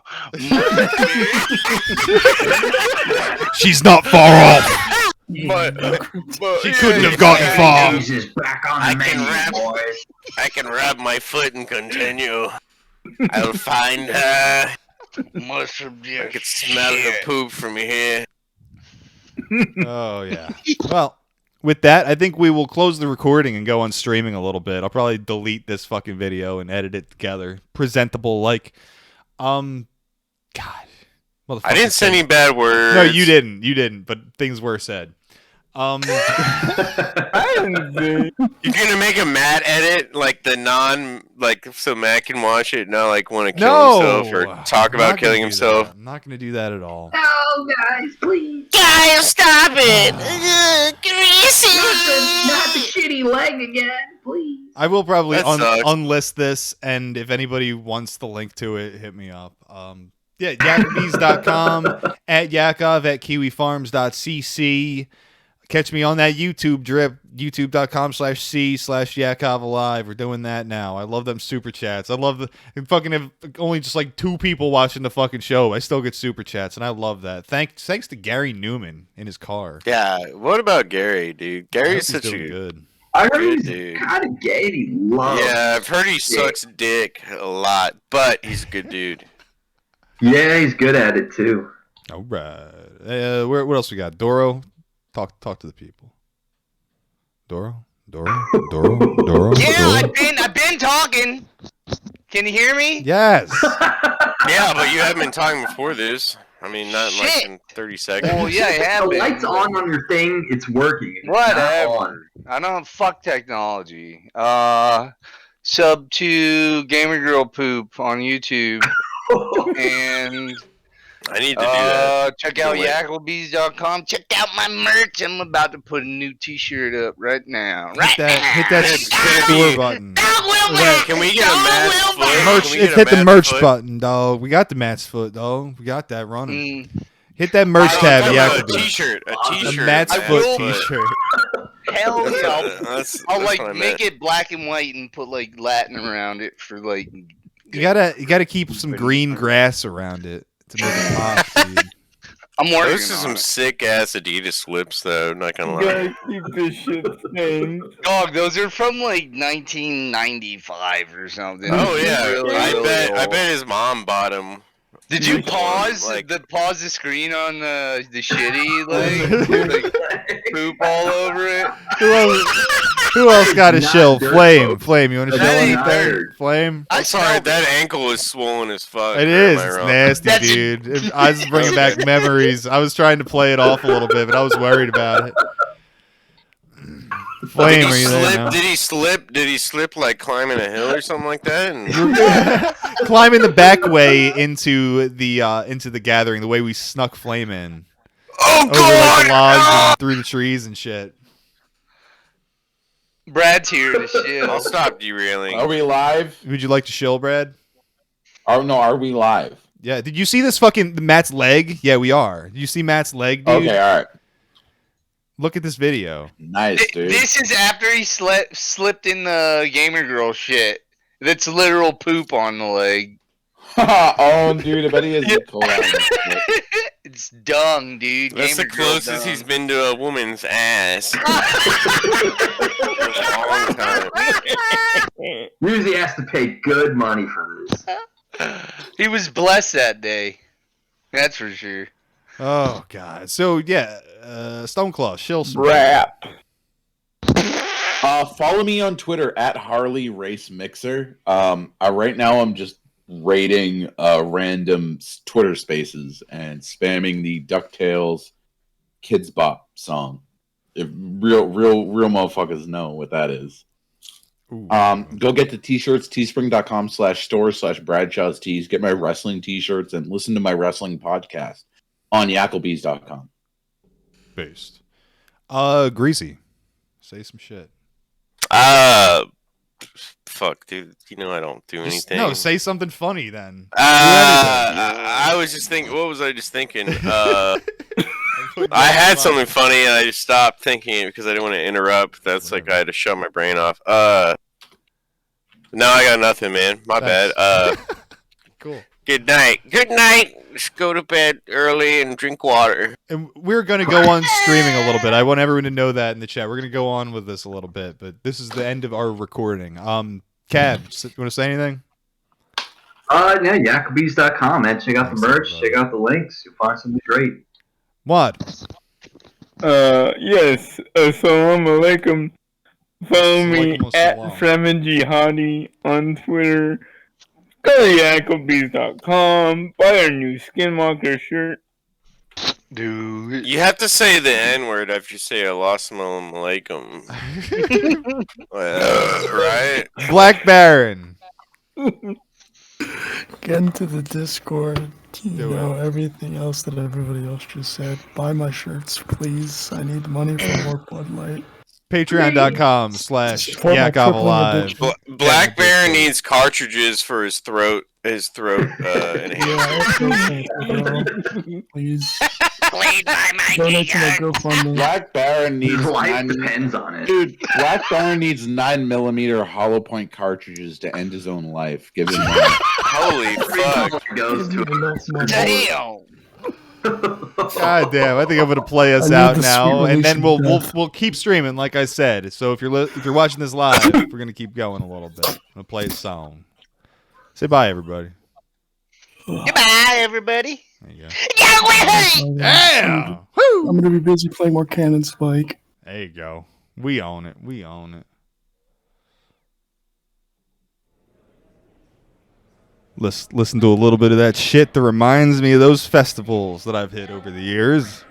She's not far off. But She couldn't have gotten far. I can wrap my foot and continue. I'll find her. Must have I can smell the poop from here. Oh yeah. Well, with that, I think we will close the recording and go on streaming a little bit. I'll probably delete this fucking video and edit it together, presentable like. God. I didn't say any bad words. No, you didn't. You didn't. But things were said. You're gonna make a Matt edit like the so Matt can watch it, not like want to kill himself or talk about killing himself. I'm not gonna do that at all. Oh, guys, please. Guys, stop it! Greasy! Not the shitty leg again, please. I will probably unlist this, and if anybody wants the link to it, hit me up. Yeah, yakobees.com, at Yakov, at kiwifarms.cc. Catch me on that YouTube drip, youtube.com/c/yakovalive. We're doing that now. I love them super chats. I love the fucking have only just like 2 people watching the fucking show. I still get super chats, and I love that. Thanks to Gary Newman in his car. Yeah, what about Gary, dude? Gary's such a good. I heard he's kind of gay. He loves. Yeah, I've heard he sucks dick a lot, but he's a good dude. Yeah, he's good at it too. All right. What else we got? Doro. Talk to the people. Doro. Yeah, I've been talking. Can you hear me? Yes. Yeah, but you haven't been talking before this. I mean, not like in 30 seconds. Well, yeah, I have the been. light's on your thing. It's working. It's Whatever. I don't fuck technology. Sub to Gamer Girl Poop on YouTube. And I need to do that. Check out yakovalive.com. Check out my merch. I'm about to put a new T-shirt up right now. Hit that store button. Can we get a match foot? Merch, hit the merch button, dog. We got the match foot, dog. We got that running. Hit that merch tab, A T-shirt. A T-shirt. A match foot T-shirt. Hell yeah! I'll like make it black and white and put like Latin around it for like. You gotta keep some green grass around it to make it pop, dude. I'm working. Those are some sick ass Adidas slips, though. Not gonna lie. Keep this shit stained. Dog, those are from like 1995 or something. Oh yeah, I bet his mom bought them. Did you pause the screen on the shitty like poop all over it? Who else got a shill? Flame, you want to shill anything? Flame. I'm sorry, that ankle is swollen as fuck. It is. It's nasty, dude. I was bringing back memories. I was trying to play it off a little bit, but I was worried about it. Flame, Did he slip? Did he slip like climbing a hill or something like that? Climbing the back way into the gathering, the way we snuck Flame in. Oh over like the logs and through the trees and shit. Brad's here to shill. I'll stop derailing. Are we live? Would you like to shill, Brad? Oh no, are we live? Yeah. Did you see this fucking Matt's leg? Yeah, we are. Did you see Matt's leg, dude? Okay, all right. Look at this video. Nice, dude. This is after he slipped in the gamer girl shit. That's literal poop on the leg. Oh, dude, I bet he has a cold. It's dung, dude. That's gamer the closest he's been to a woman's ass. Usually has to pay good money for this. He was blessed that day. That's for sure. Oh god. So yeah, Stoneclaw, shill some rap. Follow me on Twitter at Harley Race Mixer. Right now I'm just rating random Twitter spaces and spamming the DuckTales Kids Bop song. If real motherfuckers know what that is. Go get the t-shirts, teespring.com/store/Bradshaw's Tees. Get my wrestling t-shirts and listen to my wrestling podcast on yakobees.com. Based. Greasy. Say some shit. Fuck, dude. You know I don't do anything. No, say something funny then. I was just thinking. What was I just thinking? I had something funny and I just stopped thinking it because I didn't want to interrupt. That's like I had to shut my brain off. No, I got nothing, man. My bad. Cool. Good night. Good night. Just go to bed early and drink water. And we're going to go on streaming a little bit. I want everyone to know that in the chat. We're going to go on with this a little bit, but this is the end of our recording. Cav, you want to say anything? Yeah, yakobees.com, man. Check out the merch. Check out the links. You'll find something great. What? Yes. Assalamu alaikum. Follow me at Fremen Jihadi on Twitter. Go to yakobees.com. Buy our new Skinwalker shirt. Dude. You have to say the N-word after you say Assalamu alaikum. Right? Black Baron. Get into the Discord. You know everything else that everybody else just said. Buy my shirts, please. I need money for more Bud Light. Patreon.com/yakovalive. Black Bear needs cartridges for his throat. Please. Donate to my GoFundMe. Black Baron needs life depends on it. Dude, Black Baron needs 9mm hollow point cartridges to end his own life. Give him money. Holy fuck. Goes to Damn. God damn! I think I'm gonna play us out now, and then we'll keep streaming, like I said. So if you're watching this live, we're gonna keep going a little bit. I'm gonna play a song. Say bye, everybody. Goodbye, everybody. There you go. Damn! I'm gonna be busy playing more Cannon Spike. There you go. We own it. We own it. Listen to a little bit of that shit that reminds me of those festivals that I've hit over the years.